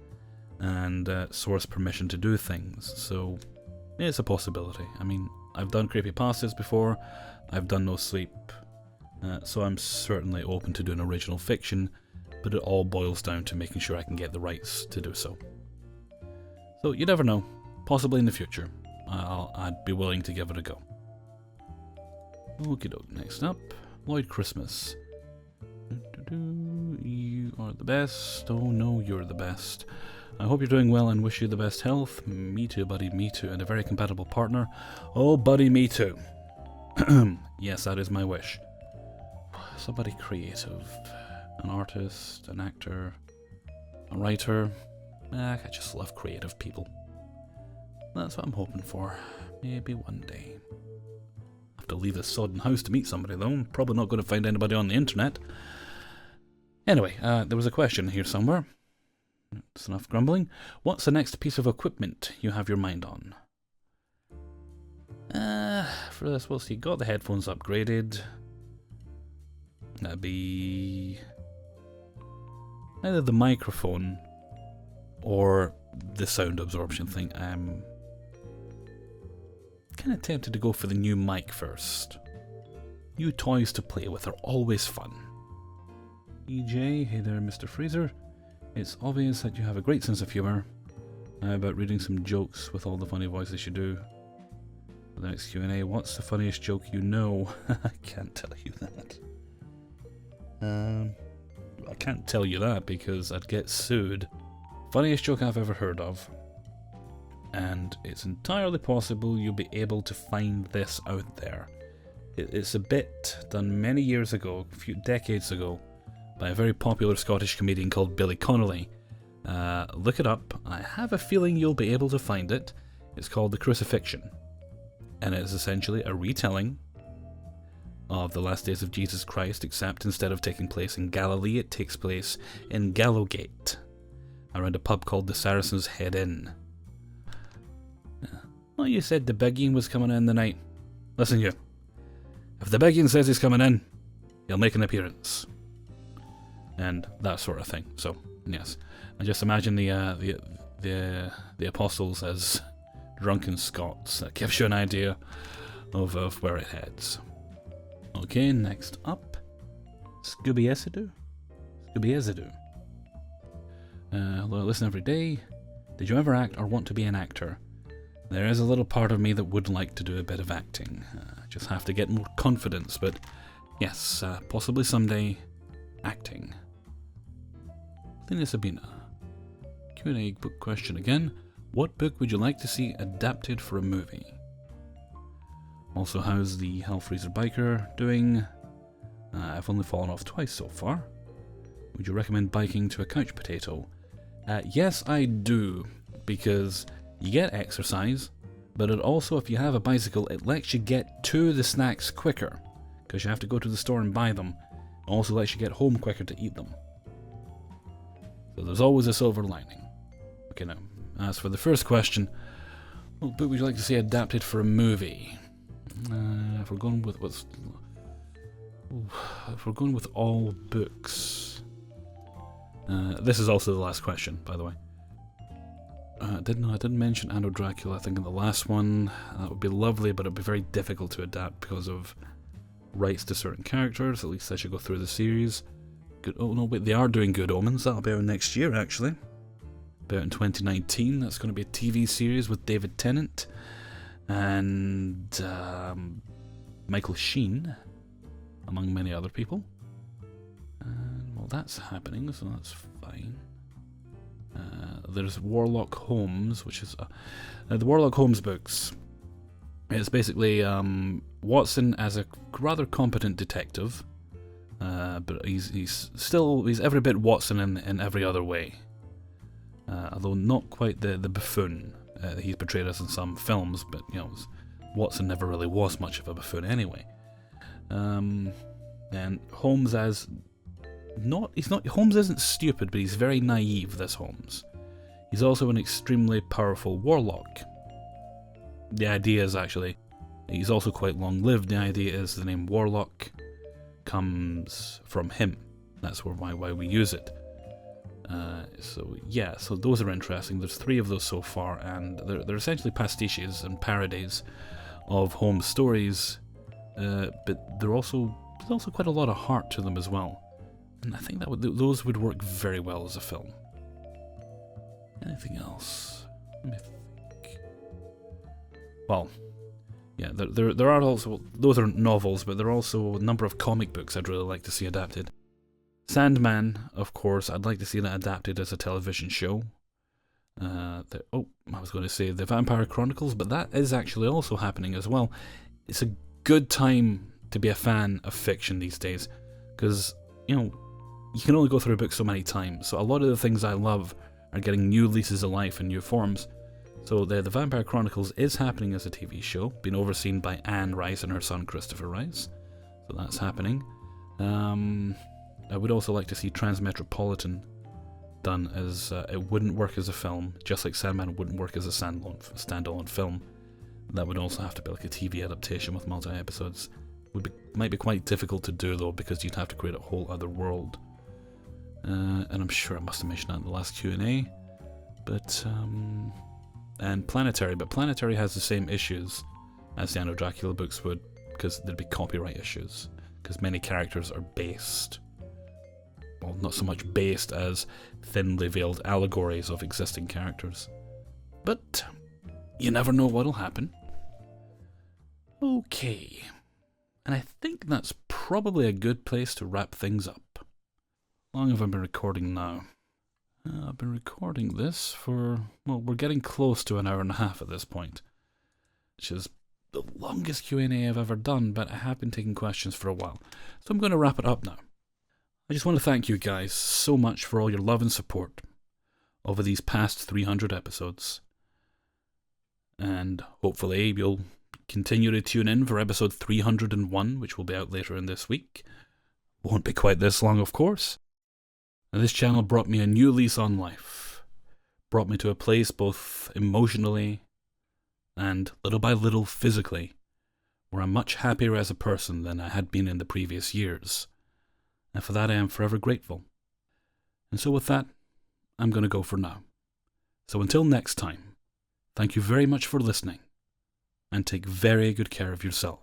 and source permission to do things. So it's a possibility. I mean, I've done creepypastas before, I've done No Sleep, so I'm certainly open to doing original fiction, but it all boils down to making sure I can get the rights to do so. So you never know, possibly in the future, I'd be willing to give it a go. Okie doke. Next up, Lloyd Christmas. You are the best. Oh no, you're the best. I hope you're doing well and wish you the best health. Me too, buddy, me too. And a very compatible partner. Oh, buddy, me too. Yes, that is my wish. Somebody creative. An artist, an actor, a writer. I just love creative people. That's what I'm hoping for. Maybe one day. I have to leave this sodden house to meet somebody, though. I'm probably not going to find anybody on the internet. Anyway, there was a question here somewhere. That's enough grumbling. What's the next piece of equipment you have your mind on? For this, we'll see. Got the headphones upgraded. That'd be either the microphone or the sound absorption thing. I'm kind of tempted to go for the new mic first. New toys to play with are always fun. EJ, hey there, Mr. Freezer. It's obvious that you have a great sense of humour. How about reading some jokes with all the funny voices you do? For the next Q&A, what's the funniest joke you know? I can't tell you that. I can't tell you that because I'd get sued. Funniest joke I've ever heard of. And it's entirely possible you'll be able to find this out there. It's a bit done many years ago, a few decades ago, by a very popular Scottish comedian called Billy Connolly. Look it up. I have a feeling you'll be able to find it. It's called The Crucifixion. And it is essentially a retelling of the last days of Jesus Christ, except instead of taking place in Galilee, it takes place in Gallowgate, around a pub called the Saracen's Head Inn. Well, you said the Big Ian was coming in the night. Listen, you. If the Big Ian says he's coming in, he'll make an appearance. And that sort of thing. So, yes. I just imagine the apostles as drunken Scots. That gives you an idea of where it heads. Okay, next up. Scooby-Esidu? Scooby-Esidu. Hello, I listen every day. Did you ever act or want to be an actor? There is a little part of me that would like to do a bit of acting. Just have to get more confidence, but yes, possibly someday, acting. Athena Sabina. Q&A book question again. What book would you like to see adapted for a movie? Also, how's the Hellfreezer Biker doing? I've only fallen off twice so far. Would you recommend biking to a couch potato? Yes, I do, because you get exercise, but it also, if you have a bicycle, it lets you get to the snacks quicker, because you have to go to the store and buy them. It also lets you get home quicker to eat them. So there's always a silver lining. Okay, now, as for the first question, what book would you like to see adapted for a movie? If we're going with all books, this is also the last question, by the way. I didn't mention Anno Dracula. I think in the last one that would be lovely, but it'd be very difficult to adapt because of rights to certain characters. At least I should go through the series. Good. Oh no, wait, they are doing Good Omens. That'll be out next year, actually. Be out in 2019. That's going to be a TV series with David Tennant and Michael Sheen, among many other people. And well, that's happening, so that's fine. There's Warlock Holmes, which is the Warlock Holmes books. It's basically Watson as a rather competent detective, but he's every bit Watson in every other way, although not quite the buffoon that he's portrayed as in some films. But you know, Watson never really was much of a buffoon anyway. And Holmes Holmes isn't stupid, but he's very naive, this Holmes. He's also an extremely powerful warlock. The idea is actually, he's also quite long-lived. The idea is the name Warlock comes from him. That's why we use it. So yeah, so those are interesting. There's 3 of those so far, and they're essentially pastiches and parodies of Holmes stories, but there's also quite a lot of heart to them as well. And I think that those would work very well as a film. Anything else? Let me think. Well, Yeah, there are also, those are novels, but there are also a number of comic books I'd really like to see adapted. Sandman, of course, I'd like to see that adapted as a television show. I was going to say The Vampire Chronicles, but that is actually also happening as well. It's a good time to be a fan of fiction these days, because, you can only go through a book so many times, so a lot of the things I love are getting new leases of life in new forms. So the Vampire Chronicles is happening as a TV show, being overseen by Anne Rice and her son Christopher Rice, so that's happening. I would also like to see Transmetropolitan done as, it wouldn't work as a film, just like Sandman wouldn't work as a standalone film. That would also have to be like a TV adaptation with multi-episodes. Might be quite difficult to do though, because you'd have to create a whole other world. And I'm sure I must have mentioned that in the last Q&A. And Planetary, but Planetary has the same issues as the Anno Dracula books would, because there'd be copyright issues, because many characters are based, well, not so much based as thinly veiled allegories of existing characters. But you never know what'll happen. Okay, and I think that's probably a good place to wrap things up. How long have I been recording now? I've been recording this for, well, we're getting close to an hour and a half at this point, which is the longest Q&A I've ever done, but I have been taking questions for a while, so I'm going to wrap it up now. I just want to thank you guys so much for all your love and support over these past 300 episodes, and hopefully you'll continue to tune in for episode 301, which will be out later in this week. Won't be quite this long, of course. And this channel brought me a new lease on life, brought me to a place both emotionally and little by little physically, where I'm much happier as a person than I had been in the previous years, and for that I am forever grateful. And so with that, I'm going to go for now. So until next time, thank you very much for listening, and take very good care of yourself.